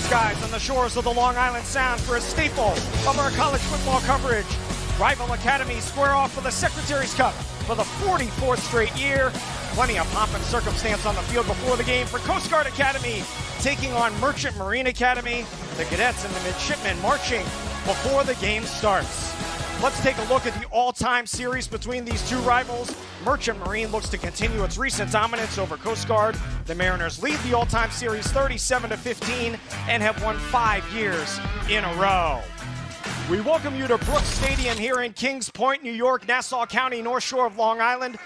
skies on the shores of the Long Island Sound for a staple of our college football coverage. Rival academies square off for the Secretary's Cup for the 44th straight year. Plenty of pomp and circumstance on the field before the game for Coast Guard Academy taking on Merchant Marine Academy. The cadets and the midshipmen marching before the game starts. Let's take a look at the all-time series between these two rivals. Merchant Marine looks to continue its recent dominance over Coast Guard. The Mariners lead the all-time series 37-15 and have won 5 years in a row. We welcome you to Brooks Stadium here in Kings Point, New York, Nassau County, North Shore of Long Island.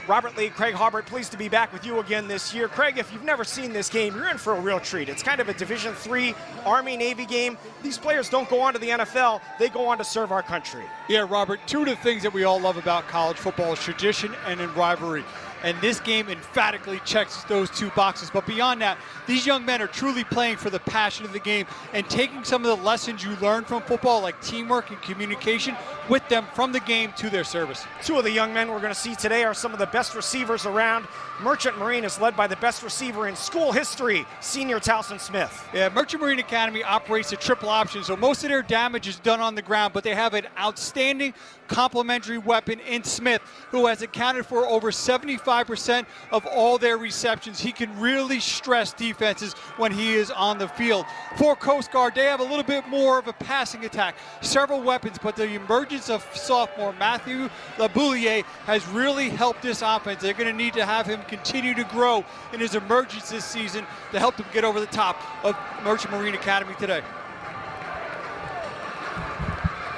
Robert Lee, Craig Harbert, pleased to be back with you again this year. Craig, if you've never seen this game, you're in for a real treat. It's kind of a Division III Army-Navy game. These players don't go on to the NFL, they go on to serve our country. Yeah, Robert, two of the things that we all love about college football is tradition and in rivalry. And this game emphatically checks those two boxes. But beyond that, these young men are truly playing for the passion of the game and taking some of the lessons you learn from football, like teamwork and communication, with them from the game to their service. Two of the young men we're going to see today are some of the best receivers around. Merchant Marine is led by the best receiver in school history, senior Towson Smith. Yeah, Merchant Marine Academy operates a triple option, so most of their damage is done on the ground, but they have an outstanding complementary weapon in Smith, who has accounted for over 75% of all their receptions. He can really stress defenses when he is on the field. For Coast Guard, they have a little bit more of a passing attack, several weapons, but the emergence of sophomore Matthew Laboulier has really helped this offense. They're going to need to have him continue to grow in his emergence this season to help them get over the top of Merchant Marine Academy today.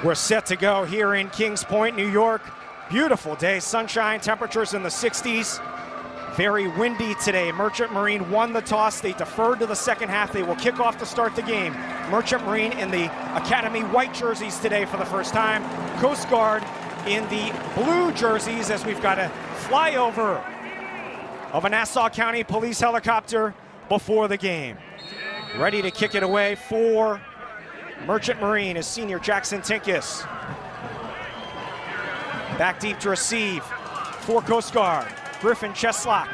We're set to go here in Kings Point, New York. Beautiful day, sunshine, temperatures in the 60s. Very windy today. Merchant Marine won the toss. They deferred to the second half. They will kick off to start the game. Merchant Marine in the Academy white jerseys today for the first time. Coast Guard in the blue jerseys as we've got a flyover of a Nassau County police helicopter before the game. Ready to kick it away for Merchant Marine is senior Jackson Tinkus. Back deep to receive for Coast Guard, Griffin Cheslock.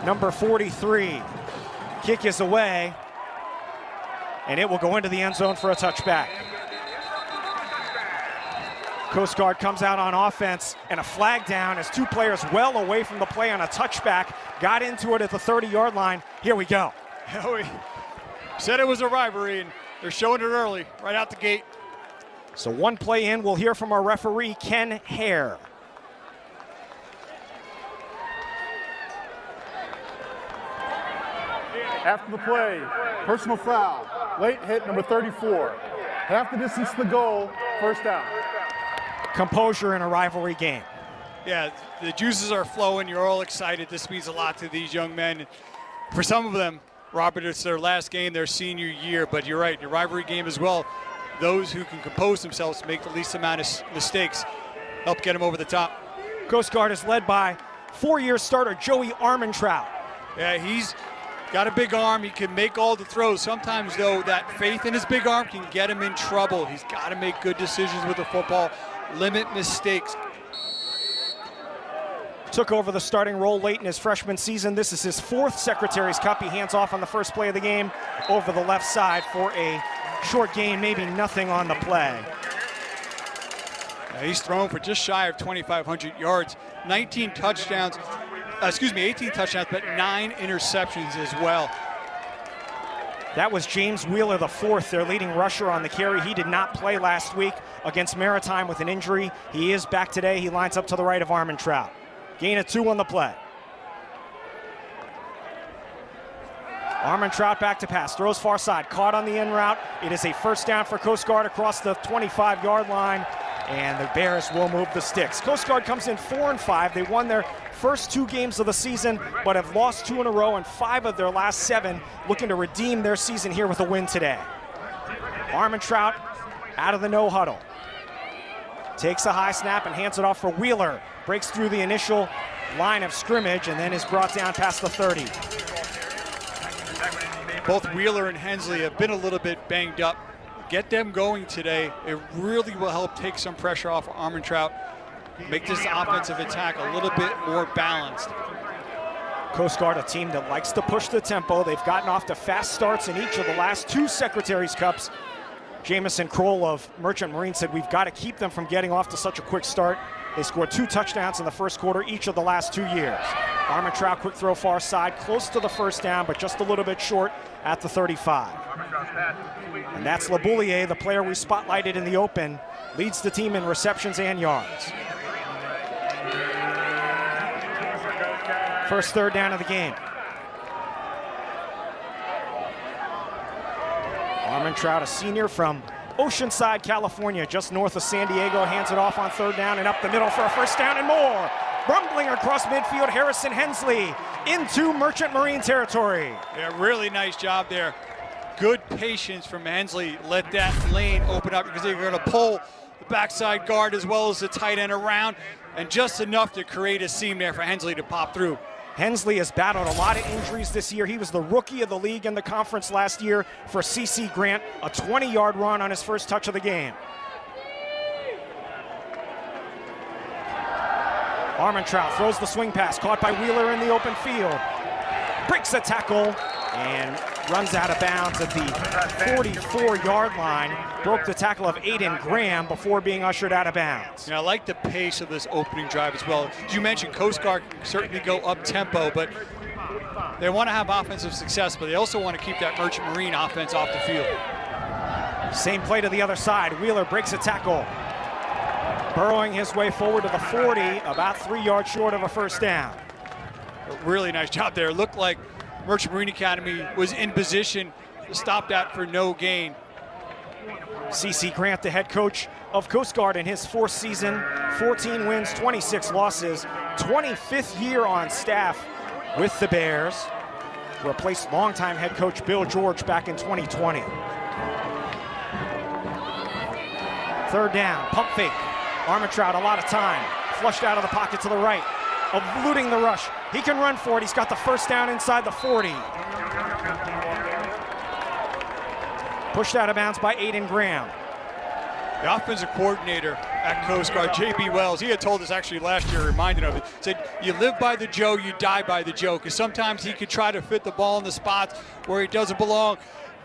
Number 43. Kick is away, and it will go into the end zone for a touchback. Coast Guard comes out on offense, and a flag down as two players well away from the play on a touchback. Got into it at the 30-yard line. Here we go. We said it was a rivalry, and they're showing it early, right out the gate. So one play in, we'll hear from our referee, Ken Hare. After the play, personal foul, late hit number 34. Half the distance to the goal, first down. Composure in a rivalry game. Yeah, the juices are flowing. You're all excited. This means a lot to these young men. For some of them, Robert, it's their last game, their senior year, but you're right, your rivalry game as well. Those who can compose themselves to make the least amount of mistakes help get them over the top. Coast Guard is led by four-year starter Joey Armentrout. Yeah, he's got a big arm. He can make all the throws. Sometimes, though, that faith in his big arm can get him in trouble. He's got to make good decisions with the football, limit mistakes. Took over the starting role late in his freshman season. This is his fourth Secretary's Cup. He hands off on the first play of the game over the left side for a short gain, maybe nothing on the play. Yeah, he's thrown for just shy of 2,500 yards, 18 touchdowns, but 9 interceptions as well. That was James Wheeler IV, their leading rusher on the carry. He did not play last week against Maritime with an injury. He is back today. He lines up to the right of Armentrout. Gain of 2 on the play. Armentrout back to pass, throws far side, caught on the in route. It is a first down for Coast Guard across the 25-yard line, and the Bears will move the sticks. Coast Guard comes in 4-5. They won their first 2 games of the season, but have lost 2 in a row and 5 of their last 7, looking to redeem their season here with a win today. Armentrout out of the no huddle. Takes a high snap and hands it off for Wheeler. Breaks through the initial line of scrimmage and then is brought down past the 30. Both Wheeler and Hensley have been a little bit banged up. Get them going today. It really will help take some pressure off of Armentrout, make this offensive attack a little bit more balanced. Coast Guard, a team that likes to push the tempo. They've gotten off to fast starts in each of the last 2 Secretary's Cups. Jamison Kroll of Merchant Marine said we've got to keep them from getting off to such a quick start. They scored 2 touchdowns in the first quarter each of the last 2 years. Armentrout, quick throw far side, close to the first down, but just a little bit short at the 35. And that's LeBouillier, the player we spotlighted in the open, leads the team in receptions and yards. First third down of the game. Armentrout, a senior from Oceanside, California, just north of San Diego, hands it off on third down and up the middle for a first down and more. Rumbling across midfield, Harrison Hensley into Merchant Marine territory. Yeah, really nice job there. Good patience from Hensley. Let that lane open up because they're going to pull the backside guard as well as the tight end around, and just enough to create a seam there for Hensley to pop through. Hensley has battled a lot of injuries this year. He was the rookie of the league in the conference last year for CC Grant, a 20-yard run on his first touch of the game. Armentrout throws the swing pass, caught by Wheeler in the open field. Breaks a tackle and runs out of bounds at the 44-yard line. Broke the tackle of Aiden Graham before being ushered out of bounds. I like the pace of this opening drive as well. As you mentioned, Coast Guard can certainly go up-tempo, but they want to have offensive success, but they also want to keep that Merchant Marine offense off the field. Same play to the other side. Wheeler breaks a tackle. Burrowing his way forward to the 40, about 3 yards short of a first down. A really nice job there. It looked like Merchant Marine Academy was in position to stop that for no gain. CC Grant, the head coach of Coast Guard in his 4th season, 14 wins, 26 losses, 25th year on staff with the Bears. Replaced longtime head coach Bill George back in 2020. Third down, pump fake. Armentrout, a lot of time. Flushed out of the pocket to the right, eluding the rush. He can run for it. He's got the first down inside the 40. Pushed out of bounds by Aiden Graham. The offensive coordinator at Coast Guard, J.B. Wells, he had told us actually last year, reminded of it, said you live by the Joe, you die by the Joe, because sometimes he could try to fit the ball in the spots where he doesn't belong.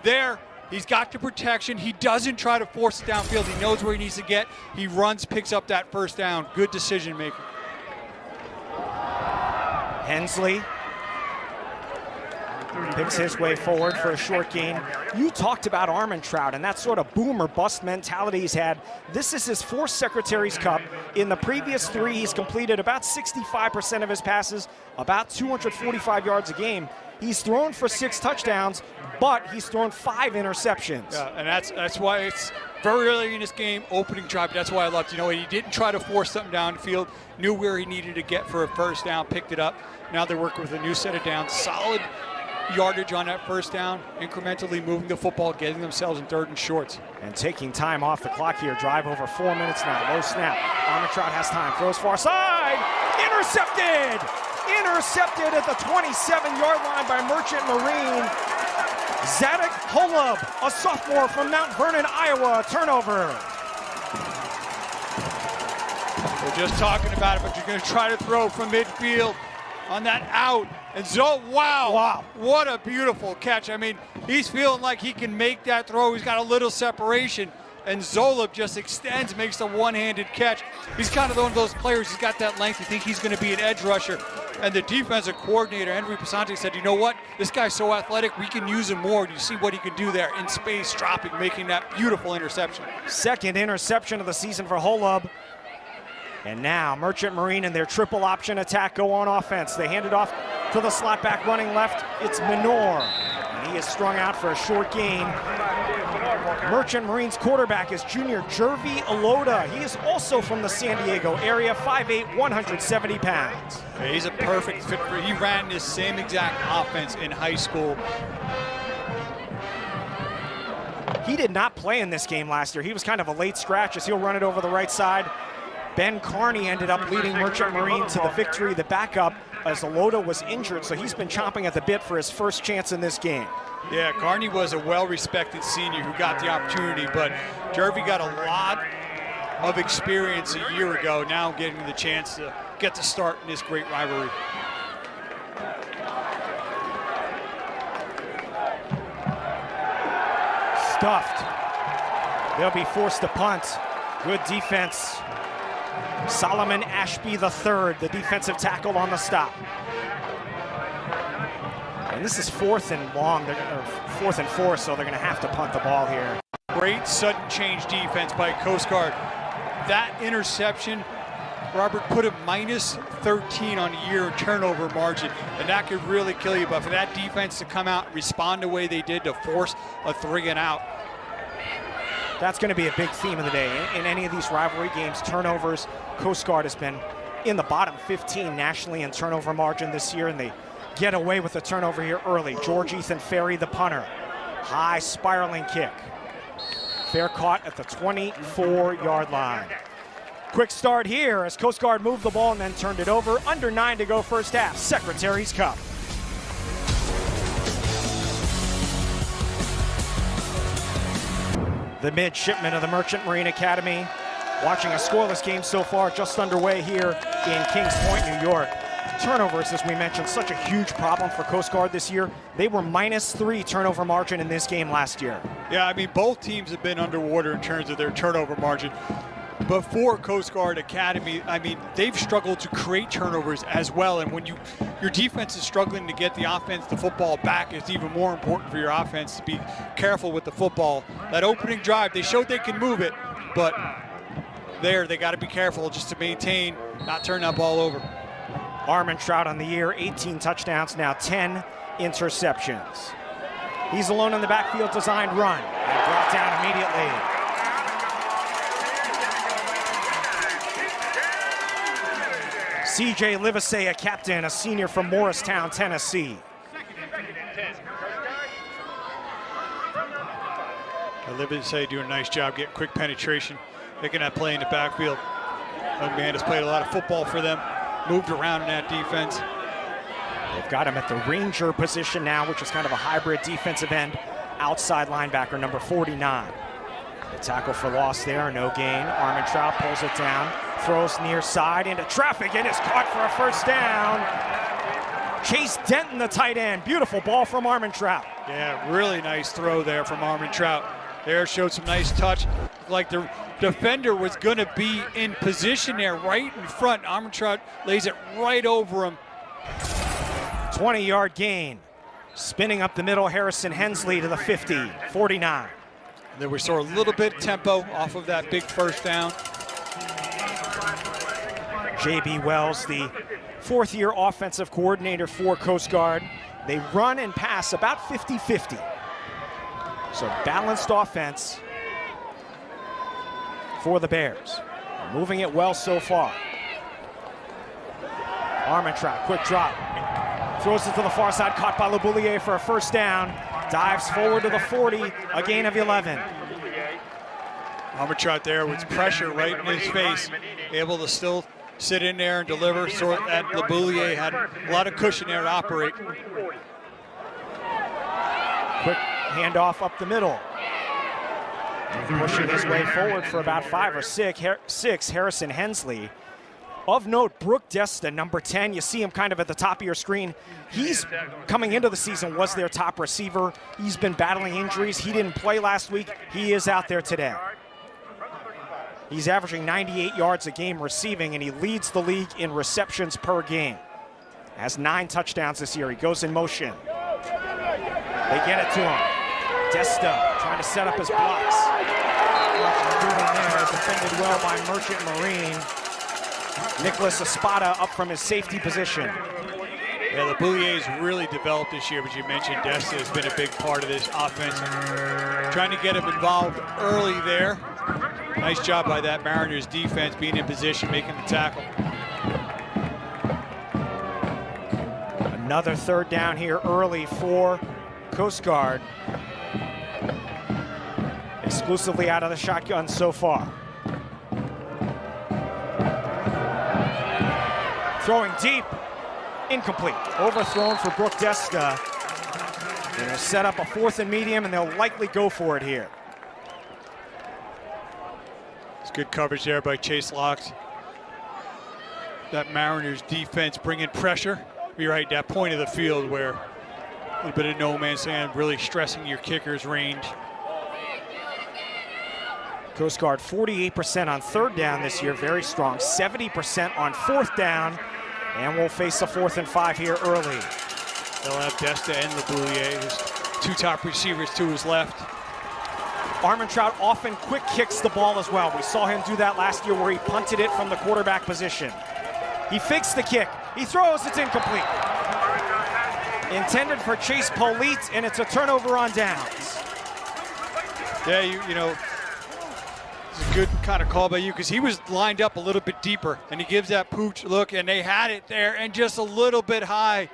There, he's got the protection. He doesn't try to force it downfield. He knows where he needs to get. He runs, picks up that first down. Good decision maker. Hensley picks his way forward for a short gain. You talked about Armentrout and that sort of boom or bust mentality he's had. This is his 4th Secretary's Cup. In the previous 3, he's completed about 65% of his passes, about 245 yards a game. He's thrown for 6 touchdowns, but he's thrown 5 interceptions. Yeah, and that's why it's very early in this game, opening drive. That's why I loved, he didn't try to force something downfield, knew where he needed to get for a first down, picked it up. Now they're working with a new set of downs. Solid yardage on that first down, incrementally moving the football, getting themselves in 3rd and shorts. And taking time off the clock here. Drive over 4 minutes now. Low snap. Armentrout has time. Throws far side. Intercepted! Intercepted at the 27-yard line by Merchant Marine. Zadok Holub, a sophomore from Mount Vernon, Iowa. Turnover. We're just talking about it, but you're going to try to throw from midfield on that out. And wow, what a beautiful catch. I mean, he's feeling like he can make that throw. He's got a little separation. And Zolub just extends, makes a one-handed catch. He's kind of one of those players, he's got that length. You think he's going to be an edge rusher. And the defensive coordinator, Henry Pasante, said, you know what? This guy's so athletic, we can use him more. You see what he can do there in space, dropping, making that beautiful interception. 2nd interception of the season for Holub. And now Merchant Marine and their triple option attack go on offense. They hand it off to the slot back running left. It's Minor. And he is strung out for a short gain. Merchant Marine's quarterback is junior Jervy Alota. He is also from the San Diego area, 5'8", 170 pounds. Yeah, he's a perfect fit for, he ran this same exact offense in high school. He did not play in this game last year. He was kind of a late scratch as he'll run it over the right side. Ben Carney ended up leading Merchant Marine to the victory, the backup, as Alota was injured, so he's been chomping at the bit for his first chance in this game. Yeah, Carney was a well-respected senior who got the opportunity, but Jervy got a lot of experience a year ago, now getting the chance to get to start in this great rivalry. stuffed. They'll be forced to punt. Good defense. Solomon Ashby III, the defensive tackle on the stop. And this is 4th and long, or 4th and 4, so they're going to have to punt the ball here. Great sudden change defense by Coast Guard. That interception, Robert, put a -13 on year turnover margin, and that could really kill you. But for that defense to come out and respond the way they did to force a 3 and out. That's going to be a big theme of the day. In any of these rivalry games, turnovers, Coast Guard has been in the bottom 15 nationally in turnover margin this year, and they get away with the turnover here early. George Ethan Ferry, the punter. High spiraling kick. Fair caught at the 24-yard line. Quick start here as Coast Guard moved the ball and then turned it over. Under 9 to go first half. Secretary's Cup. The midshipmen of the Merchant Marine Academy watching a scoreless game so far, just underway here in Kings Point, New York. Turnovers, as we mentioned, such a huge problem for Coast Guard this year. They were -3 turnover margin in this game last year. Yeah, I mean, both teams have been underwater in terms of their turnover margin. But for Coast Guard Academy, I mean, they've struggled to create turnovers as well. And when your defense is struggling to get the offense, the football back, it's even more important for your offense to be careful with the football. That opening drive, they showed they can move it, but they got to be careful just to maintain, not turn that ball over. Armentrout on the year, 18 touchdowns, now 10 interceptions. He's alone in the backfield, designed run, and brought down immediately. C.J. Livesey, a captain, a senior from Morristown, Tennessee. Livesey doing a nice job getting quick penetration, making that play in the backfield. Young man has played a lot of football for them, moved around in that defense. They've got him at the Ranger position now, which is kind of a hybrid defensive end, outside linebacker, number 49. The tackle for loss there, no gain. Armentrout pulls it down, throws near side into traffic, and is caught for a first down. Chase Denton, the tight end. Beautiful ball from Armentrout. Yeah, really nice throw there from Armentrout. There showed some nice touch. Like the defender was going to be in position there right in front. Armentrout lays it right over him. 20-yard gain. Spinning up the middle, Harrison Hensley to the 50, 49. Then we saw a little bit of tempo off of that big first down. J.B. Wells, the 4th-year offensive coordinator for Coast Guard. They run and pass about 50-50. So balanced offense for the Bears. Moving it well so far. Armentrout, quick drop. Throws it to the far side, caught by LeBouillier for a first down. Dives forward to the 40, a gain of 11. Armentrout there with pressure right in his face, able to still sit in there and deliver. So that LeBouillier had a lot of cushion there to operate. Quick handoff up the middle. And pushing his way forward for about 5 or 6, Harrison Hensley. Of note, Brooke Desta, number 10. You see him kind of at the top of your screen. He's coming into the season, was their top receiver. He's been battling injuries. He didn't play last week. He is out there today. He's averaging 98 yards a game receiving, and he leads the league in receptions per game. Has 9 touchdowns this year. He goes in motion. They get it to him. Desta trying to set up his blocks. Defended well by Merchant Marine. Nicholas Espada up from his safety position. Yeah, LeBouillier's really developed this year, but you mentioned Desta has been a big part of this offense. Trying to get him involved early there. Nice job by that Mariners defense being in position, making the tackle. Another third down here early for Coast Guard. Exclusively out of the shotgun so far. Throwing deep, incomplete. Overthrown for Brooke Desta. They're going to set up a 4th and medium, and they'll likely go for it here. It's good coverage there by Chase Locks. That Mariners defense bringing pressure. You're right, that point of the field where a little bit of no man's land, really stressing your kicker's range. Coast Guard 48% on third down this year, very strong. 70% on fourth down, and we'll face a 4th and 5 here early. They'll have Desta and LeBouillier, his 2 top receivers to his left. Armentrout often quick kicks the ball as well. We saw him do that last year where he punted it from the quarterback position. He fakes the kick. He throws, it's incomplete. Intended for Chase Polite, and it's a turnover on downs. Yeah, you know, it's a good kind of call by you because he was lined up a little bit deeper, and he gives that pooch look, and they had it there and just a little bit high.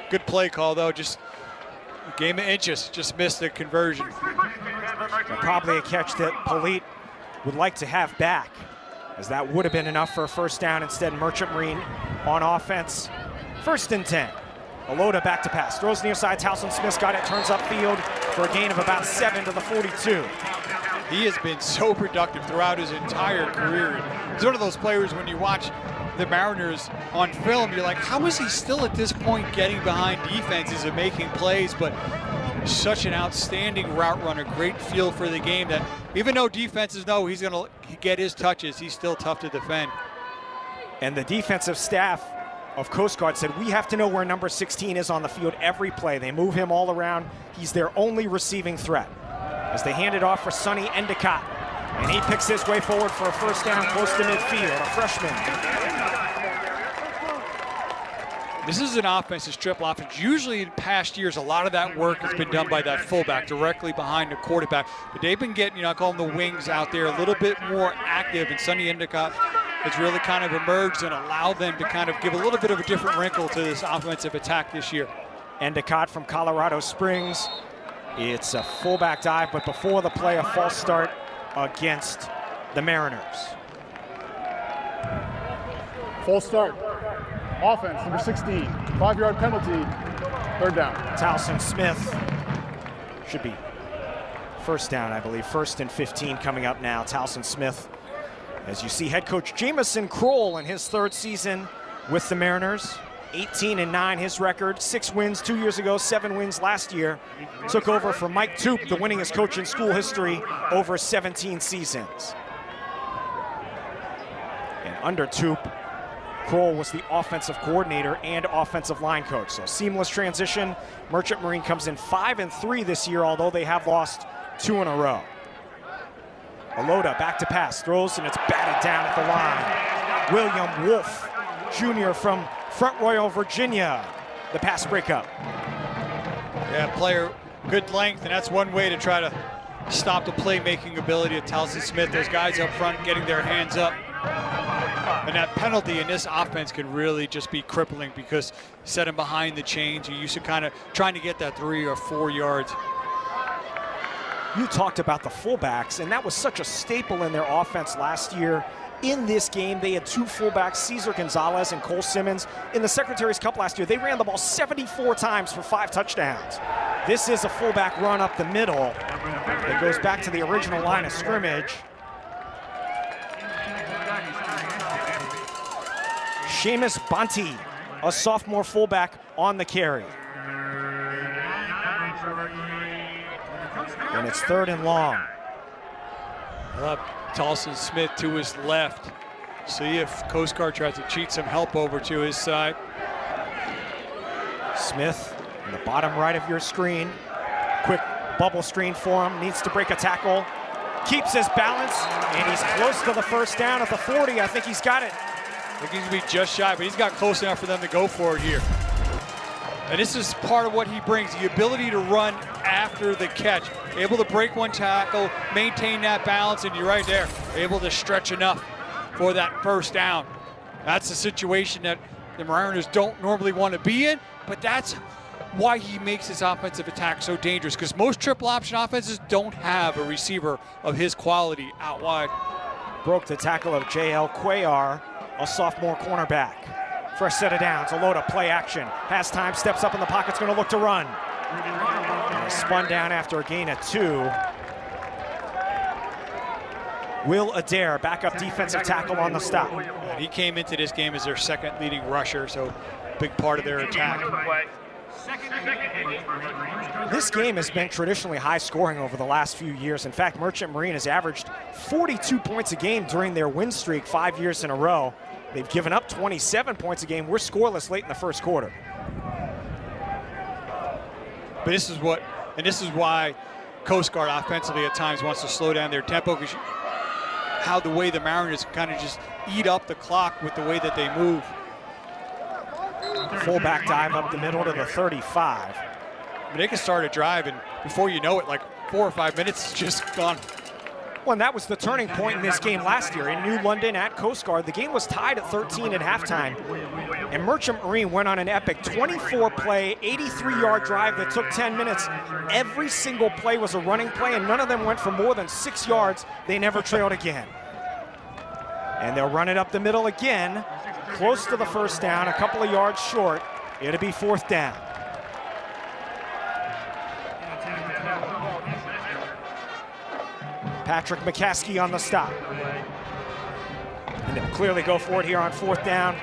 Good play call, though. Just a game of inches. Just missed the conversion. Probably a catch that Polite would like to have back, as that would have been enough for a first down. Instead, Merchant Marine on offense. 1st and 10. Alota back to pass. Throws near side. Towson Smith got it. Turns upfield for a gain of about 7 to the 42. He has been so productive throughout his entire career. He's one of those players when you watch the Mariners on film, you're like, how is he still at this point getting behind defenses and making plays? But such an outstanding route runner, great feel for the game that even though defenses know he's going to get his touches, he's still tough to defend. And the defensive staff of Coast Guard said, we have to know where number 16 is on the field every play. They move him all around. He's their only receiving threat. As they hand it off for Sonny Endicott, and he picks his way forward for a first down close to midfield, a freshman. This is an offense, this triple offense. Usually in past years, a lot of that work has been done by that fullback directly behind the quarterback. But they've been getting, I call them the wings out there, a little bit more active. And Sonny Endicott has really kind of emerged and allowed them to kind of give a little bit of a different wrinkle to this offensive attack this year. Endicott from Colorado Springs. It's a fullback dive, but before the play, a false start against the Mariners. Full start. Offense, number 16. 5-yard penalty. 3rd down. Towson Smith should be first down, I believe. 1st and 15 coming up now. Towson Smith, as you see, head coach Jamison Kroll in his 3rd season with the Mariners. 18-9 his record, 6 wins 2 years ago, 7 wins last year. Took over for Mike Toop, the winningest coach in school history, over 17 seasons. And under Toop, Kroll was the offensive coordinator and offensive line coach. So seamless transition. Merchant Marine comes in 5-3 this year, although they have lost 2 in a row. Alota back to pass, throws, and it's batted down at the line. William Wolf Jr. from Front Royal, Virginia. The pass breakup. Yeah, player, good length, and that's one way to try to stop the playmaking ability of Towson Smith. Those guys up front getting their hands up. And that penalty in this offense can really just be crippling because set him behind the chains. You're used to kind of trying to get that 3 or 4 yards. You talked about the fullbacks, and that was such a staple in their offense last year. In this game, they had 2 fullbacks, Cesar Gonzalez and Cole Simmons. In the Secretary's Cup last year, they ran the ball 74 times for 5 touchdowns. This is a fullback run up the middle. It goes back to the original line of scrimmage. Seamus Bonte, a sophomore fullback, on the carry. And it's 3rd and long. Towson Smith to his left. See if Coast Guard tries to cheat some help over to his side. Smith in the bottom right of your screen. Quick bubble screen for him. Needs to break a tackle. Keeps his balance, and he's close to the first down at the 40. I think he's got it. I think he's going to be just shy, but he's got close enough for them to go for it here. And this is part of what he brings, the ability to run after the catch. Able to break one tackle, maintain that balance, and you're right there. Able to stretch enough for that first down. That's a situation that the Mariners don't normally want to be in, but that's why he makes his offensive attack so dangerous, because most triple option offenses don't have a receiver of his quality out wide. Broke the tackle of J.L. Cuellar, a sophomore cornerback. Fresh set of downs, Alota play action. Has time, steps up in the pocket's gonna look to run. And spun down after a gain of 2. Will Adair, backup defensive tackle on the stop. He came into this game as their 2nd leading rusher, so big part of their attack. This game has been traditionally high scoring over the last few years. In fact, Merchant Marine has averaged 42 points a game during their win streak 5 years in a row. They've given up 27 points a game. We're scoreless late in the first quarter. But this is why Coast Guard offensively at times wants to slow down their tempo, because how the way the Mariners kind of just eat up the clock with the way that they move. Fullback dive up the middle to the 35. I mean, they can start a drive, and before you know it, like 4 or 5 minutes is just gone. Well, and that was the turning point in this game last year in New London at Coast Guard. The game was tied at 13 at halftime, and Merchant Marine went on an epic 24-play, 83-yard drive that took 10 minutes. Every single play was a running play, and none of them went for more than 6 yards. They never trailed again. And they'll run it up the middle again, close to the first down, a couple of yards short. It'll be fourth down. Patrick McCaskey on the stop. And they'll clearly go for it here on fourth down.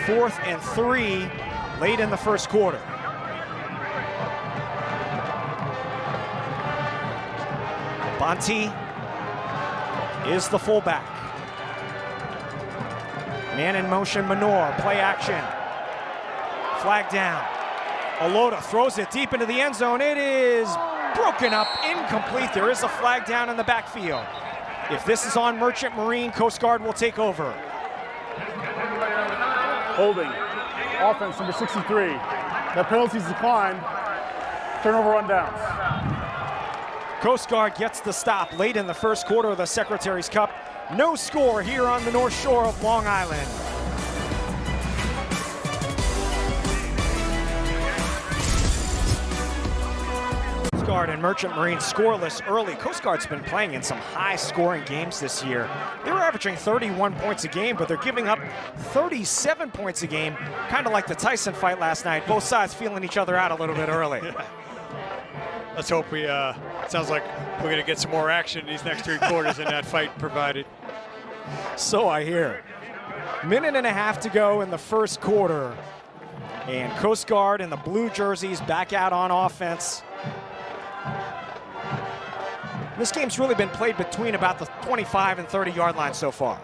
4th and 3 late in the first quarter. Bonte is the fullback. Man in motion, Menor, play action. Flag down. Alota throws it deep into the end zone. It is broken up, incomplete. There is a flag down in the backfield. If this is on Merchant Marine, Coast Guard will take over. Holding. Offense number 63. That penalty's declined. Turnover on downs. Coast Guard gets the stop late in the first quarter of the Secretary's Cup. No score here on the North Shore of Long Island. Coast Guard and Merchant Marine scoreless early. Coast Guard's been playing in some high-scoring games this year. They were averaging 31 points a game, but they're giving up 37 points a game, kind of like the Tyson fight last night. Both sides feeling each other out a little bit early. Let's hope we, sounds like we're gonna get some more action in these next 3 quarters in that fight provided. So I hear. Minute and a half to go in the first quarter. And Coast Guard and the blue jerseys back out on offense. This game's really been played between about the 25 and 30-yard line so far.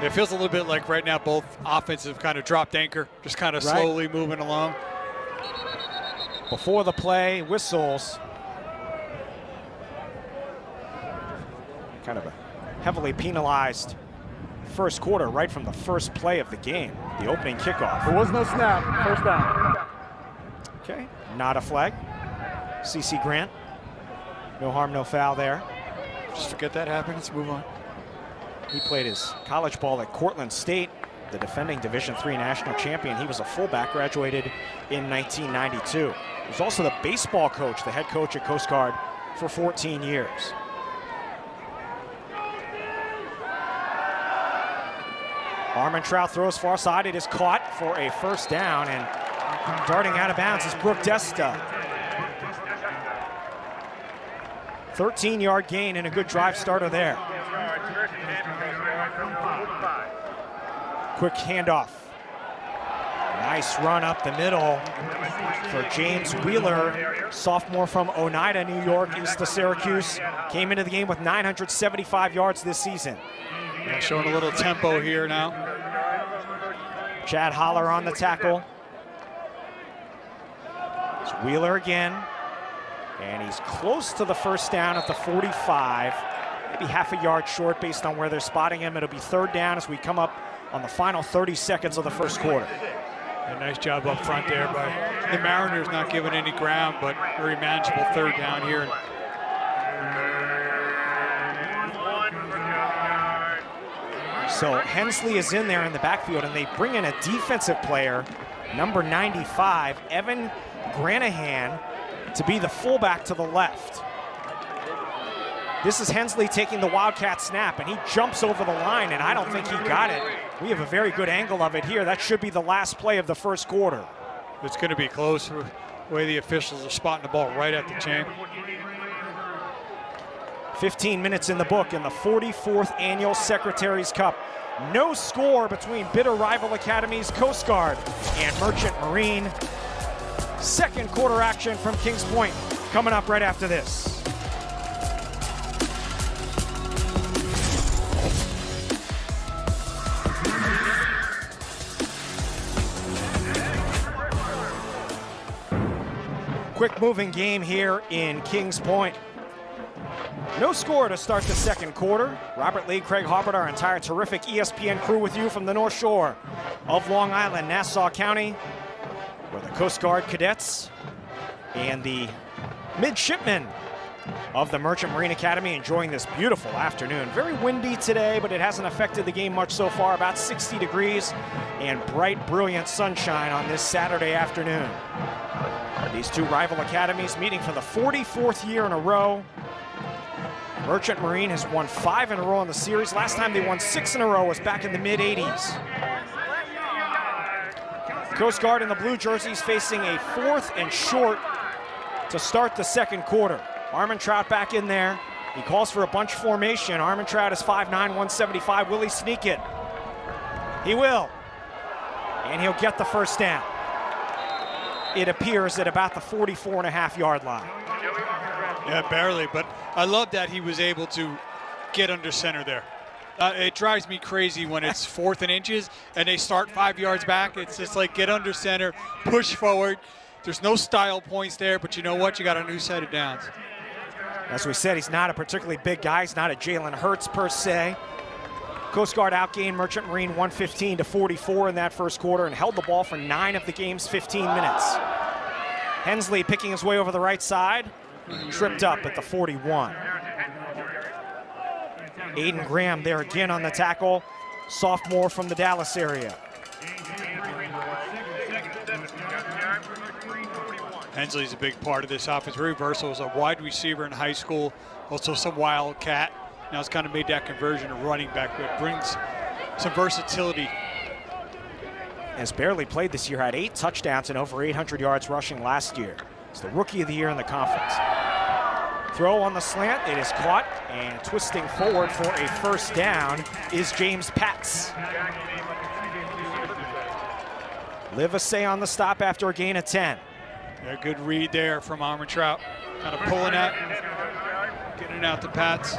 It feels a little bit like right now both offenses have kind of dropped anchor, just kind of slowly moving along. Before the play, whistles. Kind of a heavily penalized first quarter right from the first play of the game, the opening kickoff. There was no snap, first down. Okay, not a flag. CC Grant, no harm, no foul there. Just forget that happened, let's move on. He played his college ball at Cortland State, the defending Division III national champion. He was a fullback, graduated in 1992. He was also the baseball coach, the head coach at Coast Guard for 14 years. Armentrout throws far side. It is caught for a first down, and darting out of bounds is Brooke Desta. 13-yard gain and a good drive starter there. Quick handoff. Nice run up the middle for James Wheeler, sophomore from Oneida, New York, east of Syracuse. Came into the game with 975 yards this season. Yeah, showing a little tempo here now. Chad Holler on the tackle. It's Wheeler again. And he's close to the first down at the 45. Maybe half a yard short based on where they're spotting him. It'll be third down as we come up on the final 30 seconds of the first quarter. A nice job up front there by the Mariners, not giving any ground, but very manageable third down here. So Hensley is in there in the backfield, and they bring in a defensive player, number 95, Evan Granahan, to be the fullback to the left. This is Hensley taking the Wildcat snap, and he jumps over the line, and I don't think he got it. We have a very good angle of it here. That should be the last play of the first quarter. It's going to be close, the way the officials are spotting the ball right at the chain. 15 minutes in the book in the 44th Annual Secretary's Cup. No score between bitter rival academies Coast Guard and Merchant Marine. Second quarter action from Kings Point coming up right after this. Quick moving game here in Kings Point. No score to start the second quarter. Robert Lee, Craig Harbert, our entire terrific ESPN crew with you from the North Shore of Long Island, Nassau County, where the Coast Guard cadets and the midshipmen of the Merchant Marine Academy enjoying this beautiful afternoon. Very windy today, but it hasn't affected the game much so far. About 60 degrees and bright, brilliant sunshine on this Saturday afternoon. These two rival academies meeting for the 44th year in a row. Merchant Marine has won 5 in a row in the series. Last time they won 6 in a row was back in the mid-80s. Coast Guard in the blue jerseys facing a 4th and short to start the second quarter. Armentrout back in there. He calls for a bunch formation. Armentrout is 5'9", 175. Will he sneak it? He will. And he'll get the first down. It appears at about the 44.5-yard line. Yeah, barely, but I love that he was able to get under center there. It drives me crazy when it's 4th and inches and they start 5 yards back. It's just like get under center, push forward. There's no style points there, but you know what? You got a new set of downs. As we said, he's not a particularly big guy. He's not a Jalen Hurts per se. Coast Guard outgained Merchant Marine 115-44 in that first quarter and held the ball for 9 of the game's 15 minutes. Hensley picking his way over the right side, tripped up at the 41. Aiden Graham there again on the tackle, sophomore from the Dallas area. Hensley's a big part of this offense. Very versatile. Was a wide receiver in high school, also some wildcat. Now it's kind of made that conversion to running back, but it brings some versatility. Has barely played this year, had 8 touchdowns and over 800 yards rushing last year. It's the rookie of the year in the conference. Throw on the slant, it is caught, and twisting forward for a first down is James Patz. Livesey on the stop after a gain of 10. Yeah, good read there from Armentrout. Kind of pulling that, getting it out to Patz.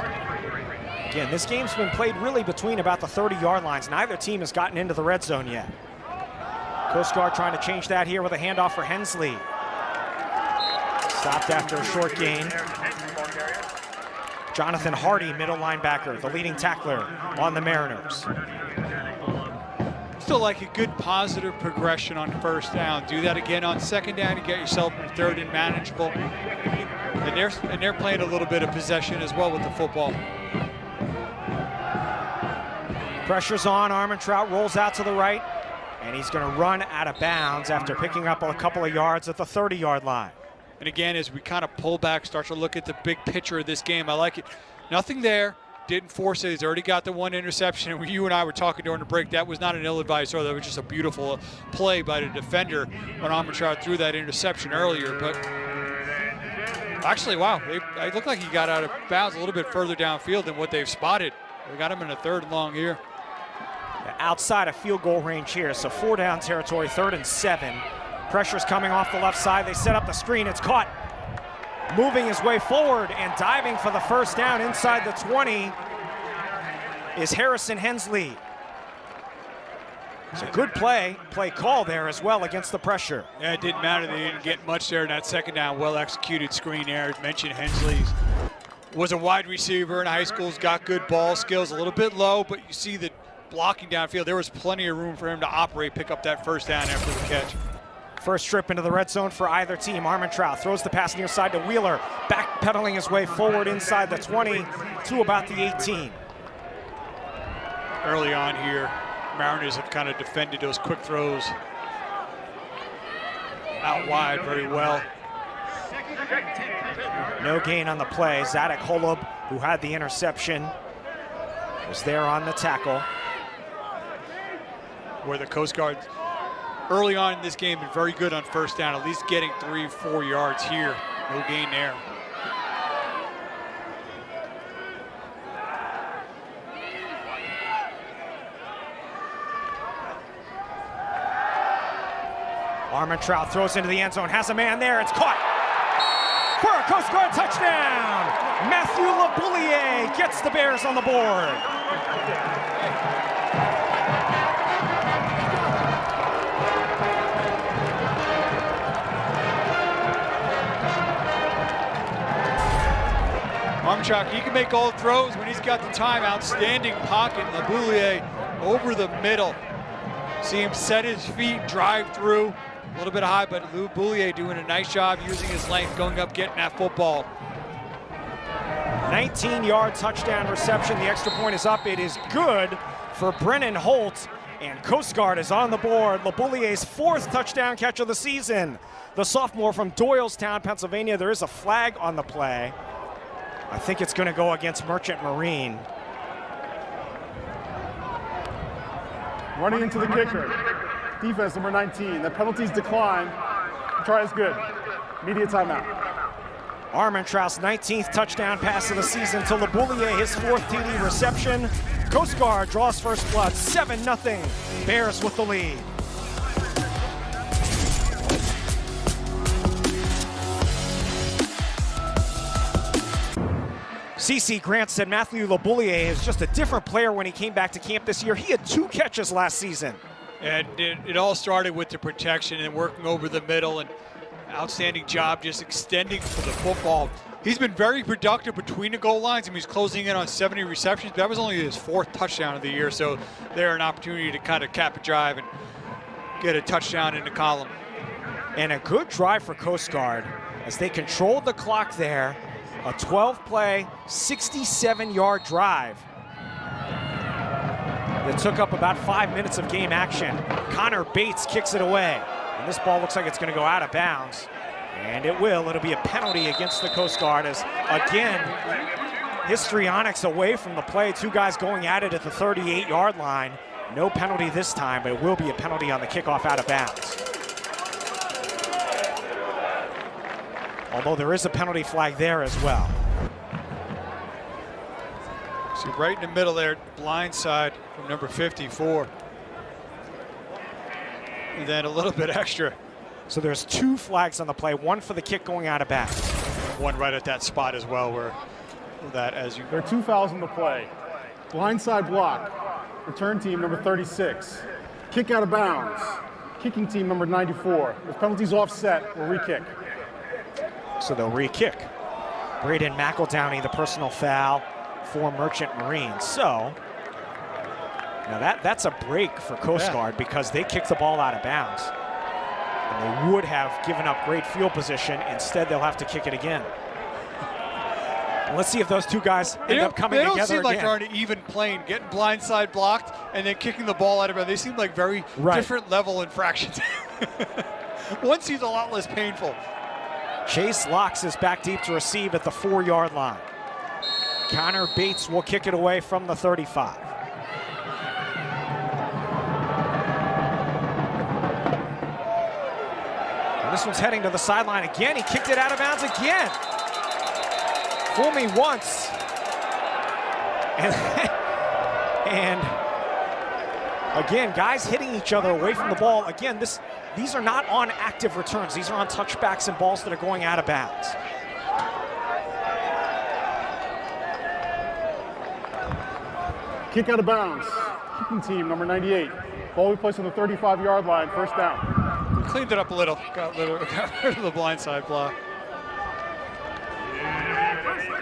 Again, this game's been played really between about the 30-yard lines. Neither team has gotten into the red zone yet. Coast Guard trying to change that here with a handoff for Hensley. Stopped after a short gain. Jonathan Hardy, middle linebacker, the leading tackler on the Mariners. Still like a good positive progression on first down. Do that again on second down to get yourself third and manageable. And they're playing a little bit of possession as well with the football. Pressure's on, Armentrout rolls out to the right, and he's gonna run out of bounds after picking up a couple of yards at the 30-yard line. And again, as we kind of pull back, start to look at the big picture of this game, I like it. Nothing there, didn't force it. He's already got the 1 interception. And you and I were talking during the break, that was not an ill-advised throw. That was just a beautiful play by the defender when Armentrout threw that interception earlier. But actually, wow, it looked like he got out of bounds a little bit further downfield than what they've spotted. We got him in a 3rd and long here. Outside of field goal range here, so 4 down territory, 3rd and 7. Pressure's coming off the left side. They set up the screen. It's caught. Moving his way forward and diving for the first down inside the 20 is Harrison Hensley. It's a good play call there as well against the pressure. Yeah, it didn't matter. They didn't get much there in that second down. Well-executed screen there. As mentioned, Hensley was a wide receiver in high school. He's got good ball skills. A little bit low, but you see the blocking downfield. There was plenty of room for him to operate, pick up that first down after the catch. First trip into the red zone for either team. Armentrout throws the pass near side to Wheeler, backpedaling his way forward inside the 20 to about the 18. Early on here, Mariners have kind of defended those quick throws out wide very well. No gain on the play. Zadok Holub, who had the interception, was there on the tackle. Where the Coast Guard early on in this game been very good on first down, at least getting 3-4 yards here. No gain there. Armentrout throws into the end zone, has a man there, it's caught for a Coast Guard touchdown. Matthew LeBouillier gets the Bears on the board. Armstrong, he can make all throws when he's got the time. Outstanding pocket. LeBouillier over the middle. See him set his feet, drive through. A little bit high, but LeBouillier doing a nice job using his length, going up, getting that football. 19-yard touchdown reception. The extra point is up. It is good for Brennan Holt. And Coast Guard is on the board. LeBouillier's 4th touchdown catch of the season. The sophomore from Doylestown, Pennsylvania. There is a flag on the play. I think it's going to go against Merchant Marine. Running into the kicker. Defense number 19. The penalties decline. Try is good. Immediate timeout. Armentrout's 19th touchdown pass of the season to LeBouillier, his 4th TD reception. Coast Guard draws first blood, 7-0. Bears with the lead. CC Grant said Matthew LeBouillier is just a different player when he came back to camp this year. He had 2 catches last season. And it all started with the protection and working over the middle, and outstanding job just extending for the football. He's been very productive between the goal lines. I mean, he's closing in on 70 receptions. That was only his 4th touchdown of the year, so they're an opportunity to kind of cap a drive and get a touchdown in the column. And a good drive for Coast Guard as they controlled the clock there. A 12-play, 67-yard drive that took up about 5 minutes of game action. Connor Bates kicks it away. And this ball looks like it's going to go out of bounds. And it will. It'll be a penalty against the Coast Guard as, again, histrionics away from the play. 2 guys going at it at the 38-yard line. No penalty this time, but it will be a penalty on the kickoff out of bounds. Although there is a penalty flag there as well. See, right in the middle there, blind side from number 54. And then a little bit extra. So there's 2 flags on the play, 1 for the kick going out of bounds. One right at that spot as well, where that as you... There are 2 fouls in the play. Blindside block. Return team number 36. Kick out of bounds. Kicking team number 94. If penalties offset, we'll re-kick. So they'll re-kick. Braden McEldowney, the personal foul for Merchant Marine. So now that's a break for Coast Guard because they kicked the ball out of bounds. And they would have given up great field position. Instead, they'll have to kick it again. And let's see if those 2 guys end up coming together again. They don't seem like they're on an even plane, getting blindside blocked and then kicking the ball out of bounds. They seem like very different level infractions. One seems a lot less painful. Chase Locks is back deep to receive at the 4-yard line. Connor Bates will kick it away from the 35. And this one's heading to the sideline again. He kicked it out of bounds again. Fool me once. And again, guys hitting each other away from the ball. Again, these are not on active returns. These are on touchbacks and balls that are going out of bounds. Kick out of bounds. Kicking team number 98. Ball we placed on the 35-yard line, first down. We cleaned it up a little. Got rid of the blindside block.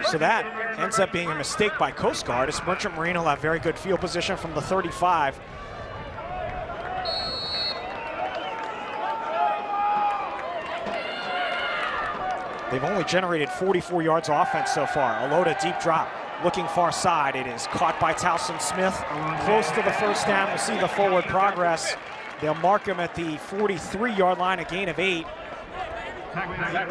So that ends up being a mistake by Coast Guard as Merchant Marine will have very good field position from the 35. They've only generated 44 yards of offense so far. Alota deep drop, looking far side. It is caught by Towson Smith. Close to the first down. We'll see the forward progress. They'll mark him at the 43-yard line, a gain of 8.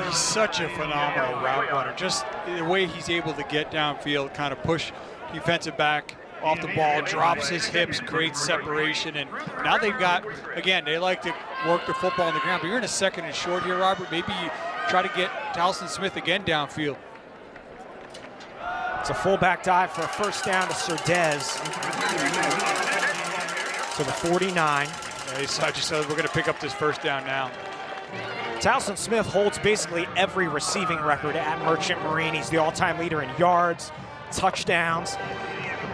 He's such a phenomenal route runner. Just the way he's able to get downfield, kind of push defensive back off the ball, drops his hips, great separation. And now they've got, again, they like to work the football on the ground. But you're in a 2nd and short here, Robert. Maybe you try to get Towson Smith again downfield. It's a fullback dive for a first down to Cerdez. To the 49. Yeah, he just said, we're going to pick up this first down now. Towson Smith holds basically every receiving record at Merchant Marine. He's the all-time leader in yards, touchdowns.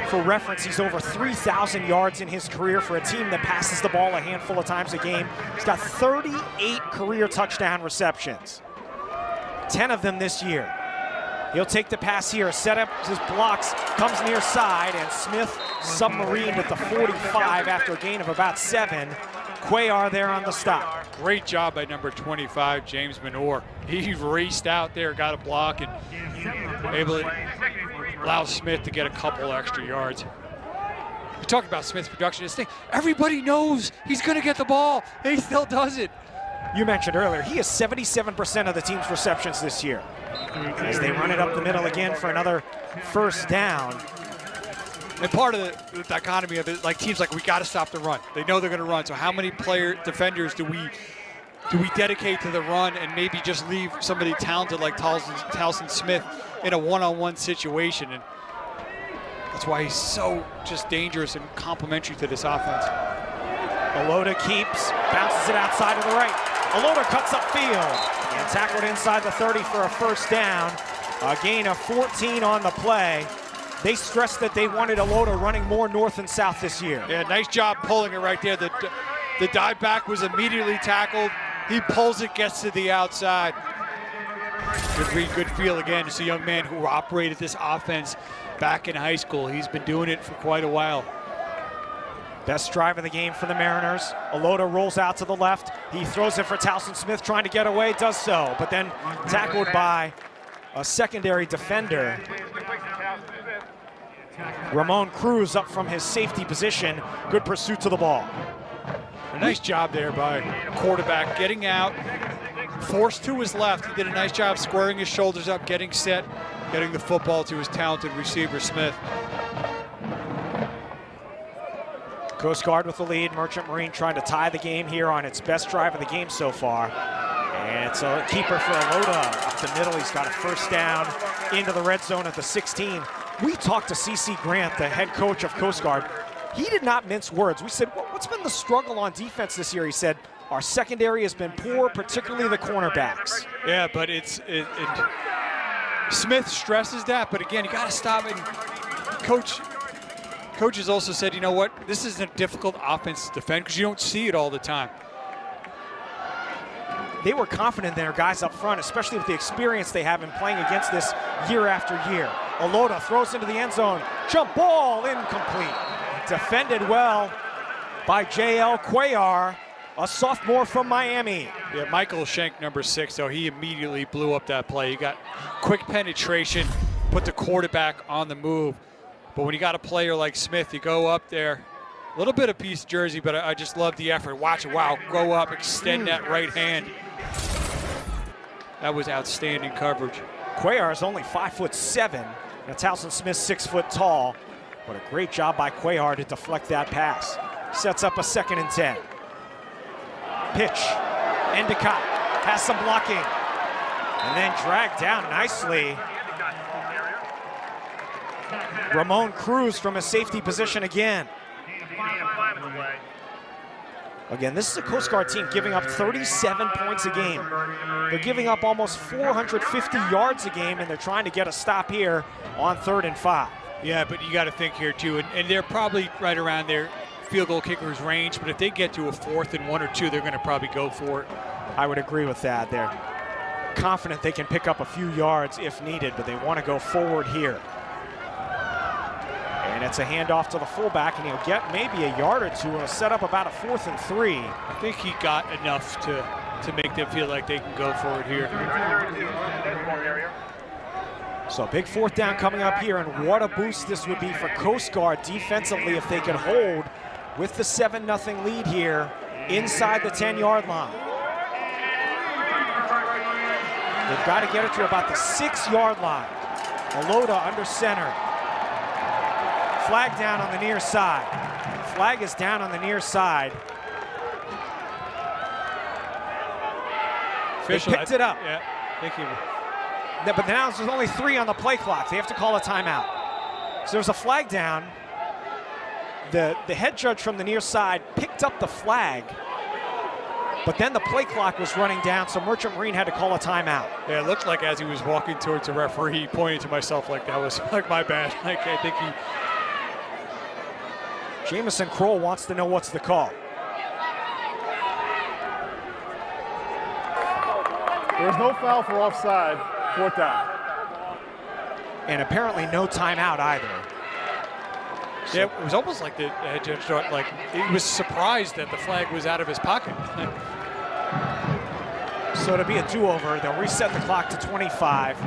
For reference, he's over 3,000 yards in his career for a team that passes the ball a handful of times a game. He's got 38 career touchdown receptions, 10 of them this year. He'll take the pass here, set up his blocks, comes near side, and Smith submarined at the 45 after a gain of about 7. Cuellar there on the stop. Great job by number 25, James Menor. He raced out there, got a block, and able to allow Smith to get a couple extra yards. We talked about Smith's production. This thing, everybody knows he's going to get the ball. He still does it. You mentioned earlier, he has 77% of the team's receptions this year. As they run it up the middle again for another first down. And part of the dichotomy of it, like teams like, we got to stop the run. They know they're going to run. So how many defenders do we dedicate to the run and maybe just leave somebody talented like Towson Smith in a one-on-one situation? And that's why he's so just dangerous and complementary to this offense. Alota keeps, bounces it outside to the right. Alota cuts upfield and tackled inside the 30 for a first down. A gain of 14 on the play. They stressed that they wanted Alota running more north and south this year. Yeah, nice job pulling it right there. The dive back was immediately tackled. He pulls it, gets to the outside. Good read, good feel again. It's a young man who operated this offense back in high school. He's been doing it for quite a while. Best drive of the game for the Mariners. Alota rolls out to the left. He throws it for Towson Smith, trying to get away, does so, but then tackled by a secondary defender. Ramon Cruz up from his safety position. Good pursuit to the ball. A nice job there by quarterback, getting out, forced to his left. He did a nice job squaring his shoulders up, getting set, getting the football to his talented receiver, Smith. Coast Guard with the lead. Merchant Marine trying to tie the game here on its best drive of the game so far. And it's a keeper for Alota up the middle. He's got a first down into the red zone at the 16. We talked to C.C. Grant, the head coach of Coast Guard. He did not mince words. We said, what's been the struggle on defense this year? He said, our secondary has been poor, particularly the cornerbacks. Yeah, but Smith stresses that, but again, you got to stop it. Coaches also said, you know what, this is a difficult offense to defend because you don't see it all the time. They were confident in their guys up front, especially with the experience they have in playing against this year after year. Alota throws into the end zone. Jump ball, incomplete. Defended well by J.L. Cuellar, a sophomore from Miami. Yeah, Michael Schenk, number 6, so he immediately blew up that play. He got quick penetration, put the quarterback on the move. But when you got a player like Smith, you go up there, a little bit of piece jersey, but I just love the effort. Watch it, wow, go up, extend that right hand. That was outstanding coverage. Cuellar is only 5'7", and Towson Smith 6 foot tall. What a great job by Cuellar to deflect that pass. Sets up a 2nd and 10. Pitch, Endicott has some blocking, and then dragged down nicely. Ramon Cruz from a safety position again. Again, this is a Coast Guard team giving up 37 points a game. They're giving up almost 450 yards a game, and they're trying to get a stop here on 3rd and 5. Yeah, but you got to think here too, and they're probably right around their field goal kicker's range, but if they get to a 4th and 1 or 2, they're going to probably go for it. I would agree with that. They're confident they can pick up a few yards if needed, but they want to go forward here. And it's a handoff to the fullback, and he'll get maybe a yard or two, and he'll set up about a 4th and 3. I think he got enough to make them feel like they can go for it here. So a big 4th down coming up here, and what a boost this would be for Coast Guard defensively if they could hold with the 7-0 lead here inside the 10-yard line. They've got to get it to about the 6-yard line. Alota under center. Flag down on the near side. Flag is down on the near side. They picked it up. Yeah, thank you. But now there's only 3 on the play clock. They have to call a timeout. So there's a flag down. The head judge from the near side picked up the flag. But then the play clock was running down, so Merchant Marine had to call a timeout. Yeah, it looked like as he was walking towards the referee, he pointed to myself like that was like my bad. Like, I think he... Jamison Kroll wants to know what's the call. There was no foul for offside, 4th down. And apparently no timeout either. Yeah, it was almost like the head judge thought, like, he was surprised that the flag was out of his pocket. So to be a do-over, they'll reset the clock to 25,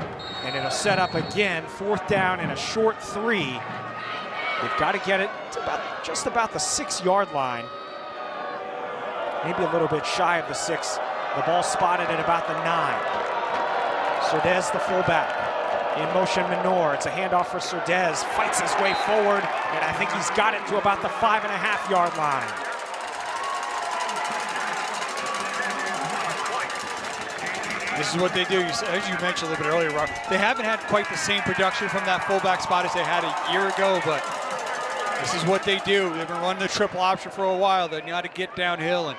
and it'll set up again, 4th down and a short 3. They've got to get it to just about the 6-yard line. Maybe a little bit shy of the 6. The ball spotted at about the 9. Surdez, the fullback. In motion, Menor. It's a handoff for Surdez. Fights his way forward, and I think he's got it to about the 5.5-yard line. This is what they do. As you mentioned a little bit earlier, Rob, they haven't had quite the same production from that fullback spot as they had a year ago, but this is what they do. They've been running the triple option for a while. They know how to get downhill and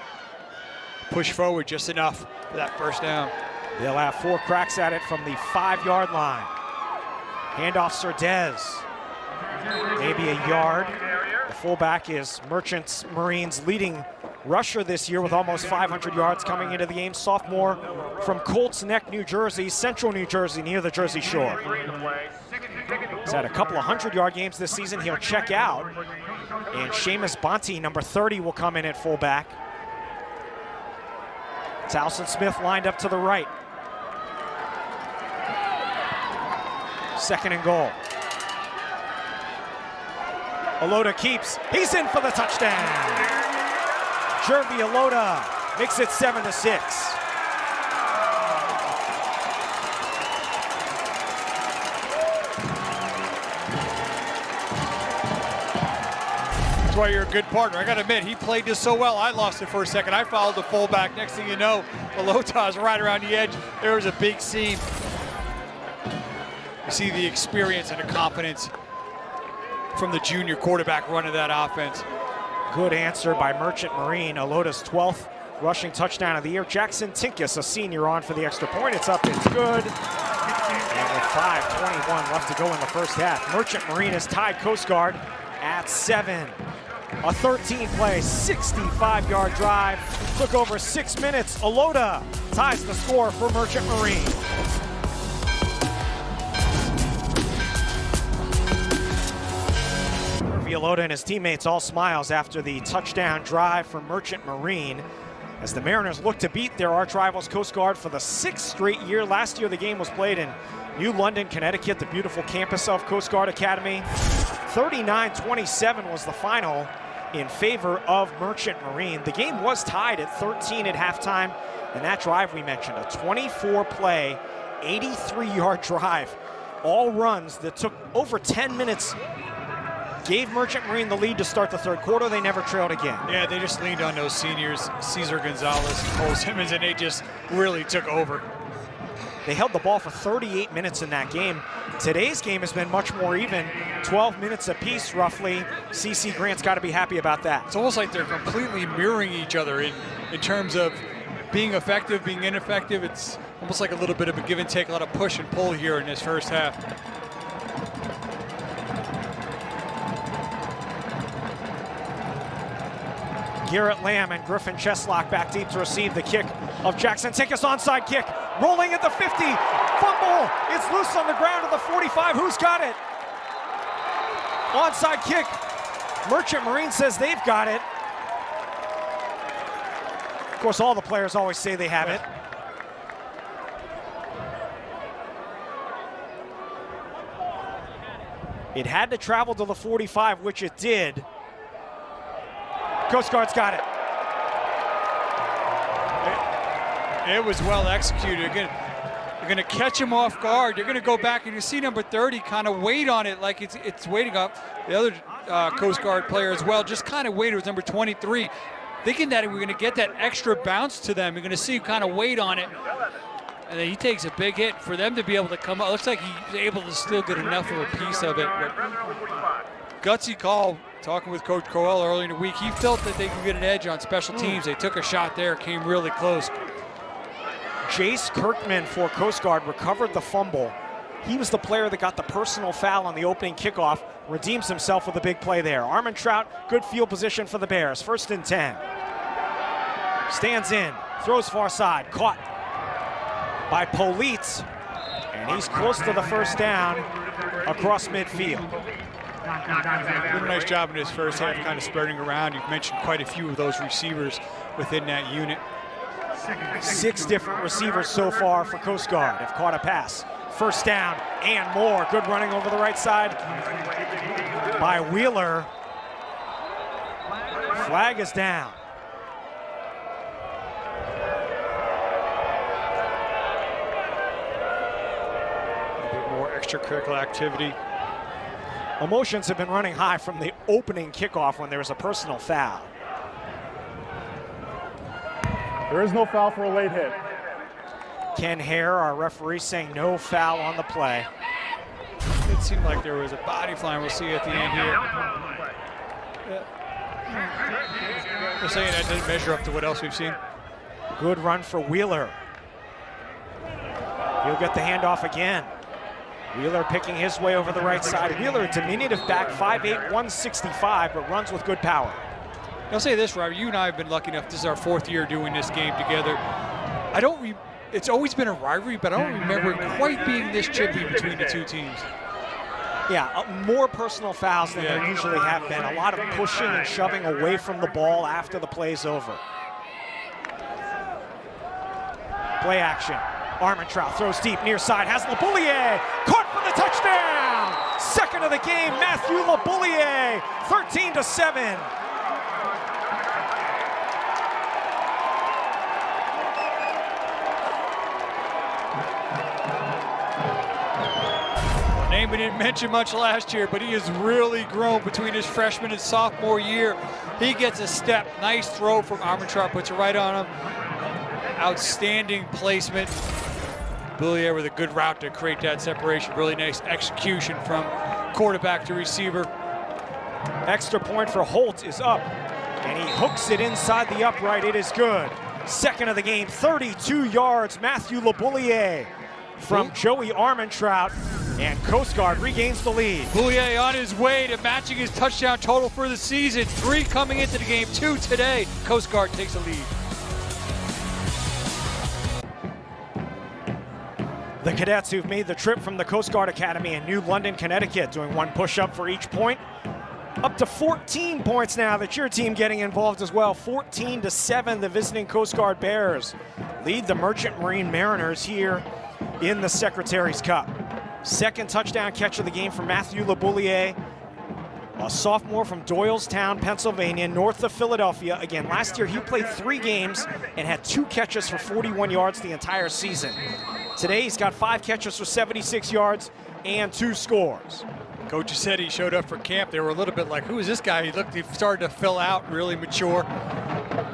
push forward just enough for that first down. They'll have 4 cracks at it from the 5-yard line. Handoff Surdez. Maybe a yard. The fullback is Merchant Marine's leading rusher this year with almost 500 yards coming into the game. Sophomore from Colts Neck, New Jersey, Central New Jersey, near the Jersey Shore. He's had a couple of 100-yard games this season. He'll check out. And Seamus Bonte, number 30, will come in at fullback. Towson Smith lined up to the right. 2nd and goal. Alota keeps. He's in for the touchdown. Jervy Alota makes it 7-6. That's why you're a good partner. I got to admit, he played this so well. I lost it for a second. I followed the fullback. Next thing you know, Alota's right around the edge. There was a big seam. You see the experience and the confidence from the junior quarterback running that offense. Good answer by Merchant Marine. Alota's 12th rushing touchdown of the year. Jackson Tinkus, a senior, on for the extra point. It's up, it's good. And with 5:21 left to go in the first half, Merchant Marine has tied Coast Guard at 7. A 13-play, 65-yard drive. Took over 6 minutes. Alota ties the score for Merchant Marine. Alota and his teammates all smiles after the touchdown drive for Merchant Marine as the Mariners look to beat their arch rivals Coast Guard for the 6th straight year. Last year the game was played in New London, Connecticut, the beautiful campus of Coast Guard Academy. 39-27 was the final in favor of Merchant Marine. The game was tied at 13 at halftime, and that drive we mentioned, a 24-play, 83-yard drive. All runs that took over 10 minutes gave Merchant Marine the lead to start the 3rd quarter. They never trailed again. Yeah, they just leaned on those seniors, Cesar Gonzalez, Cole Simmons, and they just really took over. They held the ball for 38 minutes in that game. Today's game has been much more even, 12 minutes apiece roughly. CC Grant's got to be happy about that. It's almost like they're completely mirroring each other in terms of being effective, being ineffective. It's almost like a little bit of a give and take, a lot of push and pull here in this first half. Garrett Lamb and Griffin Cheslock back deep to receive the kick of Jackson Tinkus. Onside kick, rolling at the 50, fumble, it's loose on the ground at the 45, who's got it? Onside kick, Merchant Marine says they've got it. Of course, all the players always say they have it. It had to travel to the 45, which it did. Coast Guard's got it. It was well executed. You're going to catch him off guard. You're going to go back and you see number 30 kind of wait on it like it's waiting up. The other Coast Guard player as well just kind of waited with number 23, thinking that we're going to get that extra bounce to them. You're going to see him kind of wait on it. And then he takes a big hit for them to be able to come up. Looks like he's able to still get enough of a piece of it. But gutsy call talking with Coach Coel earlier in the week, he felt that they could get an edge on special teams. They took a shot there, came really close. Jace Kirkman for Coast Guard recovered the fumble. He was the player that got the personal foul on the opening kickoff, redeems himself with a big play there. Armentrout, good field position for the Bears, 1st and 10. Stands in, throws far side, caught by Polite, and he's close to the first down across midfield. Did a nice job in his first half, kind of spreading around. You've mentioned quite a few of those receivers within that unit. 6 different receivers so far for Coast Guard have caught a pass. First down and more. Good running over the right side by Wheeler. Flag is down. A bit more extracurricular activity. Emotions have been running high from the opening kickoff when there was a personal foul. There is no foul for a late hit. Ken Hare, our referee, saying no foul on the play. It seemed like there was a body flying. We'll see at the end here. We're saying that didn't measure up to what else we've seen. Good run for Wheeler. He'll get the handoff again. Wheeler picking his way over the right side. Wheeler, diminutive back, 5'8", 165, but runs with good power. I'll say this, Robert, you and I have been lucky enough, this is our 4th year doing this game together. It's always been a rivalry, but I don't remember it quite being this chippy between the two teams. Yeah, more personal fouls than there usually have been. A lot of pushing and shoving away from the ball after the play's over. Play action. Armentrout throws deep near side, has LeBouillier, caught for the touchdown! 2nd of the game, Matthew LeBouillier, 13-7. Name we didn't mention much last year, but he has really grown between his freshman and sophomore year. He gets a step, nice throw from Armentrout, puts it right on him. Outstanding placement. Bouillier with a good route to create that separation. Really nice execution from quarterback to receiver. Extra point for Holt is up, and he hooks it inside the upright. It is good. 2nd of the game, 32 yards. Matthew LeBouillier from Joey Armentrout, and Coast Guard regains the lead. Bouillier on his way to matching his touchdown total for the season. 3 coming into the game, 2 today. Coast Guard takes the lead. The cadets who've made the trip from the Coast Guard Academy in New London, Connecticut, doing 1 push-up for each point. Up to 14 points now that your team getting involved as well. 14-7, the visiting Coast Guard Bears lead the Merchant Marine Mariners here in the Secretary's Cup. 2nd touchdown catch of the game for Matthew LeBouillier, a sophomore from Doylestown, Pennsylvania, north of Philadelphia. Again, last year he played 3 games and had 2 catches for 41 yards the entire season. Today he's got 5 catches for 76 yards and 2 scores. Coach said he showed up for camp. They were a little bit like, who is this guy? He started to fill out, really mature.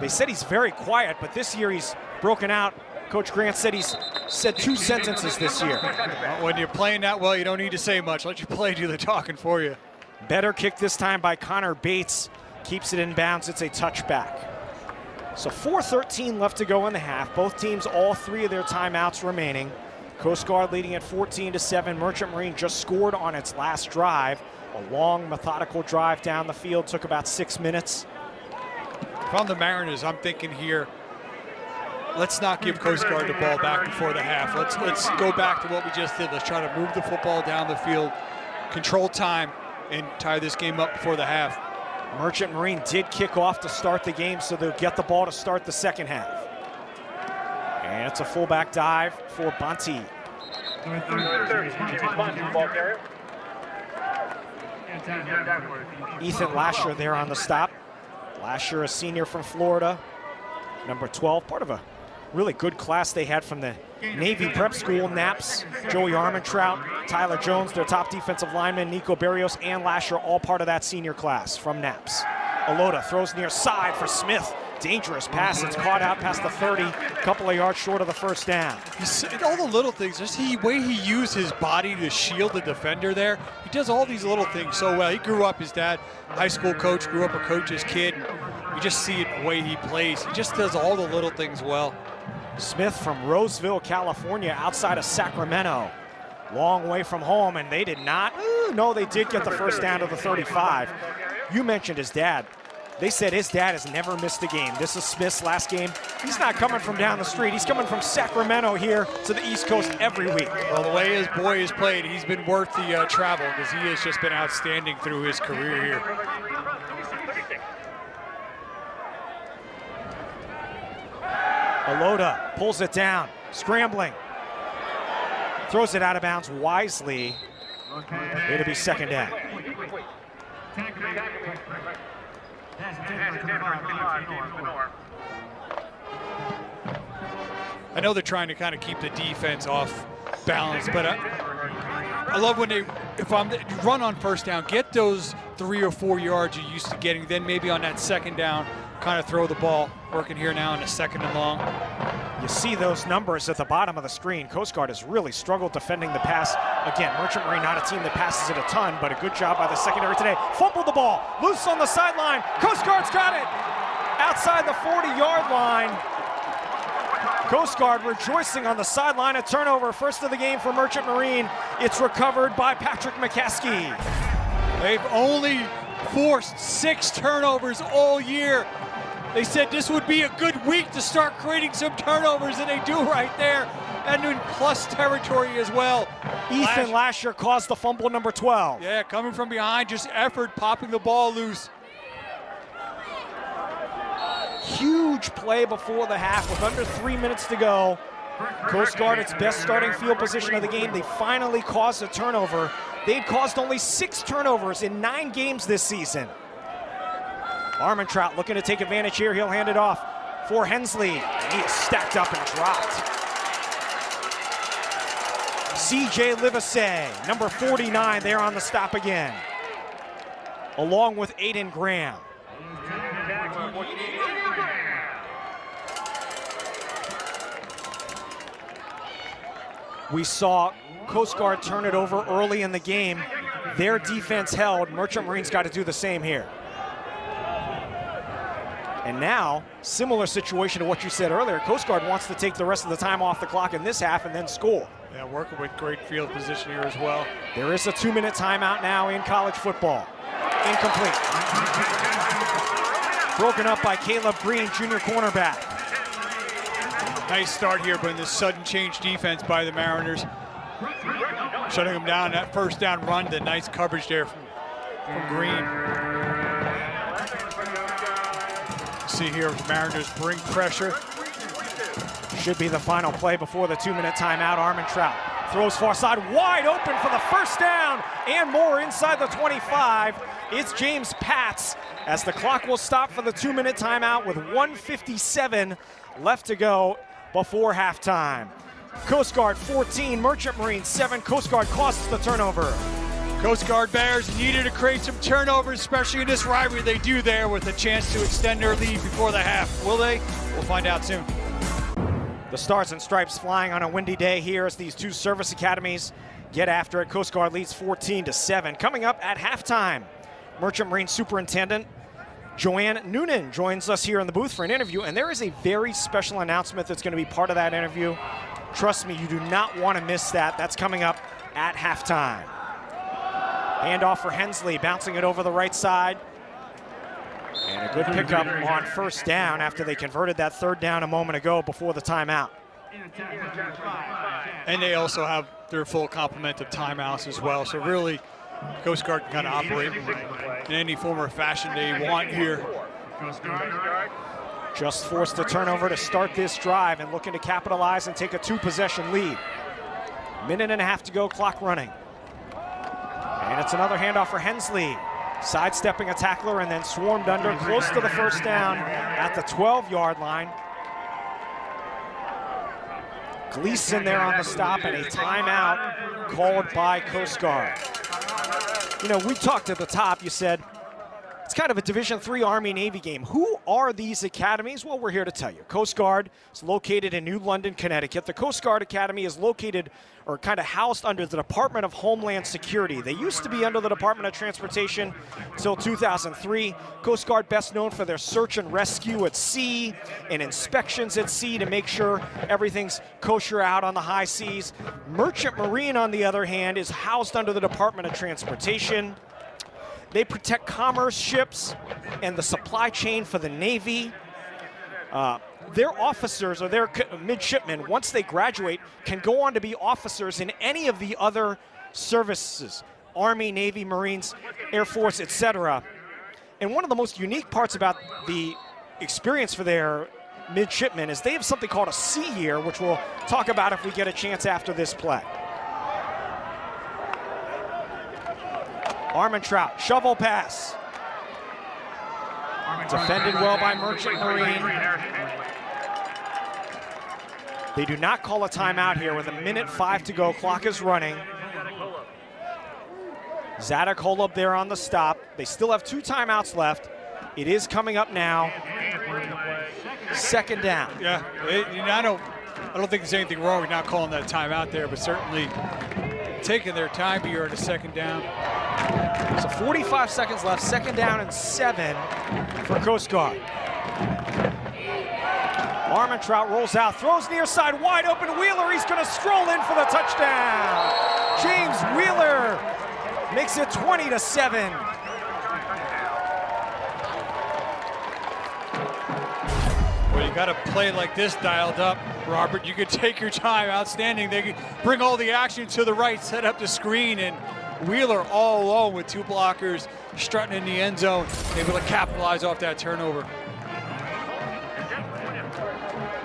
They said he's very quiet, but this year he's broken out. Coach Grant said he's said 2 sentences this year. Well, when you're playing that well, you don't need to say much. Let your play do the talking for you. Better kick this time by Connor Bates. Keeps it in bounds. It's a touchback. So 4:13 left to go in the half. Both teams, all 3 of their timeouts remaining. Coast Guard leading at 14-7. Merchant Marine just scored on its last drive. A long, methodical drive down the field. Took about 6 minutes. If I'm the Mariners, I'm thinking here, let's not give Coast Guard the ball back before the half. Let's go back to what we just did. Let's try to move the football down the field, control time, and tie this game up before the half. Merchant Marine did kick off to start the game, so they'll get the ball to start the second half. And it's a fullback dive for Bunty. Ethan Lasher there on the stop. Lasher, a senior from Florida, number 12, part of a really good class they had from the Navy Prep School. Naps, Joey Armentrout, Tyler Jones, their top defensive lineman, Nico Barrios, and Lasher, all part of that senior class from Naps. Alota throws near side for Smith. dangerous pass. It's caught out past the 30, a couple of yards short of the first down. All the little things, just the way he used his body to shield the defender there. He does all these little things so well. He grew up, his dad, high school coach, grew up a coach's kid. You just see it in the way he plays. He just does all the little things well. Smith from Roseville, California, outside of Sacramento. Long way from home, and they did not. No, they did get the first down to the 35. You mentioned his dad. They said his dad has never missed a game. This is Smith's last game. He's not coming from down the street. He's coming from Sacramento here to the East Coast every week. Well, the way his boy has played, he's been worth the travel because he has just been outstanding through his career here. Alota pulls it down, scrambling. Throws it out of bounds wisely. It'll be second down. I know they're trying to kind of keep the defense off balance, but I love when you run on first down, get those 3 or 4 yards you're used to getting, then maybe on that second down, kind of throw the ball. Working here now in a second and long. You see those numbers at the bottom of the screen. Coast Guard has really struggled defending the pass. Again, Merchant Marine not a team that passes it a ton, but a good job by the secondary today. Fumbled the ball, loose on the sideline. Coast Guard's got it outside the 40-yard line. Coast Guard rejoicing on the sideline. A turnover, first of the game for Merchant Marine. It's recovered by Patrick McCaskey. They've only forced 6 turnovers all year. They said this would be a good week to start creating some turnovers, and they do right there, and in plus territory as well. Ethan Lasher caused the fumble number 12. Yeah, coming from behind, just effort, popping the ball loose. Huge play before the half with under 3 minutes to go. Coast Guard, its best starting field position of the game. They finally caused a turnover. They've caused only 6 turnovers in 9 games this season. Armentrout looking to take advantage here. He'll hand it off for Hensley. He is stacked up and dropped. CJ Livesey, number 49, there on the stop again, along with Aiden Graham. We saw Coast Guard turn it over early in the game. Their defense held. Merchant Marine's got to do the same here. And now, similar situation to what you said earlier, Coast Guard wants to take the rest of the time off the clock in this half and then score. Yeah, working with great field position here as well. There is a 2-minute timeout now in college football. Incomplete. Broken up by Caleb Green, junior cornerback. Nice start here, but in this sudden change defense by the Mariners. Shutting them down, that first down run, the nice coverage there from Green. See here, the Mariners bring pressure. Should be the final play before the 2-minute timeout. Armentrout throws far side, wide open for the first down and more inside the 25. It's James Patz as the clock will stop for the 2-minute timeout with 1:57 left to go before halftime. Coast Guard 14, Merchant Marine 7. Coast Guard causes the turnover. Coast Guard Bears needed to create some turnovers, especially in this rivalry. They do there with a chance to extend their lead before the half. Will they? We'll find out soon. The Stars and Stripes flying on a windy day here as these two service academies get after it. Coast Guard leads 14-7. Coming up at halftime, Merchant Marine Superintendent Joanne Noonan joins us here in the booth for an interview, and there is a very special announcement that's going to be part of that interview. Trust me, you do not want to miss that. That's coming up at halftime. Handoff for Hensley, bouncing it over the right side. And a good pickup on first down after they converted that third down a moment ago before the timeout. And they also have their full complement of timeouts as well. So really, Coast Guard can kind of operate in any form or fashion they want here. Just forced a turnover to start this drive and looking to capitalize and take a 2-possession lead. Minute and a half to go, clock running. And it's another handoff for Hensley. Sidestepping a tackler and then swarmed under, close to the first down at the 12-yard line. Gleason there on the stop and a timeout called by Coast Guard. You know, we talked at the top, you said, it's kind of a Division III Army-Navy game. Who are these academies? Well, we're here to tell you. Coast Guard is located in New London, Connecticut. The Coast Guard Academy is located or kind of housed under the Department of Homeland Security. They used to be under the Department of Transportation until 2003. Coast Guard best known for their search and rescue at sea and inspections at sea to make sure everything's kosher out on the high seas. Merchant Marine, on the other hand, is housed under the Department of Transportation. They protect commerce ships and the supply chain for the Navy. Their officers or their midshipmen, once they graduate, can go on to be officers in any of the other services, Army, Navy, Marines, Air Force, etc. And one of the most unique parts about the experience for their midshipmen is they have something called a sea year, which we'll talk about if we get a chance after this play. Armentrout, shovel pass. Defended well by Merchant Marine. They do not call a timeout here with 1:05 to go. Clock is running. Zadok Holub there on the stop. They still have 2 timeouts left. It is coming up now. Second down. Yeah, I don't think there's anything wrong with not calling that timeout there, but certainly taking their time here at a second down. So 45 seconds left, second down and 7 for Coast Guard. Armentrout rolls out, throws near side, wide open. Wheeler, he's going to stroll in for the touchdown. James Wheeler makes it 20-7. Well, you got a play like this dialed up, Robert. You could take your time. Outstanding. They could bring all the action to the right, set up the screen, and Wheeler all alone with 2 blockers strutting in the end zone, able to capitalize off that turnover.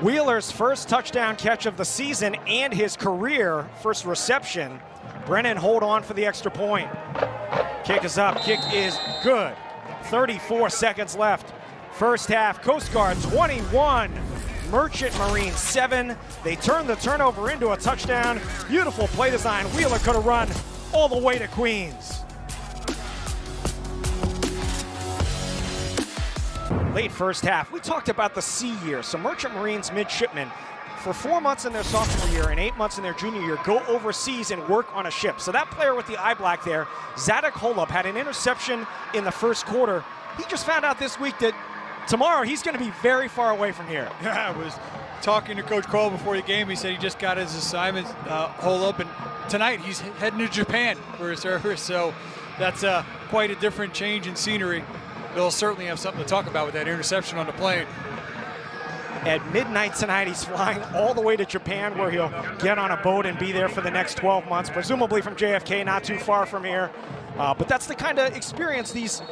Wheeler's first touchdown catch of the season and his career first reception. Brennan hold on for the extra point. Kick is up, kick is good. 34 seconds left. First half, Coast Guard 21, Merchant Marine 7. They turn the turnover into a touchdown. Beautiful play design. Wheeler could have run all the way to Queens. Late first half, we talked about the sea year. So Merchant Marines midshipmen, for 4 months in their sophomore year and 8 months in their junior year, go overseas and work on a ship. So that player with the eye black there, Zadok Holub, had an interception in the first quarter. He just found out this week that tomorrow he's going to be very far away from here. Yeah, I was talking to Coach Kroll before the game. He said he just got his assignment, Holub, and tonight he's heading to Japan for his service. So that's quite a different change in scenery. They'll certainly have something to talk about with that interception on the plane. At midnight tonight, he's flying all the way to Japan, where he'll get on a boat and be there for the next 12 months, presumably from JFK, not too far from here. But that's the kind of experience these,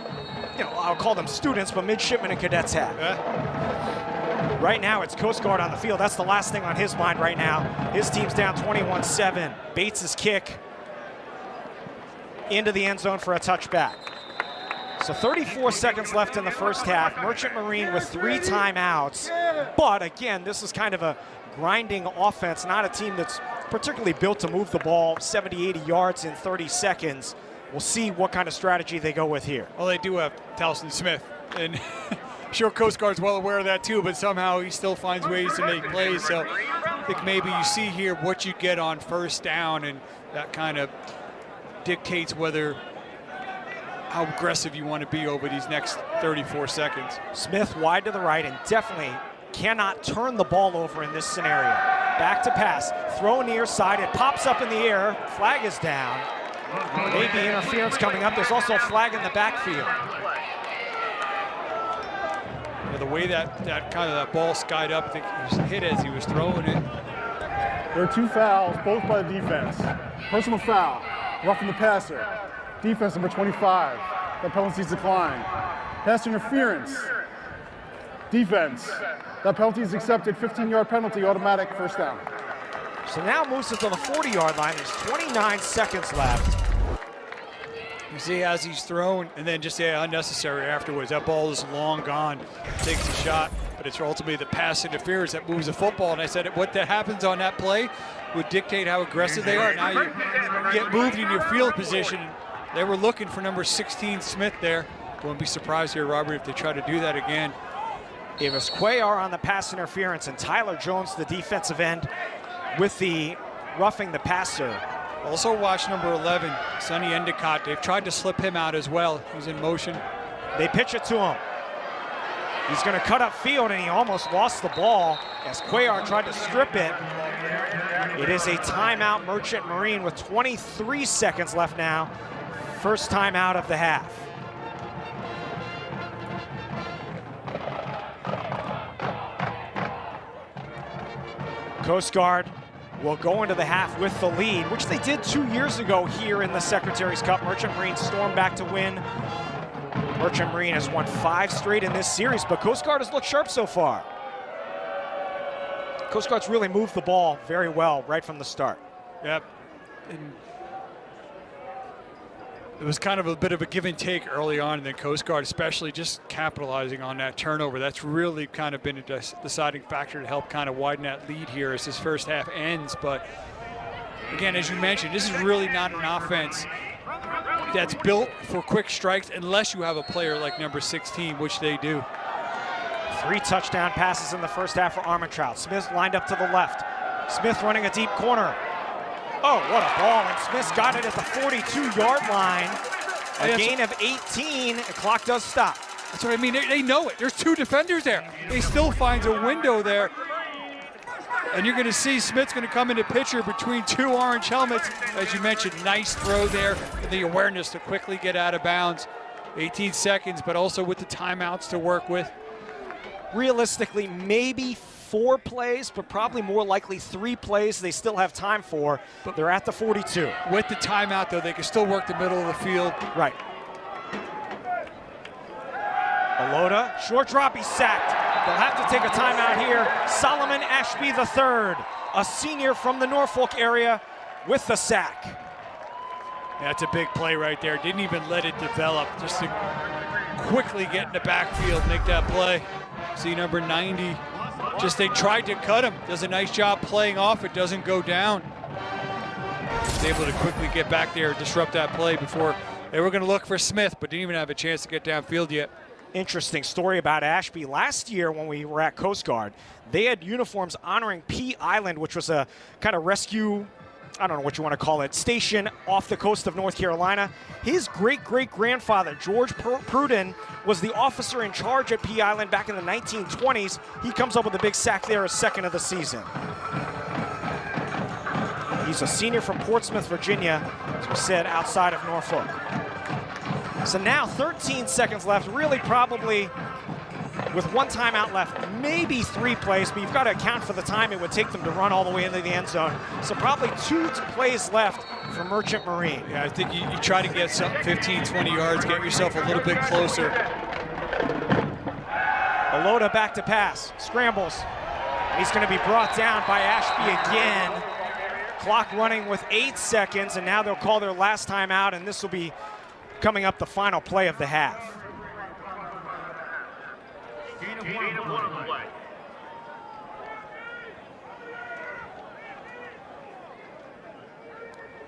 I'll call them students, but midshipmen and cadets have. Yeah. Right now, it's Coast Guard on the field. That's the last thing on his mind right now. His team's down 21-7. Bates' kick into the end zone for a touchback. So 34 seconds left in the first half. Merchant Marine with 3 timeouts. But again, this is kind of a grinding offense, not a team that's particularly built to move the ball 70, 80 yards in 30 seconds. We'll see what kind of strategy they go with here. Well, they do have Towson Smith, and I'm sure Coast Guard's well aware of that too, but somehow he still finds ways to make plays. So I think maybe you see here what you get on first down, and that kind of dictates how aggressive you want to be over these next 34 seconds. Smith wide to the right and definitely cannot turn the ball over in this scenario. Back to pass, throw near side, it pops up in the air, flag is down. Maybe interference coming up. There's also a flag in the backfield. Yeah, the way that ball skied up, I think he was hit as he was throwing it. There are 2 fouls, both by the defense. Personal foul, roughing the passer. Defense number 25, that penalty's declined. Pass interference, defense, that penalty is accepted, 15-yard penalty, automatic first down. So now moves it to the 40-yard line. There's 29 seconds left. You see as he's thrown, and then just unnecessary afterwards. That ball is long gone. Takes a shot, but it's ultimately the pass interference that moves the football. And I said what that happens on that play would dictate how aggressive they are. Now you get moved in your field position. They were looking for number 16 Smith there. Wouldn't be surprised here, Robert, if they try to do that again. It was Cuellar on the pass interference and Tyler Jones, the defensive end, with the roughing the passer. Also watch number 11, Sonny Endicott. They've tried to slip him out as well. He's in motion. They pitch it to him. He's going to cut up field, and he almost lost the ball as Cuellar tried to strip it. It is a timeout, Merchant Marine, with 23 seconds left now. First timeout of the half. Coast Guard will go into the half with the lead, which they did 2 years ago here in the Secretary's Cup. Merchant Marine stormed back to win. Merchant Marine has won 5 straight in this series, but Coast Guard has looked sharp so far. Coast Guard's really moved the ball very well right from the start. Yep. And it was kind of a bit of a give and take early on, and then Coast Guard especially just capitalizing on that turnover. That's really kind of been a deciding factor to help kind of widen that lead here as this first half ends. But again, as you mentioned, this is really not an offense that's built for quick strikes unless you have a player like number 16, which they do. 3 touchdown passes in the first half for Armentrout. Smith lined up to the left. Smith running a deep corner. Oh, what a ball, and Smith's got it at the 42-yard line. A gain of 18, the clock does stop. That's what I mean, they know it. There's 2 defenders there. He still finds a window there. And you're gonna see Smith's gonna come into picture between 2 orange helmets. As you mentioned, nice throw there. The awareness to quickly get out of bounds. 18 seconds, but also with the timeouts to work with. Realistically, maybe 4 plays, but probably more likely 3 plays they still have time for. But they're at the 42. With the timeout, though, they can still work the middle of the field. Right. Alota, short drop, he's sacked. They'll have to take a timeout here. Solomon Ashby III, a senior from the Norfolk area, with the sack. That's a big play right there. Didn't even let it develop, just to quickly get in the backfield, make that play. See number 90. Just they tried to cut him. Does a nice job playing off. It doesn't go down. Was able to quickly get back there, disrupt that play before they were going to look for Smith, but didn't even have a chance to get downfield yet. Interesting story about Ashby. Last year when we were at Coast Guard, they had uniforms honoring Pea Island, which was a kind of rescue, I don't know what you want to call it, station off the coast of North Carolina. His great-great-grandfather, George Pruden, was the officer in charge at Pea Island back in the 1920s. He comes up with a big sack there, his second of the season. He's a senior from Portsmouth, Virginia, as we said, outside of Norfolk. So now 13 seconds left, really probably with 1 timeout left, maybe 3 plays, but you've got to account for the time it would take them to run all the way into the end zone. So probably 2 plays left for Merchant Marine. Yeah, I think you try to get something 15, 20 yards, get yourself a little bit closer. Alota back to pass, scrambles. He's going to be brought down by Ashby again. Clock running with 8 seconds, and now they'll call their last timeout, and this will be coming up the final play of the half.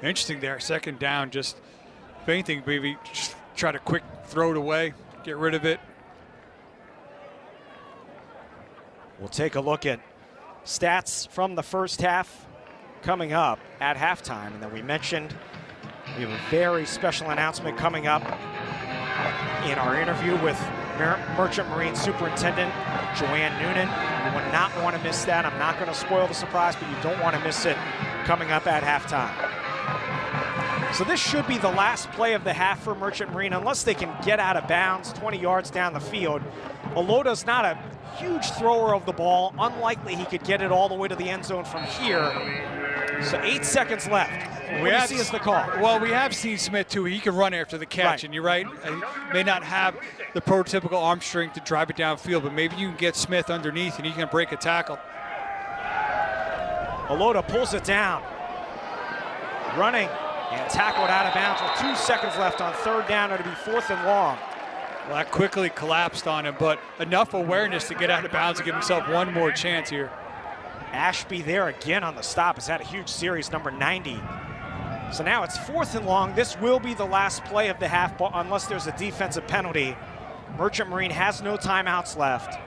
Interesting there, second down, just if anything, maybe just try to quick throw it away, get rid of it. We'll take a look at stats from the first half coming up at halftime. And then we mentioned we have a very special announcement coming up in our interview with Merchant Marine Superintendent Joanne Noonan. You would not want to miss that. I'm not going to spoil the surprise, but you don't want to miss it coming up at halftime. So this should be the last play of the half for Merchant Marine, unless they can get out of bounds 20 yards down the field. Alota's not a huge thrower of the ball. Unlikely he could get it all the way to the end zone from here. So 8 seconds left. What do you see as the call? Well, we have seen Smith too. He can run after the catch, Right. and you're right. He may not have the prototypical arm strength to drive it downfield, but maybe you can get Smith underneath and he can break a tackle. Alota pulls it down. Running and tackled out of bounds with 2 seconds left on third down. It'll be 4th and long. Well, that quickly collapsed on him, but enough awareness to get out of bounds and give himself one more chance here. Ashby there again on the stop. Has had a huge series, number 90. So now it's 4th and long. This will be the last play of the half, unless there's a defensive penalty. Merchant Marine has no timeouts left.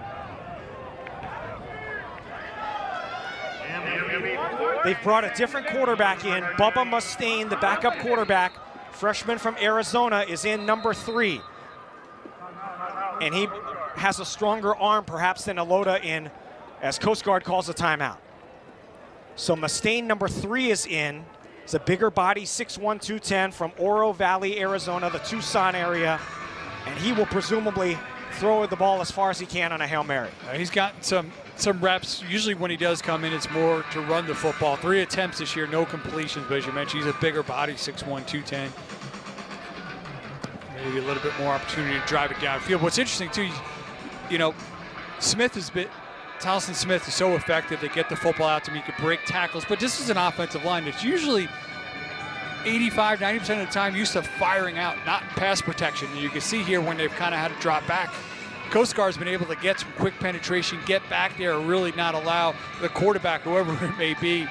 They've brought a different quarterback in. Bubba Mustaine, the backup quarterback, freshman from Arizona, is in number 3. And he has a stronger arm perhaps than Alota in, as Coast Guard calls a timeout. So Mustaine, number 3, is in. He's a bigger body, 6'1", 210, from Oro Valley, Arizona, the Tucson area. And he will presumably throw the ball as far as he can on a Hail Mary. He's gotten some reps. Usually when he does come in, it's more to run the football. 3 attempts this year, no completions, but as you mentioned, he's a bigger body, 6'1", 210. Maybe a little bit more opportunity to drive it downfield. What's interesting, too, you know, Towson Smith is so effective. They get the football out to him. He could break tackles, but this is an offensive line that's usually 85, 90% of the time used to firing out, not pass protection. And you can see here when they've kind of had to drop back, Coast Guard's been able to get some quick penetration, get back there, and really not allow the quarterback, whoever it may be,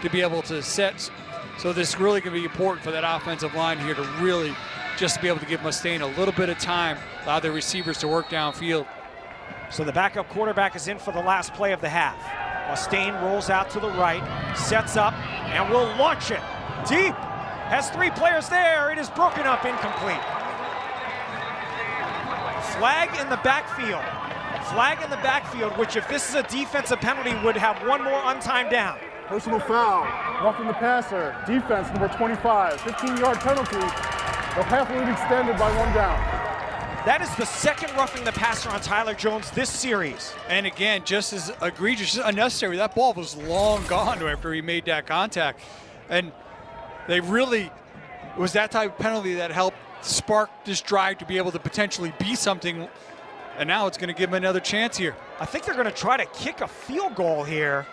to be able to set. So this is really going to be important for that offensive line here to really just be able to give Mustaine a little bit of time, allow the receivers to work downfield. So the backup quarterback is in for the last play of the half. Mustaine rolls out to the right, sets up, and will launch it deep. Has 3 players there. It is broken up, incomplete. Flag in the backfield. Flag in the backfield, which if this is a defensive penalty would have 1 more untimed down. Personal foul, roughing the passer, defense number 25, 15-yard penalty. The half lead extended by 1 down. That is the 2nd roughing the passer on Tyler Jones this series. And again, just as egregious, just unnecessary. That ball was long gone after he made that contact. And they really, it was that type of penalty that helped spark this drive to be able to potentially be something. And now it's going to give him another chance here. I think they're going to try to kick a field goal here.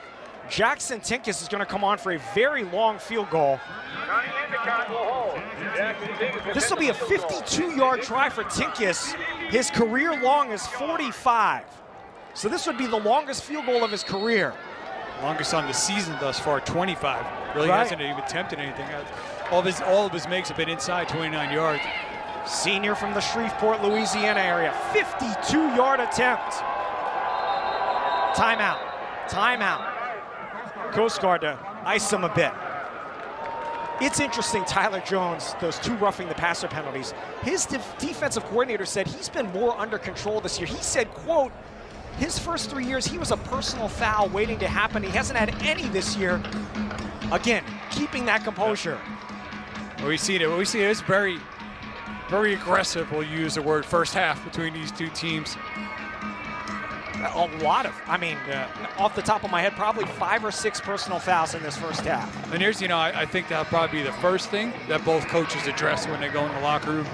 Jackson Tinkus is going to come on for a very long field goal. This will be a 52-yard try for Tinkus. His career long is 45. So this would be the longest field goal of his career. Longest on the season thus far, 25. Really hasn't even attempted anything. All of his makes have been inside 29 yards. Senior from the Shreveport, Louisiana area. 52-yard attempt. Timeout. Timeout. Coast Guard to ice him a bit. It's interesting, Tyler Jones, those 2 roughing the passer penalties. His defensive coordinator said he's been more under control this year. He said, quote, his first 3 years, he was a personal foul waiting to happen. He hasn't had any this year. Again, keeping that composure. We see it is very, very aggressive, we'll use the word, first half between these 2 teams. A lot of, off the top of my head, probably 5 or 6 personal fouls in this first half. And here's, I think that'll probably be the first thing that both coaches address when they go in the locker room.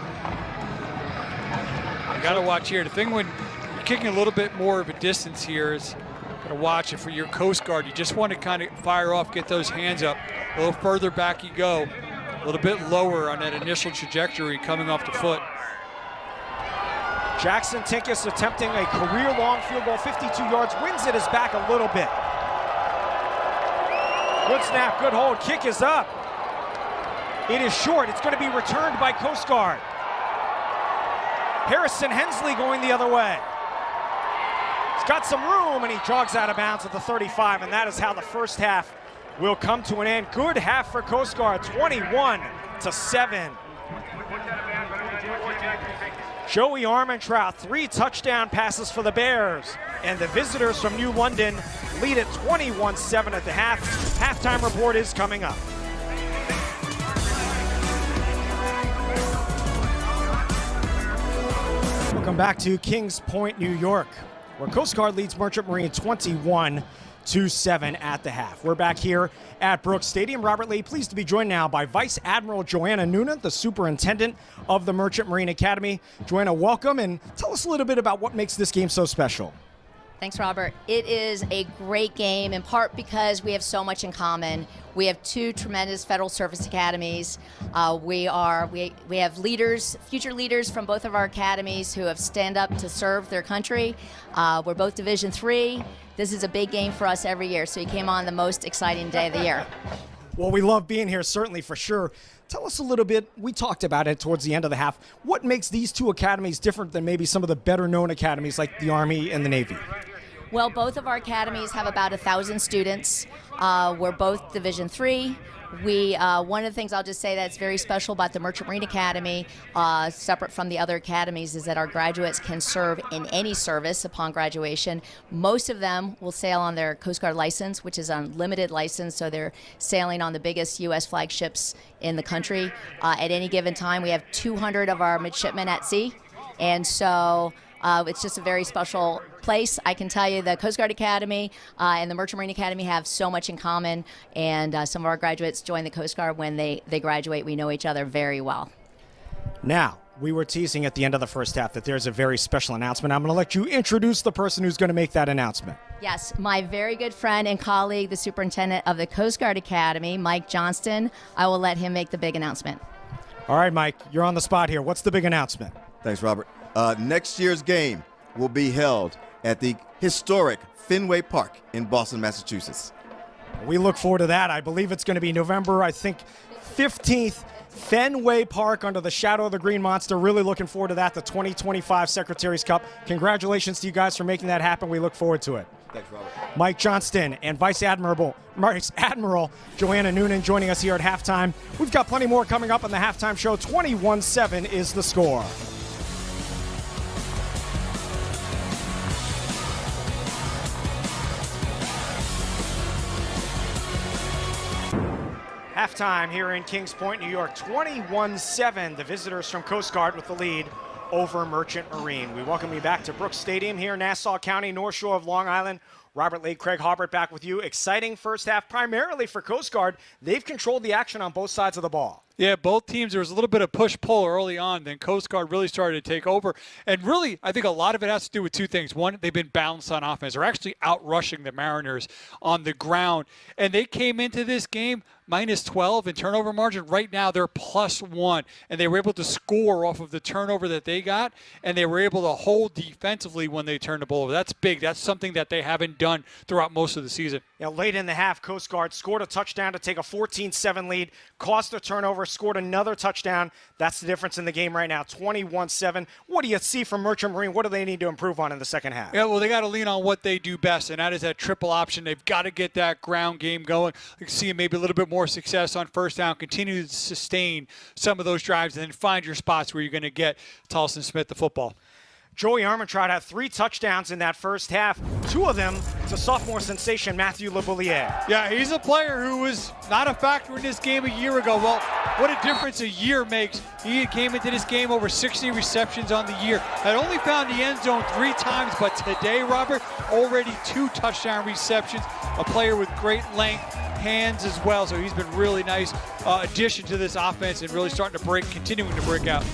You got to watch here. The thing when you're kicking a little bit more of a distance here is got to watch it for your Coast Guard. You just want to kind of fire off, get those hands up. A little further back you go, a little bit lower on that initial trajectory coming off the foot. Jackson Tinkus attempting a career-long field goal, 52 yards, wins it his back a little bit. Good snap, good hold, kick is up. It is short, it's going to be returned by Coast Guard. Harrison Hensley going the other way. He's got some room and he jogs out of bounds at the 35, and that is how the first half will come to an end. Good half for Coast Guard, 21-7. Joey Armentrout, 3 touchdown passes for the Bears. And the visitors from New London lead at 21-7 at the half. Halftime report is coming up. Welcome back to Kings Point, New York, where Coast Guard leads Merchant Marine 21-7 at the half. We're back here at Brooks Stadium. Robert Lee, pleased to be joined now by Vice Admiral Joanna Noonan, the superintendent of the Merchant Marine Academy. Joanna, welcome, and tell us a little bit about what makes this game so special. Thanks, Robert. It is a great game, in part because we have so much in common. We have 2 tremendous federal service academies. We have leaders, future leaders from both of our academies who have stand up to serve their country. We're both Division III. This is a big game for us every year, so you came on the most exciting day of the year. Well, we love being here, certainly, for sure. Tell us a little bit, we talked about it towards the end of the half. What makes these two academies different than maybe some of the better-known academies like the Army and the Navy? Well, both of our academies have about 1,000 students. We're both Division III. One of the things I'll just say that's very special about the Merchant Marine Academy, separate from the other academies, is that our graduates can serve in any service upon graduation. Most of them will sail on their Coast Guard license, which is unlimited license, so they're sailing on the biggest U.S. flagships in the country. At any given time, we have 200 of our midshipmen at sea, and so it's just a very special place. I can tell you the Coast Guard Academy and the Merchant Marine Academy have so much in common, and some of our graduates join the Coast Guard when they graduate. We know each other very well. Now, we were teasing at the end of the first half that there's a very special announcement. I'm going to let you introduce the person who's going to make that announcement. Yes, my very good friend and colleague, the superintendent of the Coast Guard Academy, Mike Johnston. I will let him make the big announcement. All right, Mike, you're on the spot here. What's the big announcement? Thanks, Robert. Next year's game will be held at the historic Fenway Park in Boston, Massachusetts. We look forward to that. I believe it's going to be November, 15th, Fenway Park under the shadow of the Green Monster. Really looking forward to that, the 2025 Secretary's Cup. Congratulations to you guys for making that happen. We look forward to it. Thanks, Robert. Mike Johnston and Vice Admiral Joanna Noonan joining us here at halftime. We've got plenty more coming up on the halftime show. 21-7 is the score. Halftime here in Kings Point, New York, 21-7. The visitors from Coast Guard with the lead over Merchant Marine. We welcome you back to Brooks Stadium here in Nassau County, North Shore of Long Island. Robert Lade, Craig Harbert back with you. Exciting first half, primarily for Coast Guard. They've controlled the action on both sides of the ball. Yeah, both teams, there was a little bit of push-pull early on. Then Coast Guard really started to take over. And really, I think a lot of it has to do with two things. One, they've been balanced on offense. They're actually out-rushing the Mariners on the ground. And they came into this game -12 in turnover margin. Right now, they're +1. And they were able to score off of the turnover that they got. And they were able to hold defensively when they turned the ball over. That's big. That's something that they haven't done throughout most of the season. Yeah, late in the half, Coast Guard scored a touchdown to take a 14-7 lead, caused a turnover, scored another touchdown. That's the difference in the game right now, 21-7. What do you see from Merchant Marine? What do they need to improve on in the second half? Yeah, well, they got to lean on what they do best, and that is that triple option. They've got to get that ground game going. You can see maybe a little bit more success on first down, continue to sustain some of those drives, and then find your spots where you're going to get Tolson Smith the football. Joey Armentrout had 3 touchdowns in that first half, 2 of them to sophomore sensation Matthew LeBouillier. Yeah, he's a player who was not a factor in this game a year ago. Well, what a difference a year makes. He came into this game over 60 receptions on the year. Had only found the end zone 3 times, but today, Robert, already 2 touchdown receptions. A player with great length, hands as well. So he's been really nice addition to this offense and really starting to continuing to break out.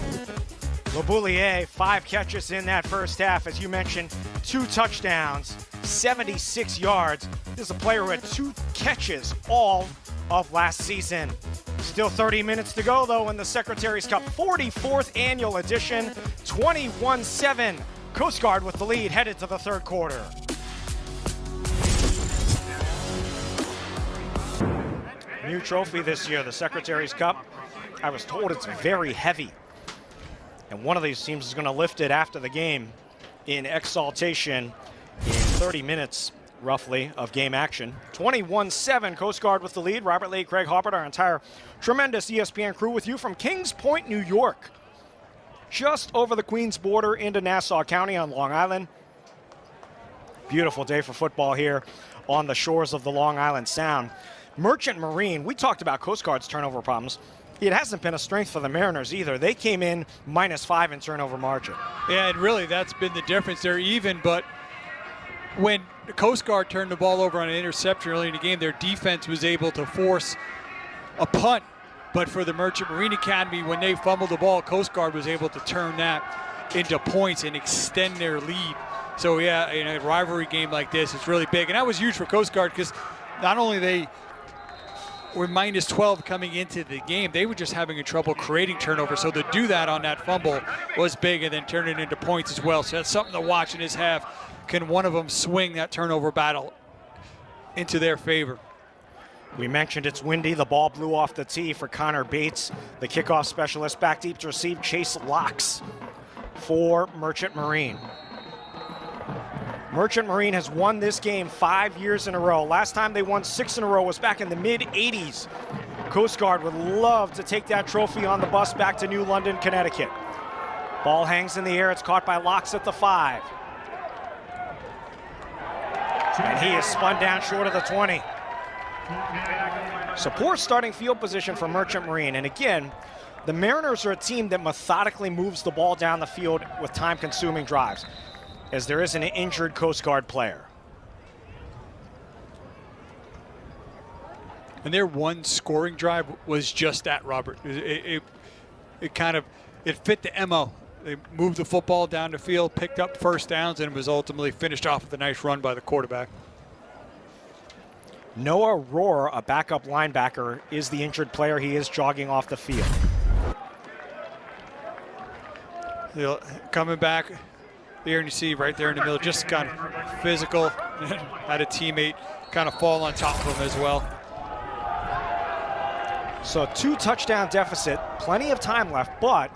LeBouillier, 5 catches in that first half. As you mentioned, 2 touchdowns, 76 yards. This is a player who had 2 catches all of last season. Still 30 minutes to go, though, in the Secretary's Cup 44th annual edition. 21-7. Coast Guard with the lead headed to the third quarter. New trophy this year, the Secretary's Cup. I was told it's very heavy. And one of these teams is going to lift it after the game in exaltation in 30 minutes, roughly, of game action. 21-7, Coast Guard with the lead. Robert Lade, Craig Harbert, our entire tremendous ESPN crew with you from Kings Point, New York. Just over the Queens border into Nassau County on Long Island. Beautiful day for football here on the shores of the Long Island Sound. Merchant Marine, we talked about Coast Guard's turnover problems. It hasn't been a strength for the Mariners either. They came in -5 in turnover margin. Yeah, and really that's been the difference. They're even, but when the Coast Guard turned the ball over on an interception early in the game, their defense was able to force a punt. But for the Merchant Marine Academy, when they fumbled the ball, Coast Guard was able to turn that into points and extend their lead. So yeah, in a rivalry game like this, it's really big. And that was huge for Coast Guard because not only they were -12 coming into the game, they were just having trouble creating turnovers. So to do that on that fumble was big and then turn it into points as well. So that's something to watch in this half. Can one of them swing that turnover battle into their favor? We mentioned it's windy. The ball blew off the tee for Connor Bates, the kickoff specialist. Back deep to receive Chase Locks for Merchant Marine. Merchant Marine has won this game 5 years in a row. Last time they won 6 in a row was back in the mid-'80s. Coast Guard would love to take that trophy on the bus back to New London, Connecticut. Ball hangs in the air. It's caught by Locks at the 5. And he is spun down short of the 20. So poor starting field position for Merchant Marine. And again, the Mariners are a team that methodically moves the ball down the field with time-consuming drives, as there is an injured Coast Guard player. And their one scoring drive was just that, Robert. It fit the MO. They moved the football down the field, picked up first downs, and was ultimately finished off with a nice run by the quarterback. Noah Rohr, a backup linebacker, is the injured player. He is jogging off the field. Coming back there, and you see right there in the middle, just kind of physical, had a teammate kind of fall on top of him as well. So a 2-touchdown deficit, plenty of time left, but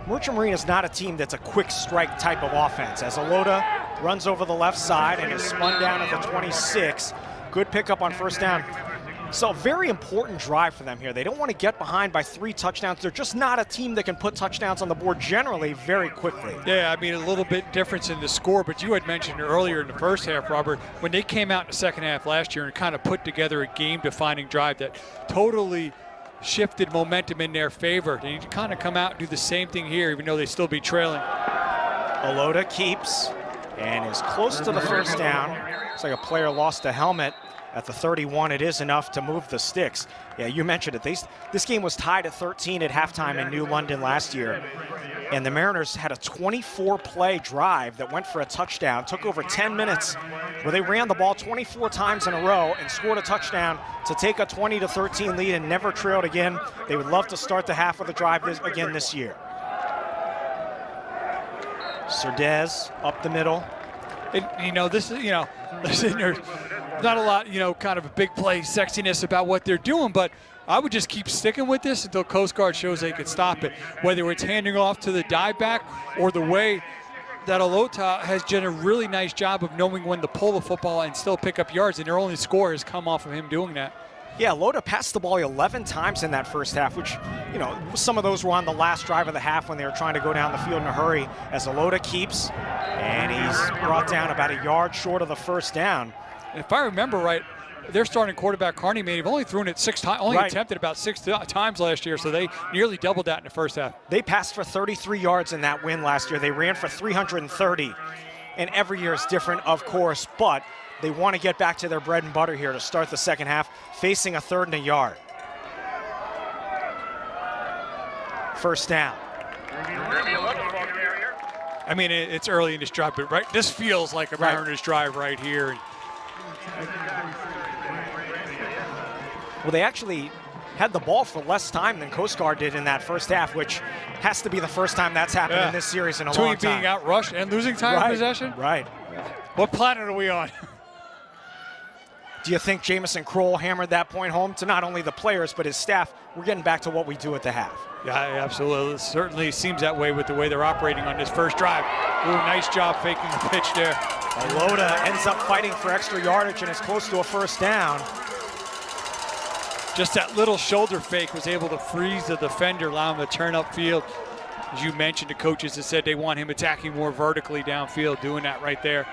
Merchant Marine is not a team that's a quick strike type of offense, as Alota runs over the left side and is spun down at the 26. Good pickup on first down. So a very important drive for them here. They don't want to get behind by 3 touchdowns. They're just not a team that can put touchdowns on the board generally very quickly. Yeah, I mean, a little bit difference in the score, but you had mentioned earlier in the first half, Robert, when they came out in the second half last year and kind of put together a game-defining drive that totally shifted momentum in their favor. They need to kind of come out and do the same thing here, even though they still be trailing. Alota keeps and is close to the first down. Looks like a player lost a helmet at the 31. It is enough to move the sticks. Yeah, you mentioned it. This game was tied at 13 at halftime in New London last year. And the Mariners had a 24-play drive that went for a touchdown. Took over 10 minutes where they ran the ball 24 times in a row and scored a touchdown to take a 20-13 lead and never trailed again. They would love to start the half with a drive again this year. Cerdez up the middle. And, there's not a lot, kind of a big play sexiness about what they're doing, but I would just keep sticking with this until Coast Guard shows they can stop it, whether it's handing off to the dive back or the way that Alota has done a really nice job of knowing when to pull the football and still pick up yards, and their only score has come off of him doing that. Yeah, Alota passed the ball 11 times in that first half, which, some of those were on the last drive of the half when they were trying to go down the field in a hurry, as Alota keeps, and he's brought down about a yard short of the first down. If I remember right, their starting quarterback, Carney, may have only thrown it 6 times, attempted about 6 times last year, so they nearly doubled that in the first half. They passed for 33 yards in that win last year. They ran for 330, and every year is different, of course, but they want to get back to their bread and butter here to start the second half, facing a 3rd and a yard. First down. I mean, it's early in this drive, but this feels like a Mariners drive right here. Well, they actually had the ball for less time than Coast Guard did in that first half, which has to be the first time that's happened in this series in a long time. Between being outrushed and losing time of possession? Right. What planet are we on? Do you think Jamison Kroll hammered that point home to not only the players but his staff? We're getting back to what we do at the half. Yeah, absolutely. It certainly seems that way with the way they're operating on this first drive. Ooh, nice job faking the pitch there. Alota ends up fighting for extra yardage and is close to a first down. Just that little shoulder fake was able to freeze the defender, allow him to turn upfield. As you mentioned, the coaches have said they want him attacking more vertically downfield, doing that right there.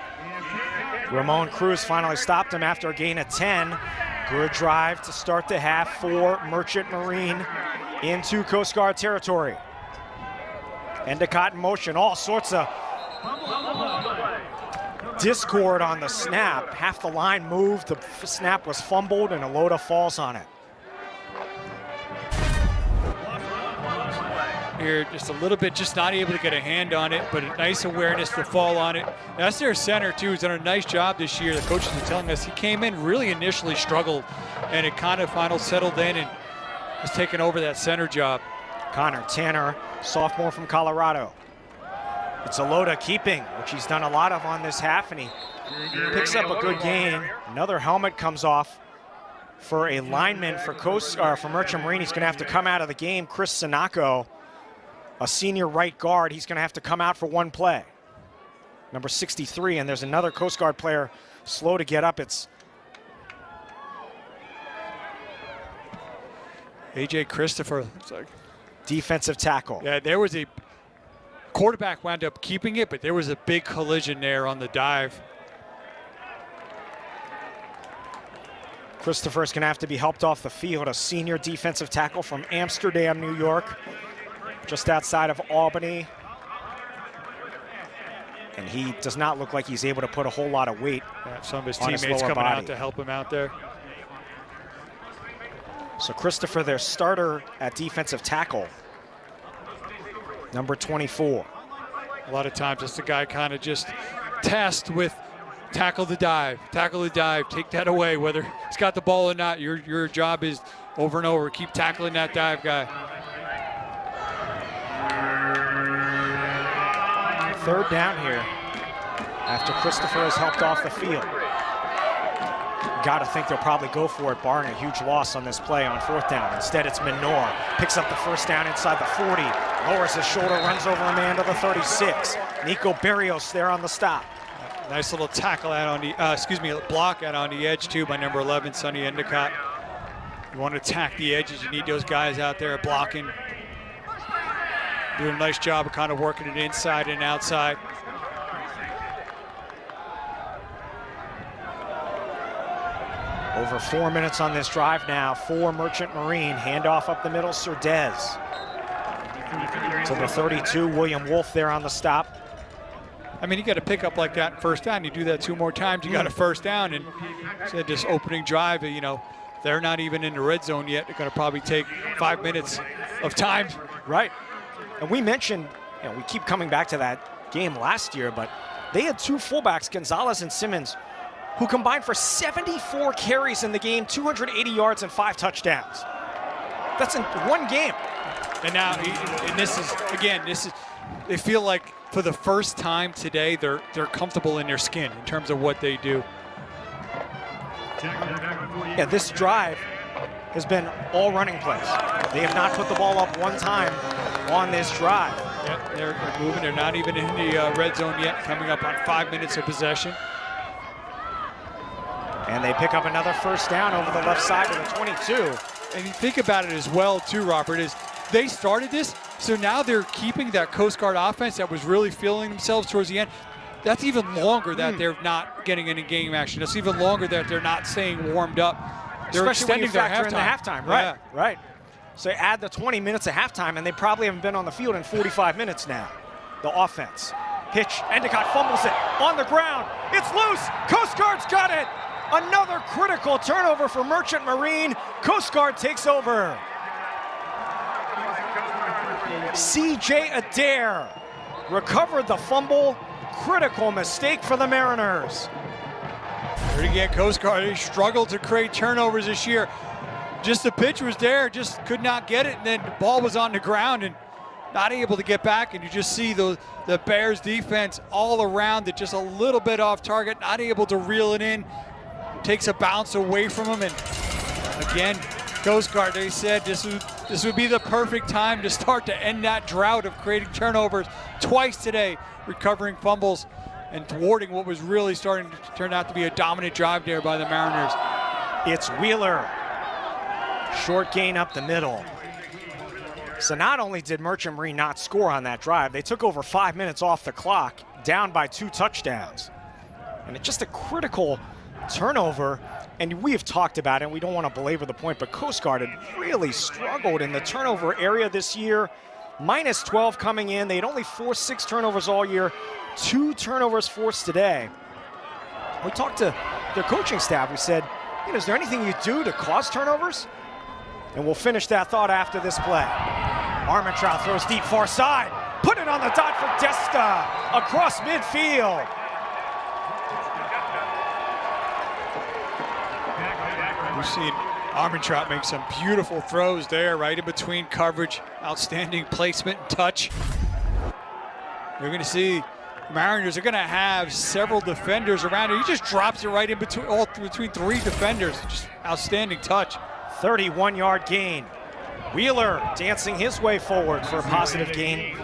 Ramon Cruz finally stopped him after a gain of 10. Good drive to start the half for Merchant Marine into Coast Guard territory. Endicott in motion, all sorts of discord on the snap. Half the line moved, the snap was fumbled, and Alota falls on it. Here, just a little bit, just not able to get a hand on it, but a nice awareness to fall on it. That's their center, too. He's done a nice job this year. The coaches are telling us he came in, really initially struggled, and it kind of finally settled in and has taken over that center job. Connor Tanner, sophomore from Colorado. It's Alota keeping, which he's done a lot of on this half, and he picks up a good gain. Another helmet comes off for a lineman for Merchant Marine. He's going to have to come out of the game. Chris Sinako, a senior right guard, he's going to have to come out for one play. Number 63, and there's another Coast Guard player slow to get up. It's A.J. Christopher. Looks like. Defensive tackle. Yeah, there was a quarterback wound up keeping it, but there was a big collision there on the dive. Christopher's going to have to be helped off the field, a senior defensive tackle from Amsterdam, New York, just outside of Albany. And he does not look like he's able to put a whole lot of weight. Yeah, some of his on teammates coming out to help him out there. So Christopher, their starter at defensive tackle, number 24. A lot of times it's the guy kind of just tasked with tackle the dive, take that away, whether he's got the ball or not. Your job is over and over, keep tackling that dive guy. Third down here after Christopher has helped off the field. Got to think they'll probably go for it, barring a huge loss on this play on fourth down. Instead, it's Minor. Picks up the first down inside the 40. Lowers his shoulder, runs over a man to the 36. Nico Berrios there on the stop. Nice little tackle out on the, block out on the edge too by number 11, Sonny Endicott. You want to attack the edges, you need those guys out there blocking. Doing a nice job of kind of working it inside and outside. Over 4 minutes on this drive now for Merchant Marine. Handoff up the middle, Surdez. To the 32, William Wolf there on the stop. I mean, you got to pick up like that in first down. You do that 2 more times, you got a first down. And so this opening drive, you know, they're not even in the red zone yet. They're going to probably take 5 minutes of time. Right. And we mentioned, you know, we keep coming back to that game last year, but they had 2 fullbacks, Gonzalez and Simmons, who combined for 74 carries in the game, 280 yards and 5 touchdowns. That's in one game. And now, and this is, again, they feel like for the first time today, they're comfortable in their skin in terms of what they do. Yeah, this drive has been all running plays. They have not put the ball up one time on this drive. Yep, they're moving. They're not even in the red zone yet, coming up on 5 minutes of possession. And they pick up another first down over the left side of the 22. And you think about it as well, too, Robert, is they started this, so now they're keeping that Coast Guard offense that was really feeling themselves towards the end. That's even longer that they're not getting any game action. That's even longer that they're not staying warmed up. They're extending their halftime. In the halftime. Right, Yeah. right. So add the 20 minutes of halftime, and they probably haven't been on the field in 45 minutes now. The offense. Pitch, Endicott fumbles it on the ground. It's loose. Coast Guard's got it. Another critical turnover for Merchant Marine. Coast Guard takes over. C.J. Adair recovered the fumble. Critical mistake for the Mariners. Here again, Coast Guard, they struggled to create turnovers this year. Just the pitch was there, just could not get it, and then the ball was on the ground and not able to get back, and you just see the Bears defense all around it, just a little bit off target, not able to reel it in. Takes a bounce away from him, and again, Coast Guard, they said this would be the perfect time to start to end that drought of creating turnovers twice today, recovering fumbles and thwarting what was really starting to turn out to be a dominant drive there by the Mariners. It's Wheeler. Short gain up the middle. So not only did Merchant Marine not score on that drive, they took over 5 minutes off the clock, down by 2 touchdowns. And it's just a critical turnover, and we have talked about it, and we don't want to belabor the point, but Coast Guard had really struggled in the turnover area this year. Minus 12 coming in. They had only forced 6 turnovers all year, 2 turnovers forced today. We talked to their coaching staff. We said, you know, is there anything you do to cause turnovers? And we'll finish that thought after this play. Armentrout throws deep far side. Put it on the dot for Desta across midfield. We've seen Armentrout make some beautiful throws there, right in between coverage. Outstanding placement and touch. You're going to see Mariners are going to have several defenders around here. He just drops it right in between three defenders. Just outstanding touch. 31-yard gain. Wheeler dancing his way forward for a positive gain.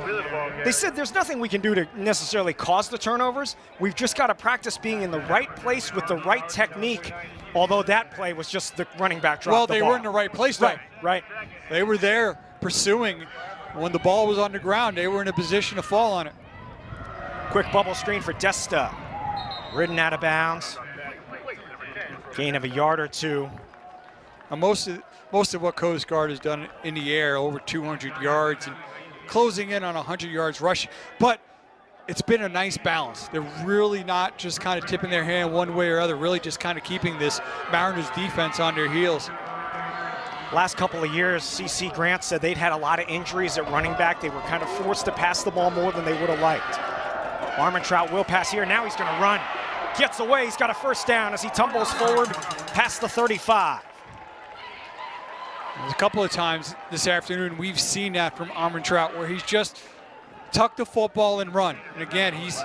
They said there's nothing we can do to necessarily cause the turnovers. We've just got to practice being in the right place with the right technique, although that play was just the running back dropped Well, the they ball. were in the right place, though. Right. They were there pursuing. When the ball was on the ground, they were in a position to fall on it. Quick bubble screen for Desta. Ridden out of bounds. Gain of a yard or two. And most of what Coast Guard has done in the air, over 200 yards and closing in on 100 yards rushing. But it's been a nice balance. They're really not just kind of tipping their hand one way or other, really just kind of keeping this Mariners defense on their heels. Last couple of years, C.C. Grant said they'd had a lot of injuries at running back. They were kind of forced to pass the ball more than they would have liked. Armentrout will pass here. Now he's going to run. Gets away. He's got a first down as he tumbles forward past the 35. There's a couple of times this afternoon we've seen that from Armentrout where he's just tucked the football and run. And again, he's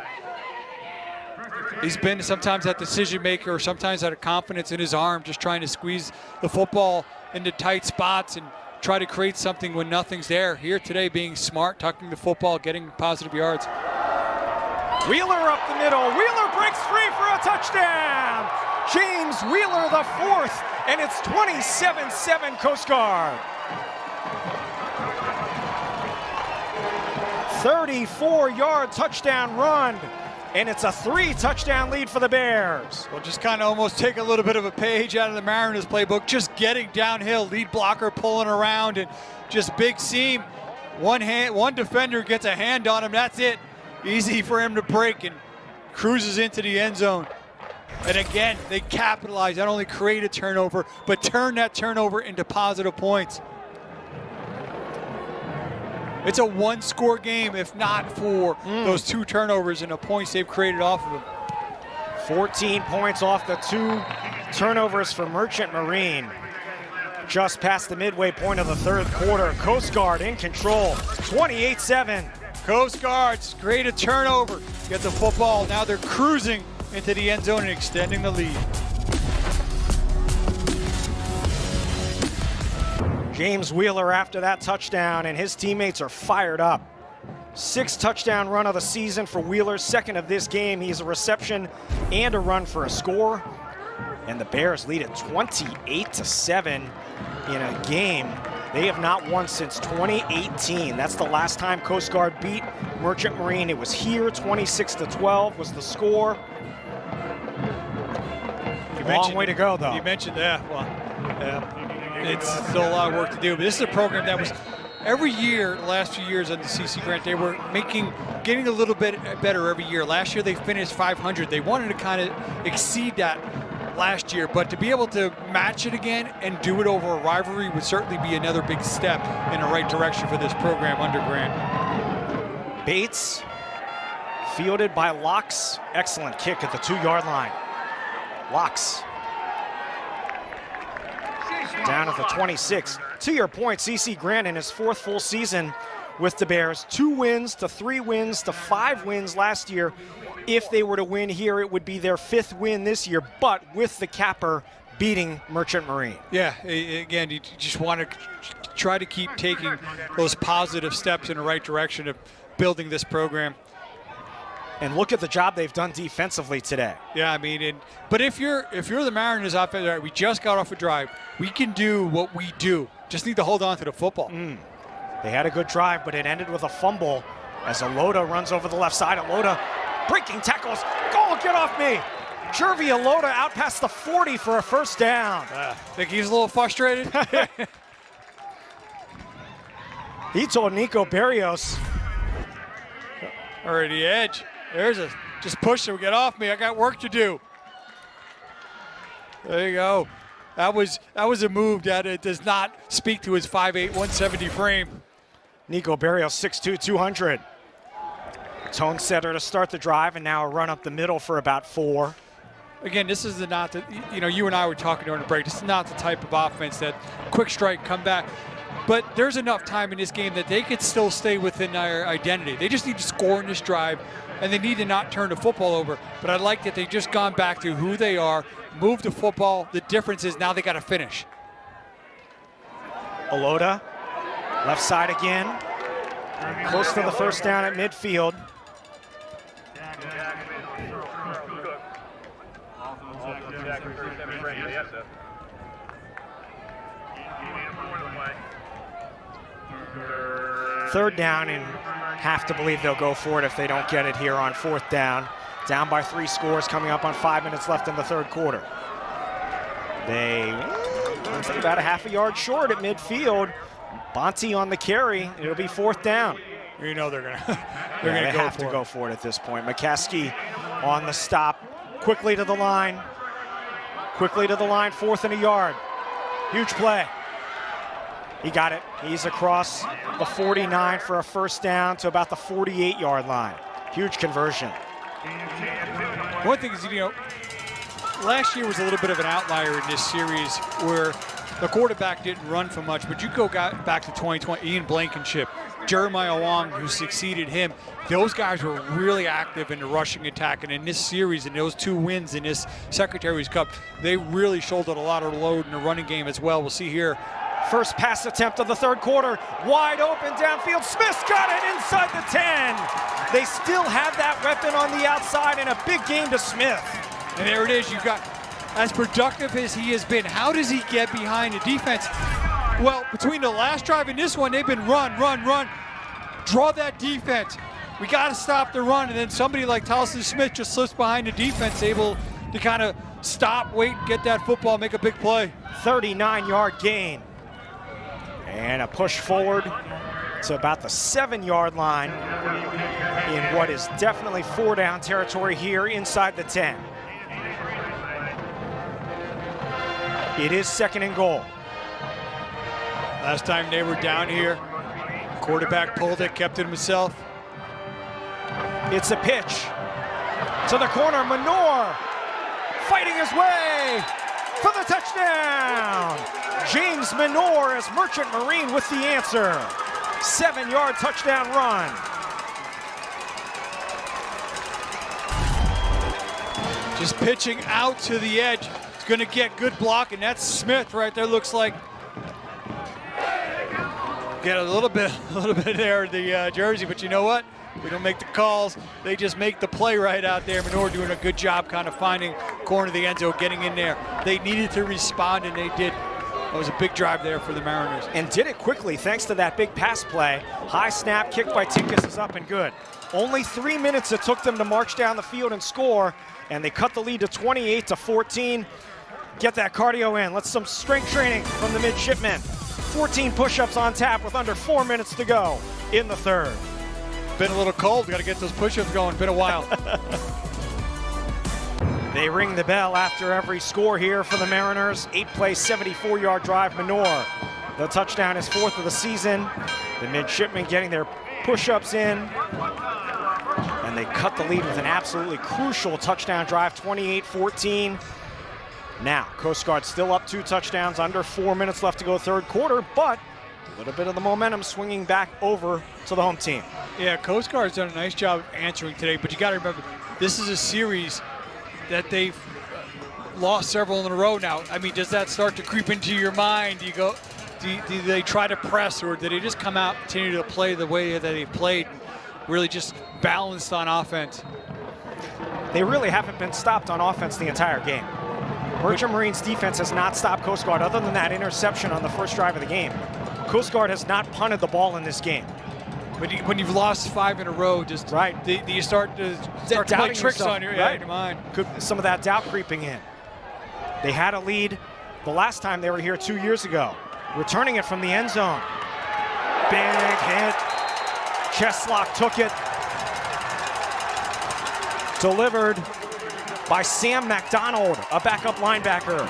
been sometimes that decision maker or sometimes out of confidence in his arm, just trying to squeeze the football into tight spots and try to create something when nothing's there. Here today being smart, tucking the football, getting positive yards. Wheeler up the middle. Wheeler breaks free for a touchdown. James Wheeler the fourth, and it's 27-7 Coast Guard. 34-yard touchdown run, and it's a 3-touchdown lead for the Bears. Well, just kind of almost take a little bit of a page out of the Mariners playbook, just getting downhill, lead blocker pulling around, and just big seam. One defender gets a hand on him, that's it. Easy for him to break and cruises into the end zone. And again, they capitalize, not only create a turnover, but turn that turnover into positive points. It's a one-score game, if not for those 2 turnovers and the points they've created off of them. 14 points off the 2 turnovers for Merchant Marine. Just past the midway point of the third quarter. Coast Guard in control, 28-7. Coast Guards create a turnover, get the football. Now they're cruising into the end zone and extending the lead. James Wheeler after that touchdown, and his teammates are fired up. 6th touchdown run of the season for Wheeler, 2nd of this game. He's a reception and a run for a score. And the Bears lead it 28-7 in a game they have not won since 2018. That's the last time Coast Guard beat Merchant Marine. It was here, 26-12 was the score. Long way to go, though. You mentioned that. Well, it's still a lot of work to do. But this is a program that was every year, the last few years under C.C. Grant, they were getting a little bit better every year. Last year they finished 500. They wanted to kind of exceed that last year, but to be able to match it again and do it over a rivalry would certainly be another big step in the right direction for this program under Grant. Bates fielded by Locks. Excellent kick at the 2-yard line. Locks down at the 26. To your point, C.C. Grant in his 4th full season with the Bears, 2 wins to 3 wins to 5 wins last year. If they were to win here, it would be their 5th win this year, but with the capper beating Merchant Marine. Yeah, again, you just want to try to keep taking those positive steps in the right direction of building this program. And look at the job they've done defensively today. Yeah, I mean, but if you're the Mariners offense, right, we just got off a drive. We can do what we do. Just need to hold on to the football. They had a good drive, but it ended with a fumble as Alota runs over the left side. Alota breaking tackles. Go, get off me. Jervy Alota out past the 40 for a first down. Think he's a little frustrated? He told Nico Barrios. Or at the edge. Just push him, get off me. I got work to do. There you go. That was a move that it does not speak to his 5'8", 170 frame. Nico Barrios, 6'2", 200. Tone setter to start the drive, and now a run up the middle for about 4. Again, this is not the, you and I were talking during the break. This is not the type of offense that quick strike, come back. But there's enough time in this game that they could still stay within their identity. They just need to score in this drive, and they need to not turn the football over. But I like that they've just gone back to who they are, moved the football. The difference is now they got to finish. Alota, left side again. Close to the first down at midfield. Third down, and have to believe they'll go for it if they don't get it here on fourth down. Down by 3 scores, coming up on 5 minutes left in the third quarter. They, I think, about a half a yard short at midfield. Bonte on the carry. It'll be fourth down. You know they're gonna They have to go for it at this point. McCaskey on the stop, quickly to the line. Quickly to the line, 4th and a yard. Huge play. He got it. He's across the 49 for a first down to about the 48-yard line. Huge conversion. One thing is, you know, last year was a little bit of an outlier in this series where the quarterback didn't run for much, but you go back to 2020, Ian Blankenship, Jeremiah Wong, who succeeded him. Those guys were really active in the rushing attack, and in this series, and those 2 wins in this Secretary's Cup, they really shouldered a lot of load in the running game as well. We'll see here. First pass attempt of the third quarter, wide open downfield. Smith's got it inside the 10. They still have that weapon on the outside, and a big gain to Smith. And there it is. You've got, as productive as he has been, how does he get behind the defense? Well, between the last drive and this one, they've been run. Draw that defense. We got to stop the run. And then somebody like Tolson Smith just slips behind the defense, able to kind of stop, wait, get that football, make a big play. 39-yard gain. And a push forward to about the 7-yard line in what is definitely 4-down territory here inside the 10. It is 2nd and goal. Last time they were down here, quarterback pulled it, kept it himself. It's a pitch to the corner. Menor fighting his way for the touchdown. James Menor as Merchant Marine with the answer. 7-yard touchdown run. Just pitching out to the edge. It's going to get good block, and that's Smith right there. Looks like get a little bit there the jersey, but you know what? We don't make the calls. They just make the play right out there. Menor doing a good job kind of finding corner of the end zone, getting in there. They needed to respond, and they did. It was a big drive there for the Mariners. And did it quickly thanks to that big pass play. High snap, kick by Tinkus is up and good. Only 3 minutes it took them to march down the field and score, and they cut the lead to 28-14. Get that cardio in. Let's some strength training from the midshipmen. 14 push-ups on tap with under 4 minutes to go in the third. Been a little cold. Got to get those push-ups going. Been a while. They ring the bell after every score here for the Mariners. 8-play, 74-yard drive. Menor, the touchdown is 4th of the season. The midshipmen getting their push-ups in. And they cut the lead with an absolutely crucial touchdown drive, 28-14. Now, Coast Guard still up 2 touchdowns, under 4 minutes left to go third quarter, but a little bit of the momentum swinging back over to the home team. Yeah, Coast Guard's done a nice job of answering today, but you got to remember, this is a series that they've lost several in a row now. I mean, does that start to creep into your mind? Do you go, do they try to press, or did they just come out and continue to play the way that they played, really just balanced on offense? They really haven't been stopped on offense the entire game. Merchant Marine's defense has not stopped Coast Guard other than that interception on the first drive of the game. Coast Guard has not punted the ball in this game. When you've lost 5 in a row, just right, do you start to play tricks on your, right? Your mind? Could some of that doubt creeping in. They had a lead the last time they were here 2 years ago, returning it from the end zone. Big hit. Cheslock took it. Delivered by Sam McDonald, a backup linebacker.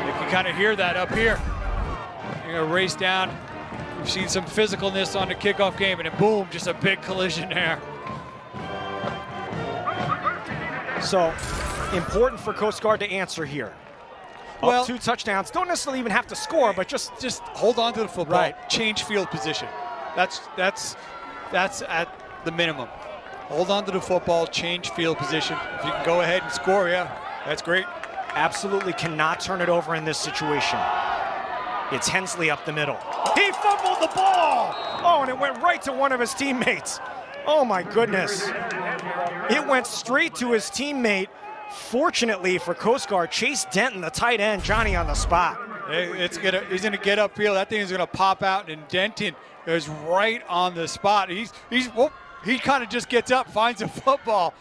You can kind of hear that up here. You're going to race down. We've seen some physicalness on the kickoff game, and then boom, just a big collision there. So, important for Coast Guard to answer here. Well, up 2 touchdowns. Don't necessarily even have to score, but just hold on to the football. Right. Change field position. That's at the minimum. Hold on to the football, change field position. If you can go ahead and score, yeah, that's great. Absolutely cannot turn it over in this situation. It's Hensley up the middle. He fumbled the ball! Oh, and it went right to one of his teammates. Oh my goodness. It went straight to his teammate. Fortunately for Coast Guard, Chase Denton, the tight end, Johnny on the spot. He's gonna get upfield. That thing is gonna pop out, and Denton is right on the spot. He kind of just gets up, finds a football.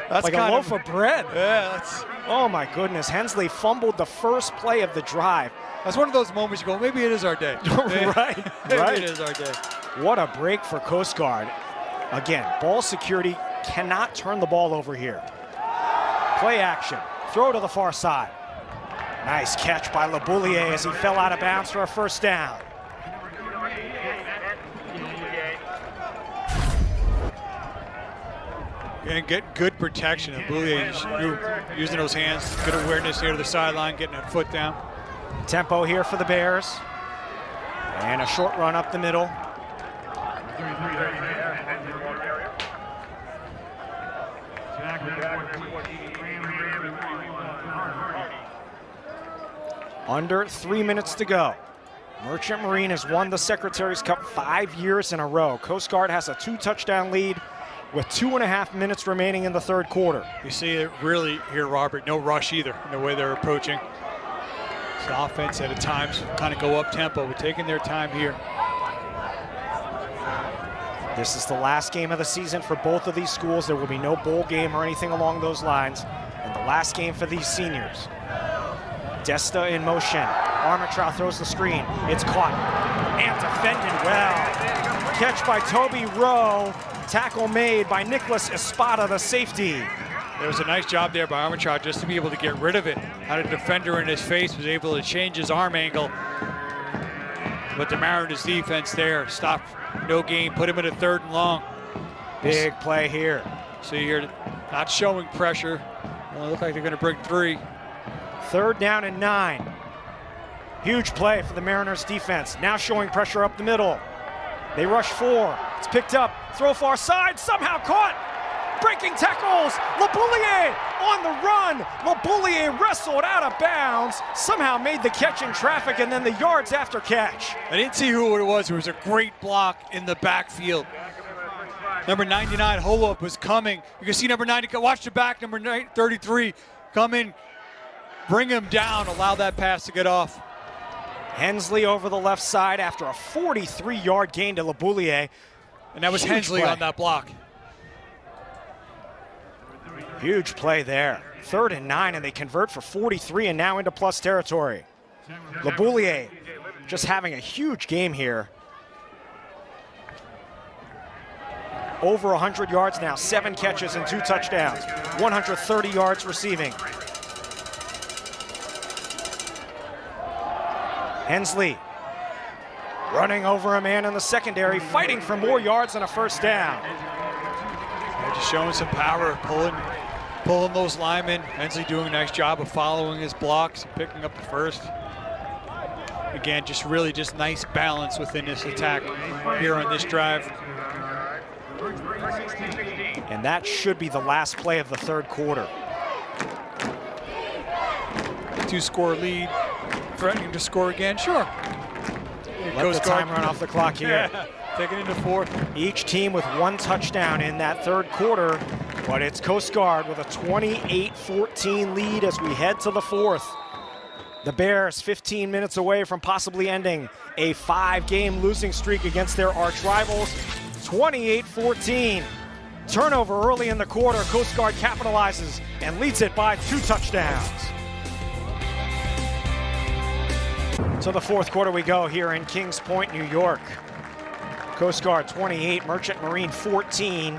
That's like a loaf of bread. Yeah, that's. Oh my goodness, Hensley fumbled the first play of the drive. That's one of those moments you go, maybe it is our day. Right, Maybe right. it is our day. What a break for Coast Guard. Again, ball security cannot turn the ball over here. Play action, throw to the far side. Nice catch by LeBoulier as he fell out of bounds for a first down. And get good protection. And Boulier using those hands, good awareness here to the sideline, getting a foot down. Tempo here for the Bears. And a short run up the middle. Under 3 minutes to go. Merchant Marine has won the Secretary's Cup 5 years in a row. Coast Guard has a 2-touchdown lead with 2.5 minutes remaining in the third quarter. You see it really here, Robert. No rush either in the way they're approaching. This offense at times kind of go up tempo, but taking their time here. This is the last game of the season for both of these schools. There will be no bowl game or anything along those lines. And the last game for these seniors. Desta in motion. Armentrout throws the screen. It's caught and defended well. Catch by Toby Rowe. Tackle made by Nicholas Espada, the safety. There was a nice job there by Armentrout just to be able to get rid of it. Had a defender in his face, was able to change his arm angle. But the Mariners defense there stopped, no gain, put him in a 3rd and long. Big play here. See here, not showing pressure. Well, it looks like they're going to bring 3. 3rd down and 9. Huge play for the Mariners defense. Now showing pressure up the middle. They rush 4. It's picked up. Throw far side. Somehow caught. Breaking tackles. LeBoulier on the run. LeBoulier wrestled out of bounds. Somehow made the catch in traffic, and then the yards after catch. I didn't see who it was. It was a great block in the backfield. Number 99, Holop, was coming. You can see number 90, watch the back, number 33, come in, bring him down, allow that pass to get off. Hensley over the left side after a 43-yard gain to LeBoulier. And that was Huge Hensley play on that block. Huge play there. 3rd and 9, and they convert for 43 and now into plus territory. LeBoulier just having a huge game here. Over 100 yards now, 7 catches and 2 touchdowns, 130 yards receiving. Hensley running over a man in the secondary, fighting for more yards and a first down. Yeah, just showing some power, pulling those linemen. Hensley doing a nice job of following his blocks and picking up the first. Again, just really just nice balance within this attack here on this drive. And that should be the last play of the third quarter. 2-score lead, threatening to score again, sure. Let the time run off the clock here. Yeah, taking into 4th. Each team with 1 touchdown in that third quarter, but it's Coast Guard with a 28-14 lead as we head to the 4th. The Bears 15 minutes away from possibly ending a 5-game losing streak against their arch rivals. 28-14. Turnover early in the quarter. Coast Guard capitalizes and leads it by 2 touchdowns. To the 4th quarter we go here in Kings Point, New York. Coast Guard 28, Merchant Marine 14.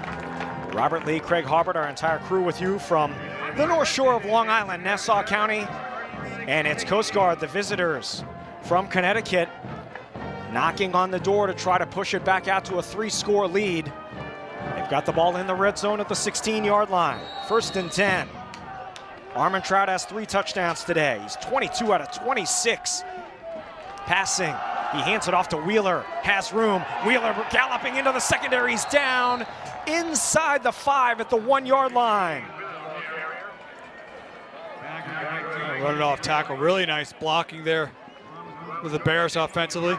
Robert Lee, Craig Harbert, our entire crew with you from the North Shore of Long Island, Nassau County. And it's Coast Guard, the visitors from Connecticut, knocking on the door to try to push it back out to a 3-score lead. They've got the ball in the red zone at the 16-yard line. 1st and 10. Armentrout has 3 touchdowns today. He's 22 out of 26. Passing He hands it off to Wheeler, has room. Wheeler galloping into the secondary. He's down inside the 5 at the 1-yard line. Run it off tackle. Really nice blocking there with the Bears offensively.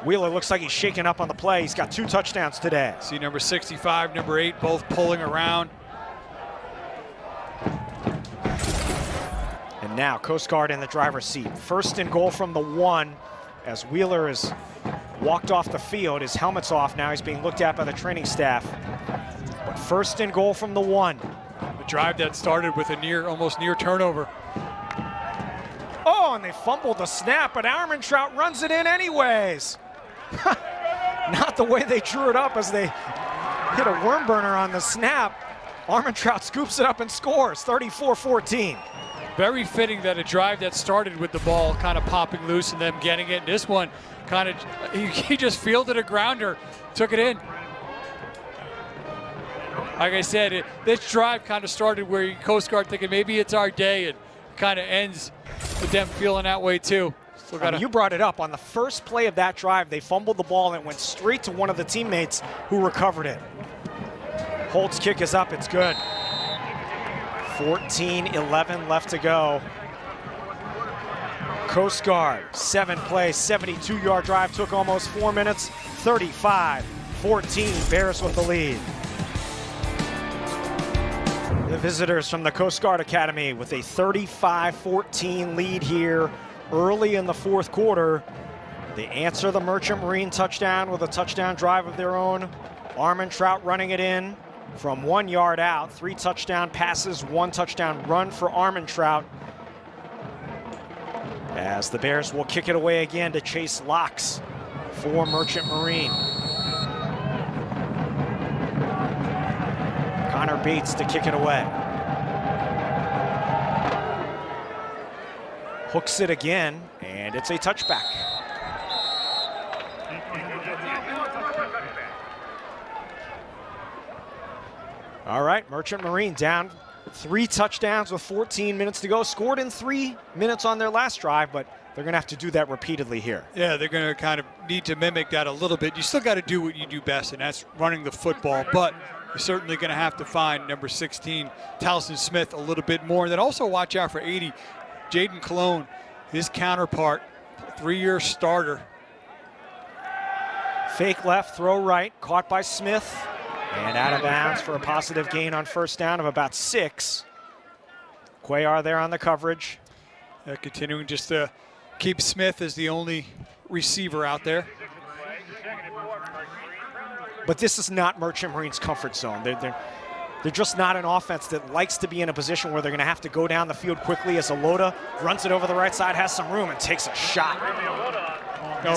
Wheeler looks like he's shaking up on the play. He's got 2 touchdowns today. See number 65, number 8, both pulling around. And now Coast Guard in the driver's seat. 1st and goal from the 1 as Wheeler has walked off the field. His helmet's off now. He's being looked at by the training staff. But 1st and goal from the 1. A drive that started with a almost near turnover. Oh, and they fumbled the snap, but Armentrout runs it in anyways. Not the way they drew it up as they hit a worm burner on the snap. Armentrout scoops it up and scores, 34-14. Very fitting that a drive that started with the ball kind of popping loose and them getting it. This one kind of, he just fielded a grounder, took it in. Like I said, this drive kind of started where Coast Guard thinking maybe it's our day, and kind of ends with them feeling that way too. You brought it up. On the first play of that drive, they fumbled the ball and it went straight to one of the teammates who recovered it. Holt's kick is up. It's good. 14-11 left to go. Coast Guard, 7 plays, 72-yard drive. Took almost 4 minutes. 35-14. Bears with the lead. The visitors from the Coast Guard Academy with a 35-14 lead here early in the 4th quarter. They answer the Merchant Marine touchdown with a touchdown drive of their own. Armentrout running it in from 1 yard out. 3 touchdown passes, 1 touchdown run for Armentrout. As the Bears will kick it away again to Chase Locks for Merchant Marine. Connor Bates to kick it away. Hooks it again, and it's a touchback. All right, Merchant Marine down 3 touchdowns with 14 minutes to go. Scored in 3 minutes on their last drive, but they're going to have to do that repeatedly here. Yeah, they're going to kind of need to mimic that a little bit. You still got to do what you do best, and that's running the football, but you're certainly going to have to find number 16, Towson Smith, a little bit more. And then also watch out for 80, Jaden Cologne, his counterpart, 3-year starter. Fake left, throw right, caught by Smith, and out of bounds for a positive gain on 1st down of about 6. Cuellar there on the coverage. Continuing just to keep Smith as the only receiver out there. But this is not Merchant Marine's comfort zone. They're just not an offense that likes to be in a position where they're going to have to go down the field quickly as Alota runs it over the right side, has some room, and takes a shot.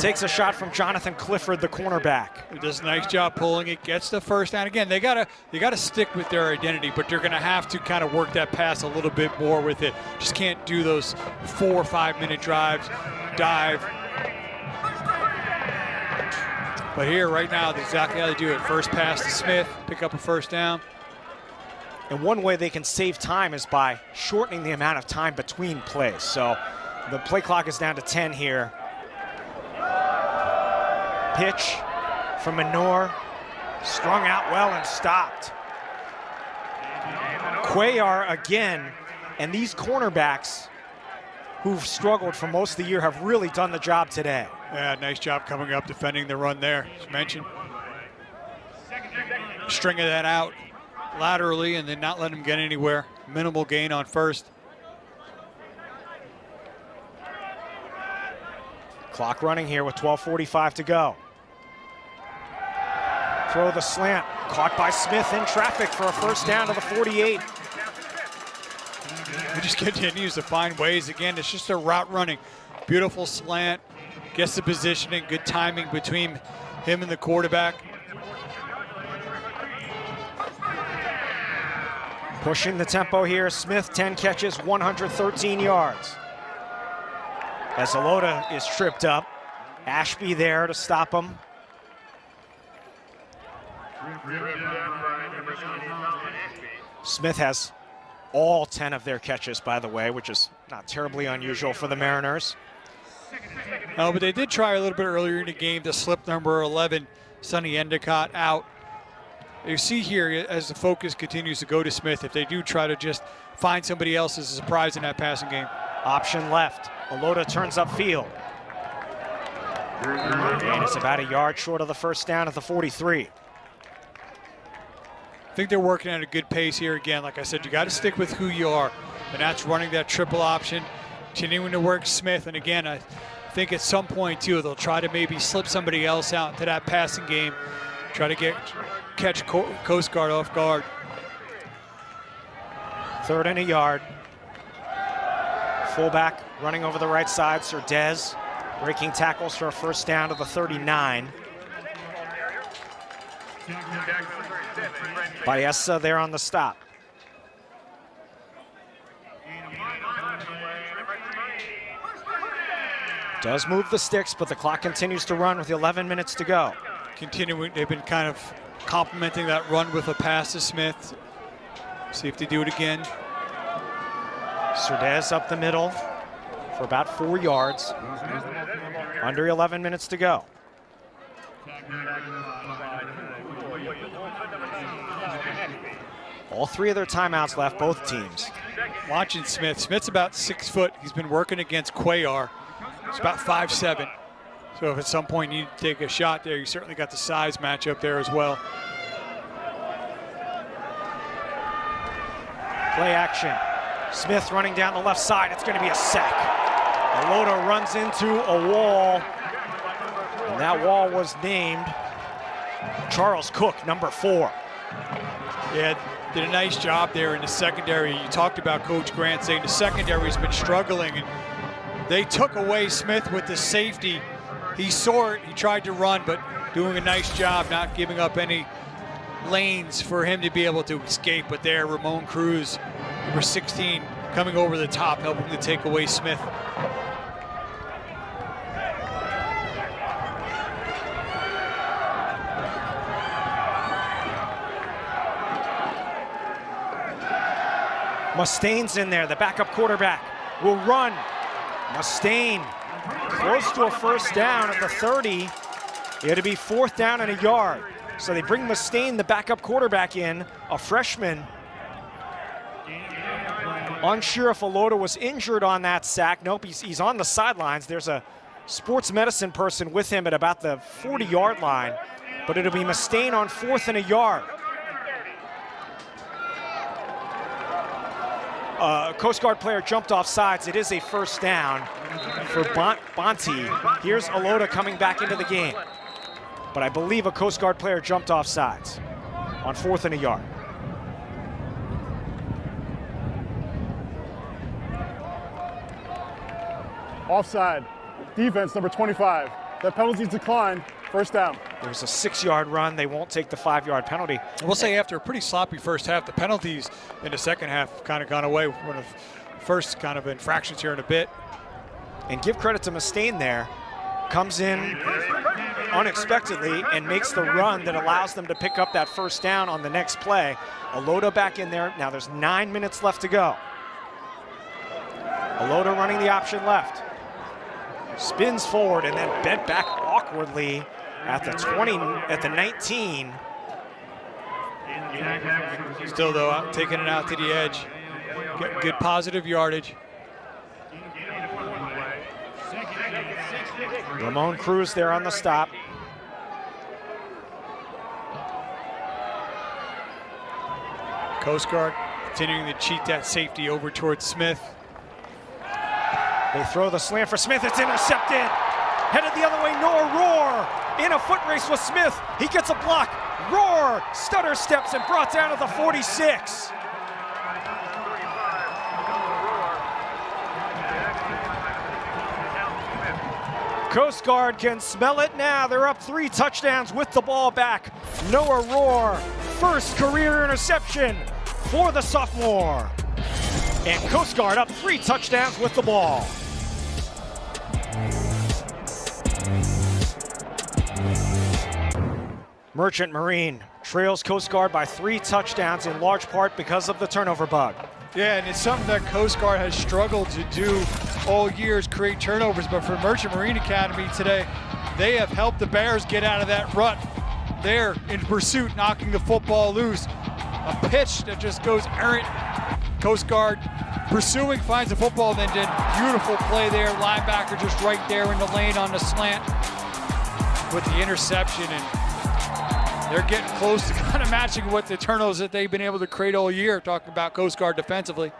Takes a shot from Jonathan Clifford, the cornerback. He does a nice job pulling it, gets the 1st down. Again, they gotta stick with their identity, but they're going to have to kind of work that pass a little bit more with it. Just can't do those 4 or 5 minute drives, dive. But here, right now, that's exactly how they do it. First pass to Smith, pick up a 1st down. And one way they can save time is by shortening the amount of time between plays. So the play clock is down to 10 here. Pitch from Menor, strung out well and stopped. Cuellar again, and these cornerbacks who've struggled for most of the year have really done the job today. Yeah, nice job coming up, defending the run there, as mentioned. Stringing that out laterally and then not letting him get anywhere. Minimal gain on 1st. Clock running here with 12:45 to go. Throw the slant, caught by Smith in traffic for a 1st down to the 48. He just continues to find ways. Again, it's just a route running. Beautiful slant, gets the positioning, good timing between him and the quarterback. Pushing the tempo here, Smith 10 catches, 113 yards. As Alota is tripped up, Ashby there to stop him. Smith has all 10 of their catches, by the way, which is not terribly unusual for the Mariners. But they did try a little bit earlier in the game to slip number 11, Sonny Endicott, out. You see here, as the focus continues to go to Smith, if they do try to just find somebody else as a surprise in that passing game. Option left. Alota turns upfield. And it's about a yard short of the first down at the 43. I think they're working at a good pace here again. Like I said, you got to stick with who you are, and that's running that triple option, continuing to work Smith. And again, I think at some point, too, they'll try to maybe slip somebody else out into that passing game, try to catch Coast Guard off guard. 3rd and a yard. Fullback running over the right side, Surdez breaking tackles for a first down to the 39. Baeza there on the stop. Does move the sticks, but the clock continues to run with 11 minutes to go. Continuing, they've been kind of complementing that run with a pass to Smith. See if they do it again. Surdez up the middle for about 4 yards. Under 11 minutes to go. All 3 of their timeouts left, both teams. Watching Smith. Smith's about 6 foot. He's been working against Cuellar. He's about 5'7". So if at some point you need to take a shot there, you certainly got the size matchup there as well. Play action. Smith running down the left side. It's going to be a sack. Alota runs into a wall. And that wall was named Charles Cook, number 4. Yeah, did a nice job there in the secondary. You talked about Coach Grant saying the secondary's been struggling, and they took away Smith with the safety. He saw it, he tried to run, but doing a nice job not giving up any lanes for him to be able to escape. But there, Ramon Cruz, number 16, coming over the top, helping to take away Smith. Mustaine's in there, the backup quarterback will run. Mustaine close to a first down at the 30. It'll be 4th down and a yard. So they bring Mustaine, the backup quarterback, in, a freshman. Unsure if Alota was injured on that sack. Nope, he's on the sidelines. There's a sports medicine person with him at about the 40-yard line, but it'll be Mustaine on 4th and a yard. Coast Guard player jumped off sides. It is a first down for Bonte. Here's Alota coming back into the game. But I believe a Coast Guard player jumped off sides on 4th and a yard. Offside. Defense, number 25. That penalty's declined. First down. There's a 6-yard run. They won't take the 5-yard penalty. We'll say after a pretty sloppy first half, the penalties in the second half kind of gone away. One of the first kind of infractions here in a bit. And give credit to Mustaine there. Comes in unexpectedly and makes the run that allows them to pick up that first down on the next play. Alota back in there. Now there's 9 minutes left to go. Alota running the option left. Spins forward and then bent back awkwardly at the 20, at the 19. Still though, taking it out to the edge. Get good positive yardage. Ramon Cruz there on the stop. Coast Guard continuing to cheat that safety over towards Smith. They throw the slant for Smith. It's intercepted. Headed the other way, Noah Rohr in a foot race with Smith. He gets a block. Rohr stutter steps and brought down to the 46. Coast Guard can smell it now. They're up 3 touchdowns with the ball back. Noah Rohr, first career interception for the sophomore. And Coast Guard up 3 touchdowns with the ball. Merchant Marine trails Coast Guard by 3 touchdowns, in large part because of the turnover bug. Yeah, and it's something that Coast Guard has struggled to do all year is create turnovers, but for Merchant Marine Academy today, they have helped the Bears get out of that rut. They're in pursuit, knocking the football loose. A pitch that just goes errant. Coast Guard pursuing, finds the football, then did beautiful play there. Linebacker just right there in the lane on the slant with the interception, and they're getting close to kind of matching what the turnovers that they've been able to create all year, talking about Coast Guard defensively.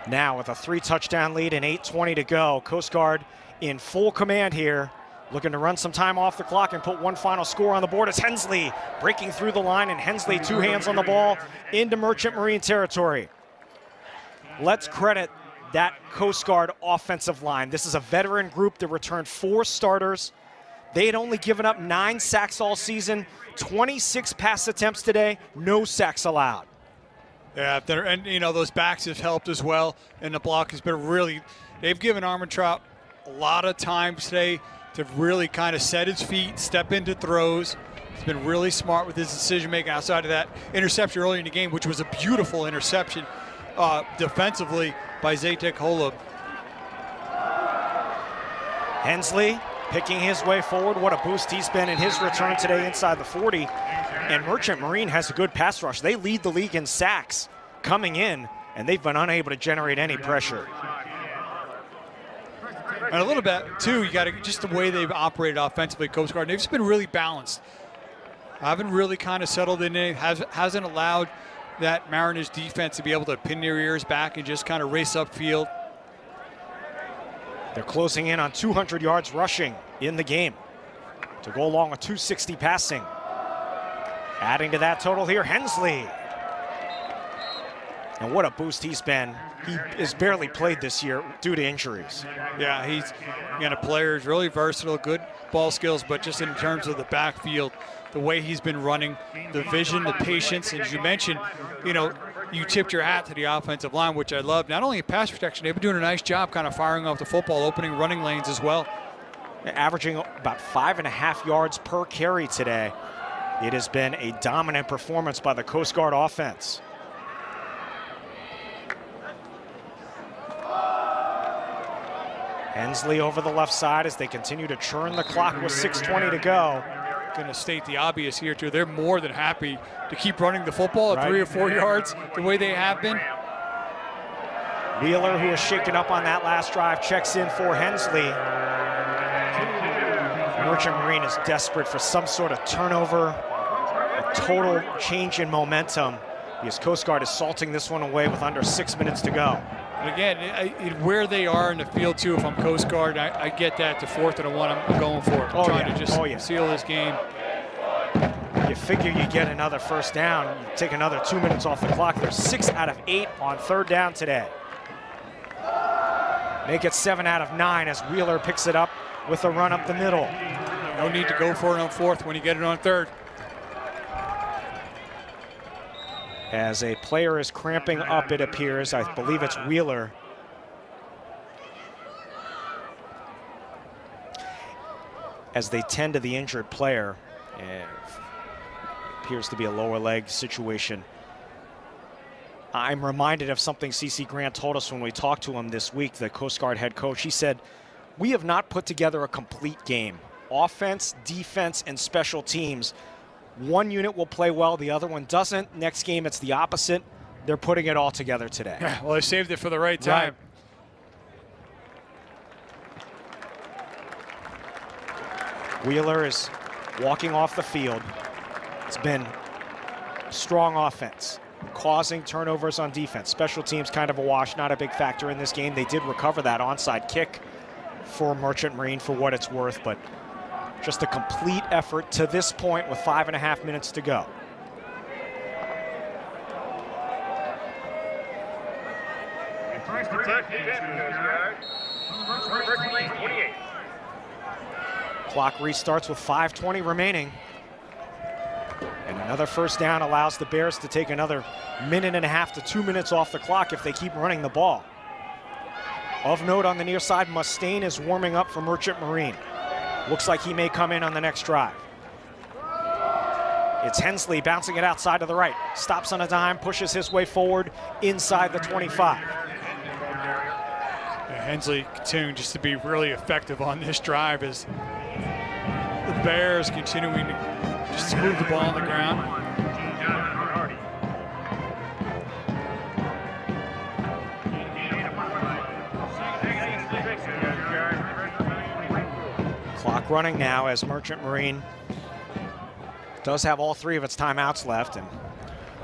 Now with a 3-touchdown lead and 8:20 to go, Coast Guard in full command here, looking to run some time off the clock and put one final score on the board as Hensley breaking through the line, and Hensley, 2 hands on the ball into Merchant Marine territory. Let's credit that Coast Guard offensive line. This is a veteran group that returned 4 starters. They had only given up 9 sacks all season, 26 pass attempts today, no sacks allowed. Yeah, and you know, those backs have helped as well, and the block has been really, they've given Armentrout a lot of time today to really kind of set his feet, step into throws. He's been really smart with his decision making outside of that interception early in the game, which was a beautiful interception defensively by Zaytek Holub. Hensley picking his way forward. What a boost he's been in his return today inside the 40. And Merchant Marine has a good pass rush. They lead the league in sacks coming in, and they've been unable to generate any pressure. And a little bit, too, you got to just the way they've operated offensively, Coast Guard. They've just been really balanced. Haven't really kind of settled in it. Hasn't allowed that Mariners defense to be able to pin their ears back and just kind of race upfield. They're closing in on 200 yards rushing in the game to go along with 260 passing. Adding to that total here, Hensley. And what a boost he's been. He has barely played this year due to injuries. Yeah, he's a player who's really versatile, good ball skills, but just in terms of the backfield, the way he's been running, the vision, the patience, and as you mentioned, you know, you tipped your hat to the offensive line, which I love. Not only in pass protection, they've been doing a nice job kind of firing off the football, opening running lanes as well. Averaging about 5.5 yards per carry today. It has been a dominant performance by the Coast Guard offense. Hensley over the left side as they continue to churn the clock with 6:20 to go. Going to state the obvious here, too. They're more than happy to keep running the football at 3 or 4 yards the way they have been. Wheeler, who was shaken up on that last drive, checks in for Hensley. Merchant Marine is desperate for some sort of turnover, a total change in momentum, because Coast Guard is salting this one away with under 6 minutes to go. And again, where they are in the field, too, if I'm Coast Guard, I get that to 4th and 1, I'm going for it. I'm trying to just seal this game. You figure you get another first down, you take another 2 minutes off the clock. They're 6 out of 8 on 3rd down today. Make it 7 out of 9 as Wheeler picks it up with a run up the middle. No need to go for it on 4th when you get it on 3rd. As a player is cramping up, it appears. I believe it's Wheeler. As they tend to the injured player. It appears to be a lower leg situation. I'm reminded of something CC Grant told us when we talked to him this week, the Coast Guard head coach. He said, we have not put together a complete game. Offense, defense, and special teams. One unit will play well, the other one doesn't. Next game, it's the opposite. They're putting it all together today. Well, they saved it for the right time. Right. Wheeler is walking off the field. It's been strong offense, causing turnovers on defense. Special teams kind of a wash, not a big factor in this game. They did recover that onside kick for Merchant Marine for what it's worth, but just a complete effort to this point with 5.5 minutes to go. Clock restarts with 5:20 remaining. And another first down allows the Bears to take another 1.5 to 2 minutes off the clock if they keep running the ball. Of note on the near side, Mustaine is warming up for Merchant Marine. Looks like he may come in on the next drive. It's Hensley bouncing it outside to the right. Stops on a dime, pushes his way forward inside the 25. Hensley continuing just to be really effective on this drive as the Bears continuing to just move the ball on the ground. Clock running now as Merchant Marine does have all 3 of its timeouts left, and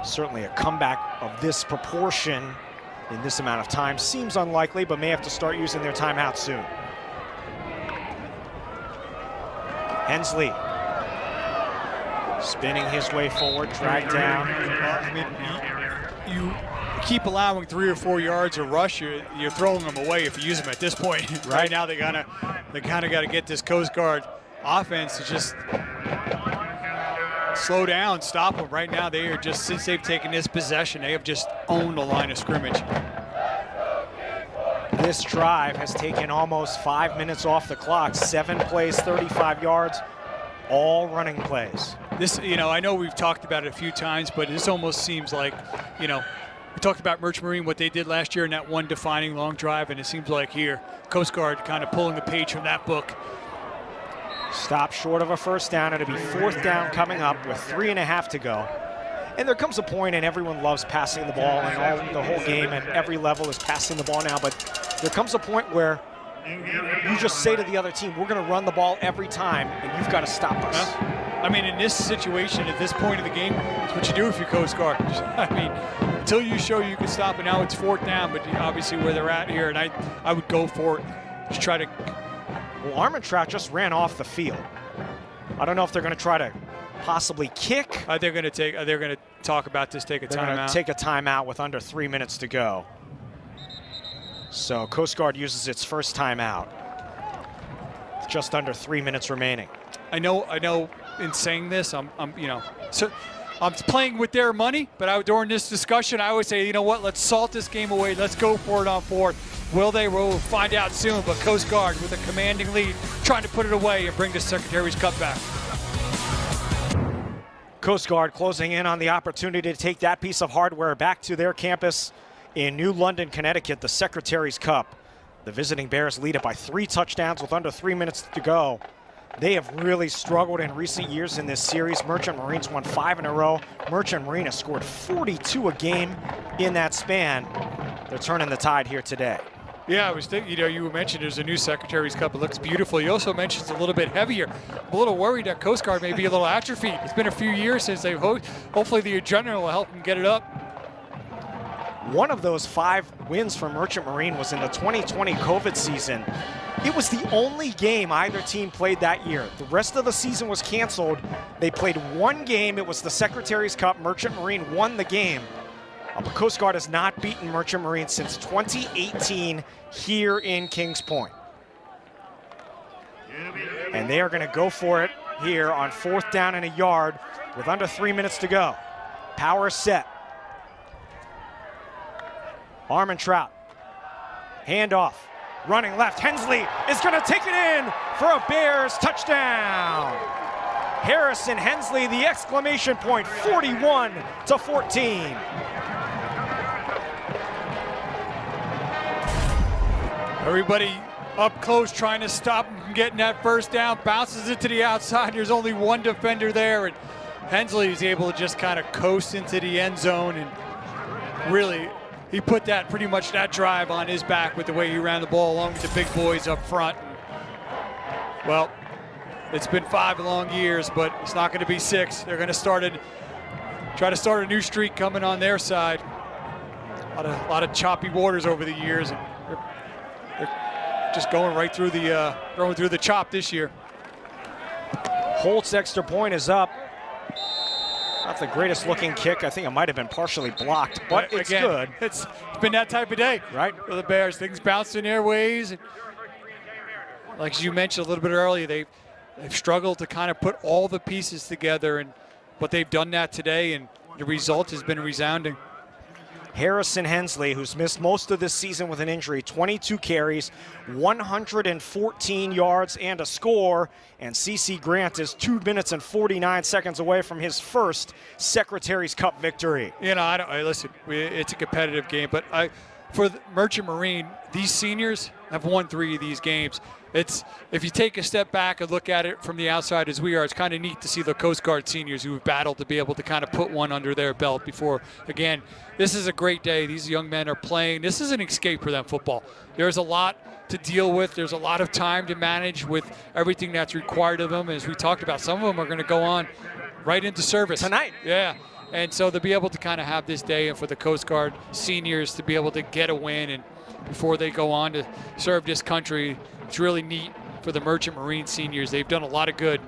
certainly a comeback of this proportion in this amount of time seems unlikely, but may have to start using their timeout soon. Hensley spinning his way forward, dragged down. I mean, you keep allowing 3 or 4 yards of rush, you're throwing them away if you use them at this point. Right now, they kind of got to get this Coast Guard offense to just slow down, stop them. Right now, they are just, since they've taken this possession, they have just owned the line of scrimmage. This drive has taken almost 5 minutes off the clock. 7 plays, 35 yards, all running plays. This, I know we've talked about it a few times, but this almost seems like, we talked about Merchant Marine, what they did last year in that one defining long drive, and it seems like here, Coast Guard kind of pulling the page from that book. Stop short of a first down. It'll be 4th down coming up with 3.5 to go. And there comes a point, and everyone loves passing the ball, and the whole game at every level is passing the ball now, but there comes a point where you just say to the other team, we're going to run the ball every time, and you've got to stop us. I mean, in this situation, at this point of the game, it's what you do if you're Coast Guard. I mean, until you show you can stop it. Now it's 4th down, but obviously where they're at here, and I would go for it. Just try to. Well, Armentrout just ran off the field. I don't know if they're going to try to possibly kick. They're going to talk about this, take a timeout. They're going to take a timeout with under 3 minutes to go. So Coast Guard uses its first timeout. Just under 3 minutes remaining. I know. In saying this, I'm playing with their money. But during this discussion, I would say, you know what? Let's salt this game away. Let's go for it on 4th. Will they? We'll find out soon. But Coast Guard with a commanding lead, trying to put it away and bring the Secretary's Cup back. Coast Guard closing in on the opportunity to take that piece of hardware back to their campus in New London, Connecticut, the Secretary's Cup. The visiting Bears lead it by 3 touchdowns with under 3 minutes to go. They have really struggled in recent years in this series. Merchant Marines won 5 in a row. Merchant Marine has scored 42 a game in that span. They're turning the tide here today. Yeah, I was thinking, you mentioned there's a new Secretary's Cup. It looks beautiful. You also mentioned it's a little bit heavier. I'm a little worried that Coast Guard may be a little atrophied. It's been a few years since they've hopefully the adrenaline will help them get it up. One of those 5 wins for Merchant Marine was in the 2020 COVID season. It was the only game either team played that year. The rest of the season was canceled. They played 1 game. It was the Secretary's Cup. Merchant Marine won the game. But Coast Guard has not beaten Merchant Marine since 2018 here in Kings Point. And they are going to go for it here on 4th down and a yard with under 3 minutes to go. Power set. Armentrout. Handoff. Running left. Hensley is going to take it in for a Bears touchdown. Harrison Hensley, the exclamation point, 41-14. Everybody up close trying to stop him from getting that first down. Bounces it to the outside. There's only 1 defender there, and Hensley is able to just kind of coast into the end zone, and really he put pretty much that drive on his back with the way he ran the ball along with the big boys up front. Well, it's been 5 long years, but it's not going to be 6. They're going to try to start a new streak coming on their side. A lot of choppy waters over the years, and they're just going right through the chop this year. Holt's extra point is up. Not the greatest looking kick. I think it might have been partially blocked, but it's good. It's been that type of day, right, for the Bears. Things bounce in their ways. And like you mentioned a little bit earlier, they've struggled to kind of put all the pieces together, but they've done that today, and the result has been resounding. Harrison Hensley, who's missed most of this season with an injury, 22 carries, 114 yards and a score. And CC Grant is 2 minutes and 49 seconds away from his first Secretary's Cup victory. Listen, it's a competitive game, but for the Merchant Marine, these seniors, have won 3 of these games. It's, if you take a step back and look at it from the outside as we are, it's kind of neat to see the Coast Guard seniors who have battled to be able to kind of put one under their belt before. Again, this is a great day. These young men are playing. This is an escape for them, football. There's a lot to deal with. There's a lot of time to manage with everything that's required of them. As we talked about, some of them are going to go on right into service Tonight. Yeah. And so to be able to kind of have this day, and for the Coast Guard seniors to be able to get a win and before they go on to serve this country, it's really neat for the Merchant Marine seniors. They've done a lot of good,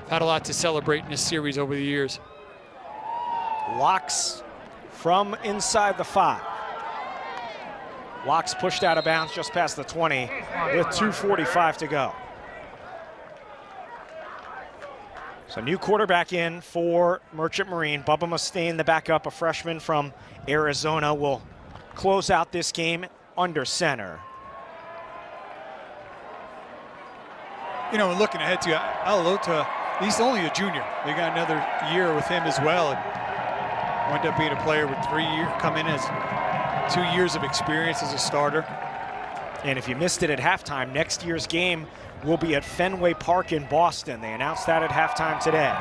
had a lot to celebrate in this series over the years. Locks from inside the 5. Locks pushed out of bounds just past the 20 with 2:45 to go. So new quarterback in for Merchant Marine. Bubba Mustaine, the backup, a freshman from Arizona, will close out this game under center. You know, looking ahead to Alota, he's only a junior. They got another year with him as well, and wound up being a player with 3 years, come in as 2 years of experience as a starter. And if you missed it at halftime, next year's game will be at Fenway Park in Boston. They announced that at halftime today.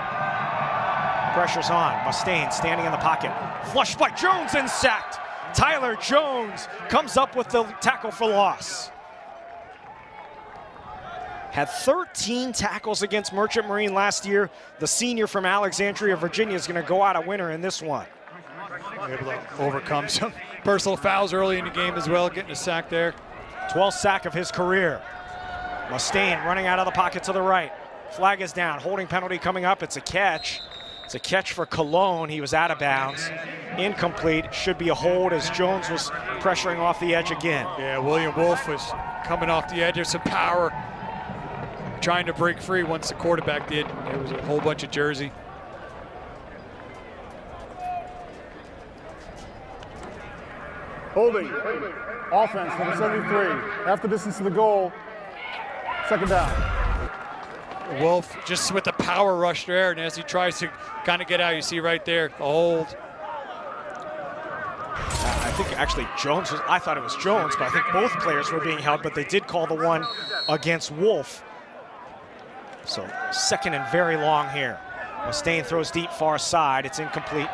Pressure's on. Mustaine standing in the pocket. Flushed by Jones and sacked. Tyler Jones comes up with the tackle for loss. Had 13 tackles against Merchant Marine last year. The senior from Alexandria, Virginia, is going to go out a winner in this one. Able to overcome some personal fouls early in the game as well, getting a sack there. 12th sack of his career. Mustaine running out of the pocket to the right. Flag is down. Holding penalty coming up. It's a catch. It's a catch for Cologne. He was out of bounds. Incomplete. Should be a hold as Jones was pressuring off the edge again. Yeah, William Wolf was coming off the edge. There's some power, trying to break free once the quarterback did. There was a whole bunch of jersey. Holding. Offense, number 73. Half the distance to the goal. Second down. Wolf just with the power rush there, and as he tries to kind of get out, you see right there, the hold. I think actually Jones was, I thought it was Jones, but I think both players were being held, but they did call the one against Wolf. So second and very long here. Mustaine throws deep far side. It's incomplete.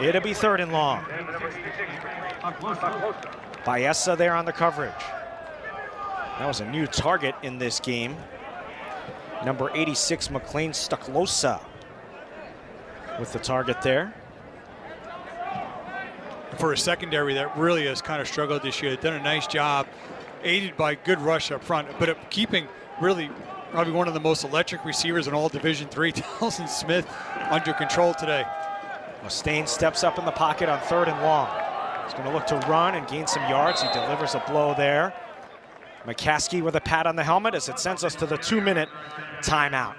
It'll be third and long. Baeza there on the coverage. That was a new target in this game. Number 86, McLean Stucklosa with the target there. For a secondary that really has kind of struggled this year, they've done a nice job, aided by good rush up front, but keeping really probably one of the most electric receivers in all Division III, Dalton Smith, under control today. Mustaine steps up in the pocket on third and long. He's going to look to run and gain some yards. He delivers a blow there. McCaskey with a pat on the helmet as it sends us to the 2-minute timeout.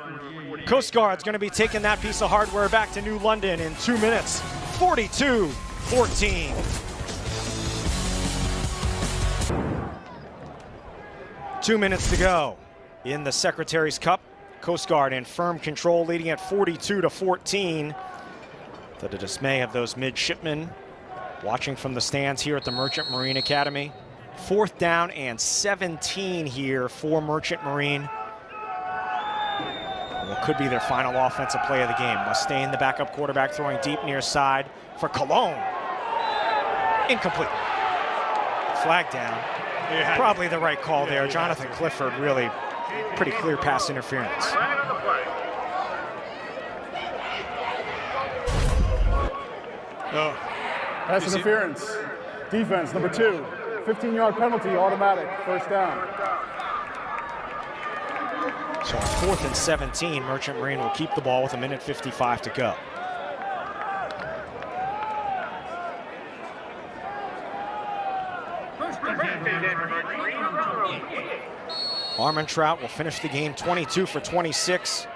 Coast Guard's going to be taking that piece of hardware back to New London in 2 minutes, 42-14. 2 minutes to go in the Secretary's Cup. Coast Guard in firm control, leading at 42-14. To the dismay of those midshipmen watching from the stands here at the Merchant Marine Academy. 4th down and 17 here for Merchant Marine. What could be their final offensive play of the game. Mustaine, the backup quarterback, throwing deep near side for Cologne. Incomplete. Flag down. Yeah. Probably the right call there. Jonathan Clifford, really pretty clear pass interference. Oh. Pass interference. Defense, number 2. 15-yard penalty, automatic, first down. So on 4th and 17, Merchant Marine will keep the ball with 1:55 to go. Armentrout will finish the game 22 for 26,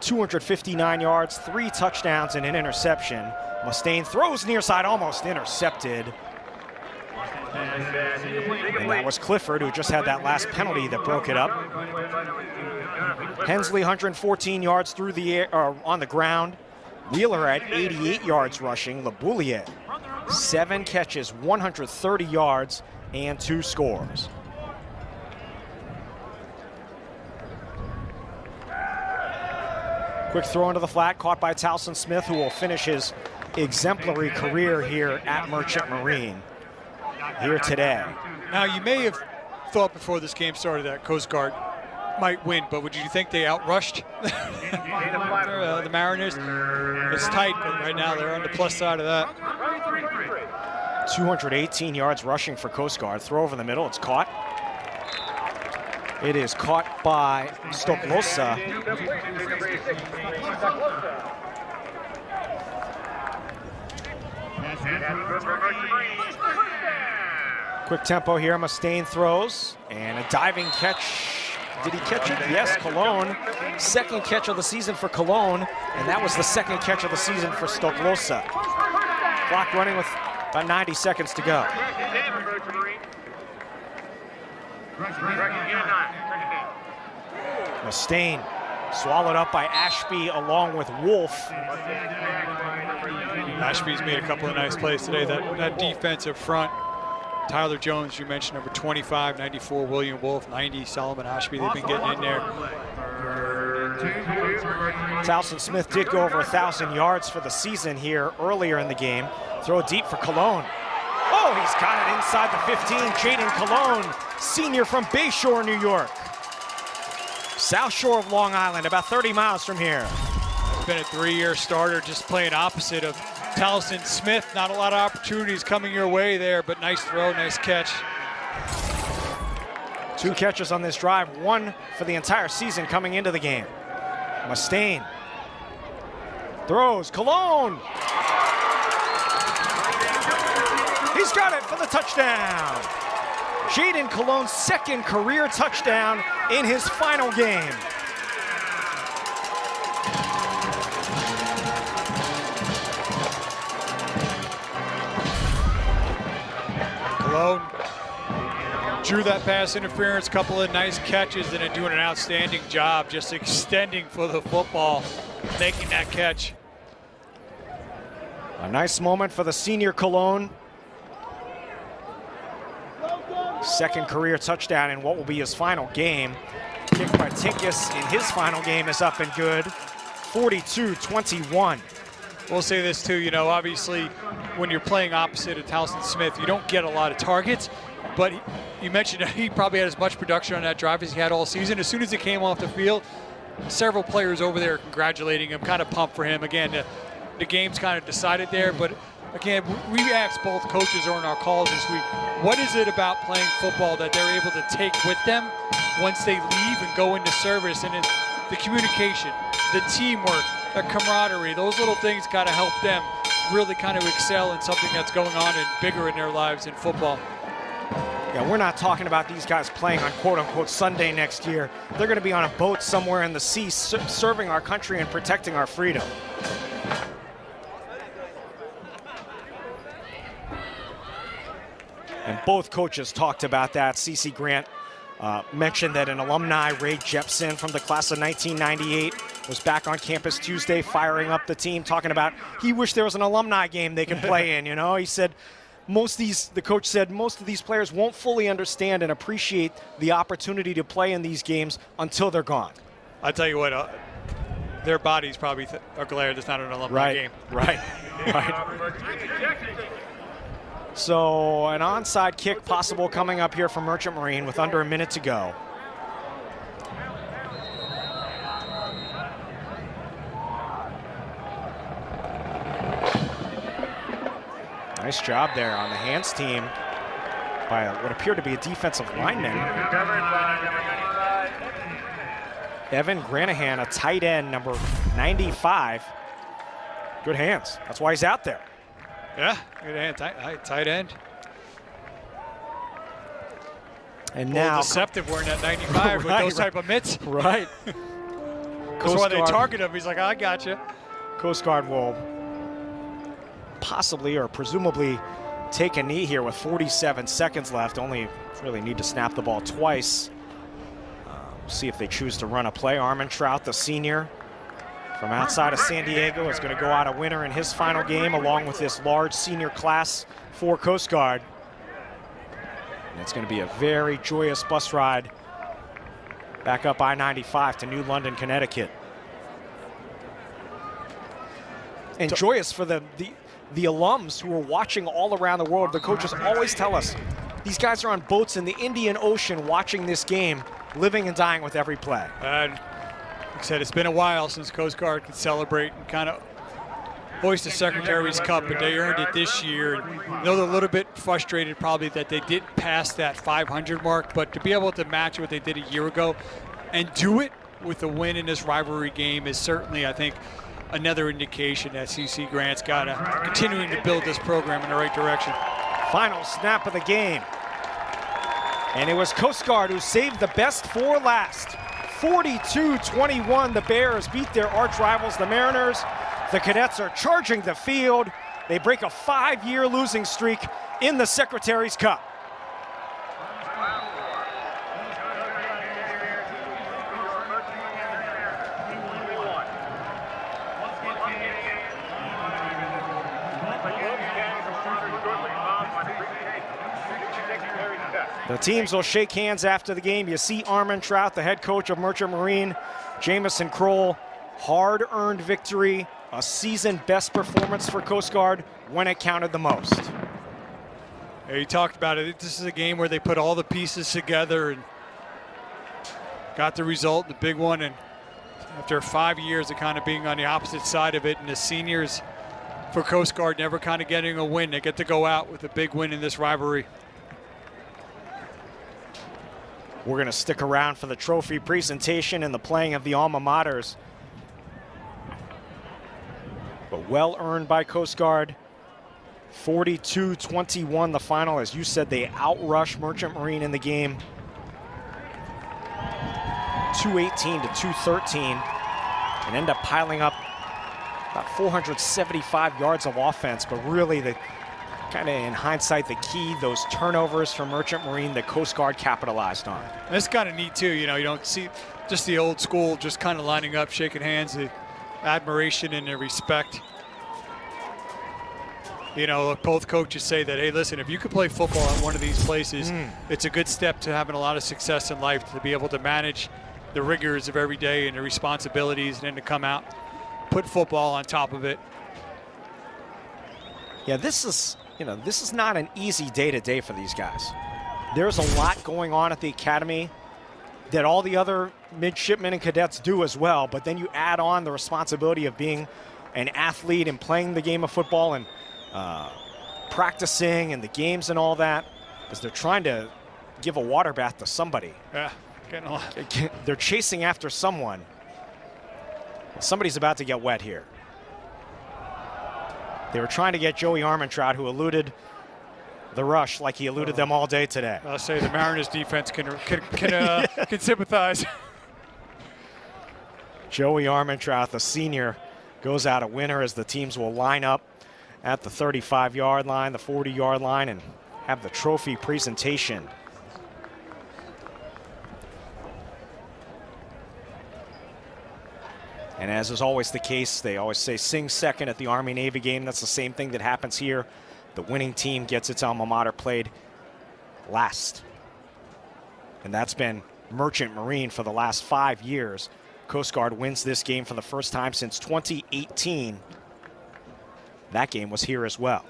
259 yards, 3 touchdowns and an interception. Mustaine throws near side, almost intercepted. And that was Clifford, who just had that last penalty that broke it up. Hensley, 114 yards through the air, on the ground. Wheeler at 88 yards rushing. LeBouillier, 7 catches, 130 yards. and 2 scores. Quick throw into the flat, caught by Towson Smith, who will finish his exemplary career here at Merchant Marine here today. Now, you may have thought before this game started that Coast Guard might win, but would you think they outrushed the Mariners? It's tight, but right now they're on the plus side of that. 218 yards rushing for Coast Guard. Throw over the middle, it's caught. It is caught by Stoklosa. Quick tempo here, Mustaine throws, and a diving catch. Did he catch it? Yes, Cologne. Second catch of the season for Cologne, and that was the second catch of the season for Stoklosa. Clock running with about 90 seconds to go. Mustaine swallowed up by Ashby along with Wolf. Ashby's made a couple of nice plays today. That defensive front, Tyler Jones, you mentioned, number 25, 94, William Wolf, 90, Solomon Ashby. They've been getting in there. Towson Smith did go over 1,000 yards for the season here earlier in the game. Throw deep for Cologne. Oh, he's got it inside the 15. Jaden Cologne, senior from Bayshore, New York. South shore of Long Island, about 30 miles from here. He's been a 3-year starter, just playing opposite of Towson Smith. Not a lot of opportunities coming your way there, but nice throw, nice catch. 2 catches on this drive, 1 for the entire season coming into the game. Mustaine throws, Cologne. He's got it for the touchdown. Jaden Cologne's second career touchdown in his final game. Cologne drew that pass interference, couple of nice catches, and then doing an outstanding job just extending for the football, making that catch. A nice moment for the senior Cologne. Second career touchdown in what will be his final game. Kick by Tinkus in his final game is up and good. 42-21. We'll say this too, you know, obviously when you're playing opposite of Towson Smith, you don't get a lot of targets, but you mentioned he probably had as much production on that drive as he had all season. As soon as he came off the field, several players over there congratulating him, kind of pumped for him. Again, the game's kind of decided there, but again, we asked both coaches on our calls this week, what is it about playing football that they're able to take with them once they leave and go into service? And it's the communication, the teamwork, the camaraderie, those little things kind of help them really kind of excel in something that's going on and bigger in their lives in football. Yeah, we're not talking about these guys playing on quote-unquote Sunday next year. They're going to be on a boat somewhere in the sea serving our country and protecting our freedom. And both coaches talked about that. CeCe Grant mentioned that an alumni, Ray Jepson from the class of 1998, was back on campus Tuesday firing up the team, talking about he wished there was an alumni game they could play in, you know. He said the coach said most of these players won't fully understand and appreciate the opportunity to play in these games until they're gone. I tell you what, their bodies probably are glad it's not an alumni game. Right. So an onside kick possible coming up here from Merchant Marine with under a minute to go. Nice job there on the hands team by what appeared to be a defensive lineman. Evan Granahan, a tight end, number 95. Good hands. That's why he's out there. Yeah, good hand, tight end. And now deceptive wearing that 95 with those type of mitts. Right. That's why they target him. He's like, I got you. Coast Guard will possibly or presumably take a knee here with 47 seconds left. Only really need to snap the ball twice. We'll see if they choose to run a play. Armentrout, the senior from outside of San Diego, is going to go out a winner in his final game along with this large senior class for Coast Guard. And it's going to be a very joyous bus ride back up I-95 to New London, Connecticut. And joyous for the alums who are watching all around the world. The coaches always tell us these guys are on boats in the Indian Ocean watching this game, living and dying with every play. And like I said, it's been a while since Coast Guard could celebrate and kind of hoist the Secretary's Cup, but they earned it this year. And I know they're a little bit frustrated probably that they didn't pass that 500 mark, but to be able to match what they did a year ago and do it with a win in this rivalry game is certainly, I think, another indication that CC Grant's got to continuing to build this program in the right direction. Final snap of the game. And it was Coast Guard who saved the best for last. 42-21, the Bears beat their arch rivals, the Mariners. The Cadets are charging the field. They break a 5-year losing streak in the Secretary's Cup. The teams will shake hands after the game. You see Armentrout, the head coach of Merchant Marine, Jamison Kroll, hard-earned victory, a season best performance for Coast Guard when it counted the most. Yeah, you talked about it. This is a game where they put all the pieces together and got the result, the big one. And after 5 years of kind of being on the opposite side of it, and the seniors for Coast Guard never kind of getting a win, they get to go out with a big win in this rivalry. We're going to stick around for the trophy presentation and the playing of the alma maters. But well earned by Coast Guard. 42-21 the final. As you said, they outrushed Merchant Marine in the game. 218 to 213. And end up piling up about 475 yards of offense. But really, the kind of in hindsight, the key, those turnovers from Merchant Marine that Coast Guard capitalized on. And it's kind of neat too, you know, you don't see just the old school just kind of lining up, shaking hands, the admiration and the respect. You know, both coaches say that, hey, listen, if you could play football at one of these places, it's a good step to having a lot of success in life, to be able to manage the rigors of every day and the responsibilities, and then to come out, put football on top of it. Yeah, this is, you know, this is not an easy day-to-day for these guys. There's a lot going on at the academy that all the other midshipmen and cadets do as well, but then you add on the responsibility of being an athlete and playing the game of football and practicing and the games and all that, because they're trying to give a water bath to somebody. Yeah, getting a lot. They're chasing after someone. Somebody's about to get wet here. They were trying to get Joey Armentrout, who eluded the rush like he eluded them all day today. I'll say the Mariners defense can sympathize. Joey Armentrout, the senior, goes out a winner as the teams will line up at the 35-yard line, the 40-yard line, and have the trophy presentation. And as is always the case, they always say sing second at the Army-Navy game. That's the same thing that happens here. The winning team gets its alma mater played last. And that's been Merchant Marine for the last 5 years. Coast Guard wins this game for the first time since 2018. That game was here as well.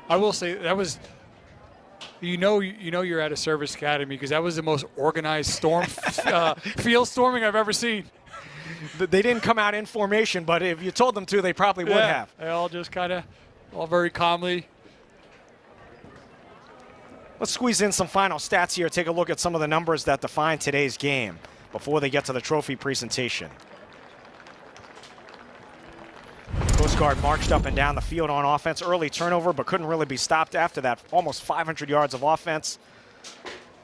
I will say that was, you know you're at a service academy because that was the most organized storm, field storming I've ever seen. They didn't come out in formation, but if you told them to, they probably would have. They all just kind of, all very calmly. Let's squeeze in some final stats here. Take a look at some of the numbers that define today's game before they get to the trophy presentation. Coast Guard marched up and down the field on offense. Early turnover, but couldn't really be stopped after that. Almost 500 yards of offense.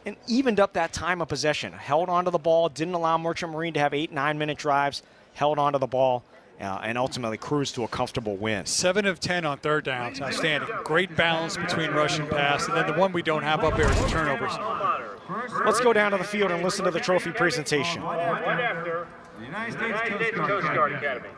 And evened up that time of possession. Held onto the ball, didn't allow Merchant Marine to have 8-9 minute drives. Held onto the ball and ultimately cruise to a comfortable win. 7 of 10 on third downs. Outstanding. Great balance between rush and pass. And then the one we don't have up there is the turnovers. Let's go down to the field and listen to the trophy presentation. One after the United States Coast Guard Academy.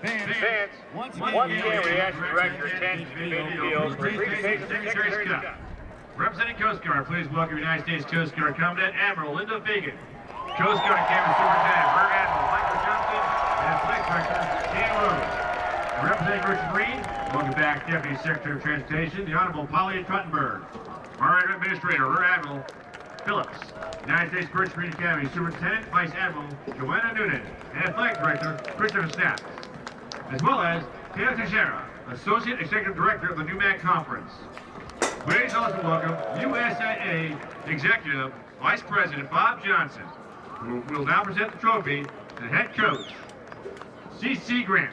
Vance, once again we ask the director attention to midfield for presentation of the Secretary's Cup. Representing Coast Guard, please welcome United States Coast Guard Commandant Admiral Linda Fagan, Coast Guard Academy Superintendent Rear Admiral Michael Johnson, and Flight Director Dan Rose. Representing Richard Reed, welcome back Deputy Secretary of Transportation, the Honorable Polly Truttenberg. Our Administrator, Rear Admiral Phillips. United States First Marine Academy Superintendent Vice Admiral Joanna Noonan, and Athletic Director Christopher Snaps, as well as Taylor Teixeira, Associate Executive Director of the NUMAC Conference. Please also welcome USAA Executive Vice President Bob Johnson, who will now present the trophy to the head coach, C.C. Grant.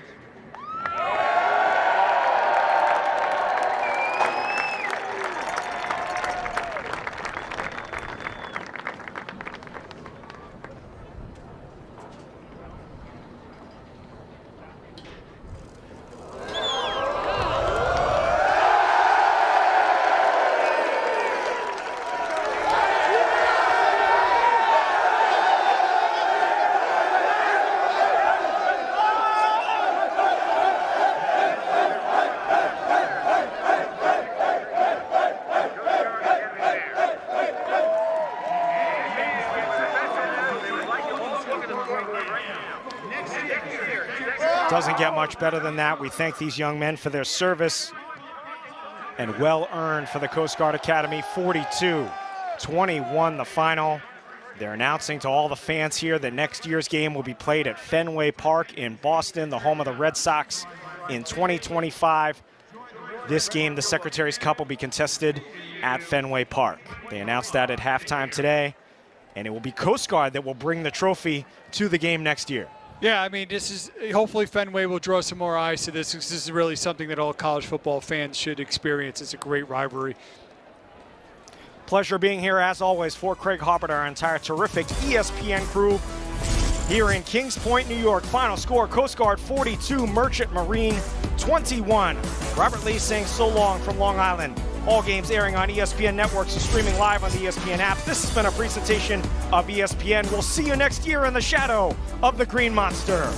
Doesn't get much better than that. We thank these young men for their service and well earned for the Coast Guard Academy. 42-21 the final. They're announcing to all the fans here that next year's game will be played at Fenway Park in Boston, the home of the Red Sox, in 2025. This game, the Secretary's Cup, will be contested at Fenway Park. They announced that at halftime today, and it will be Coast Guard that will bring the trophy to the game next year. Yeah, I mean, hopefully Fenway will draw some more eyes to this. This is really something that all college football fans should experience. It's a great rivalry. Pleasure being here, as always, for Craig Harper, our entire terrific ESPN crew here in Kings Point, New York. Final score, Coast Guard 42, Merchant Marine 21. Robert Lee saying so long from Long Island. All games airing on ESPN networks and streaming live on the ESPN app. This has been a presentation of ESPN. We'll see you next year in the shadow of the Green Monster.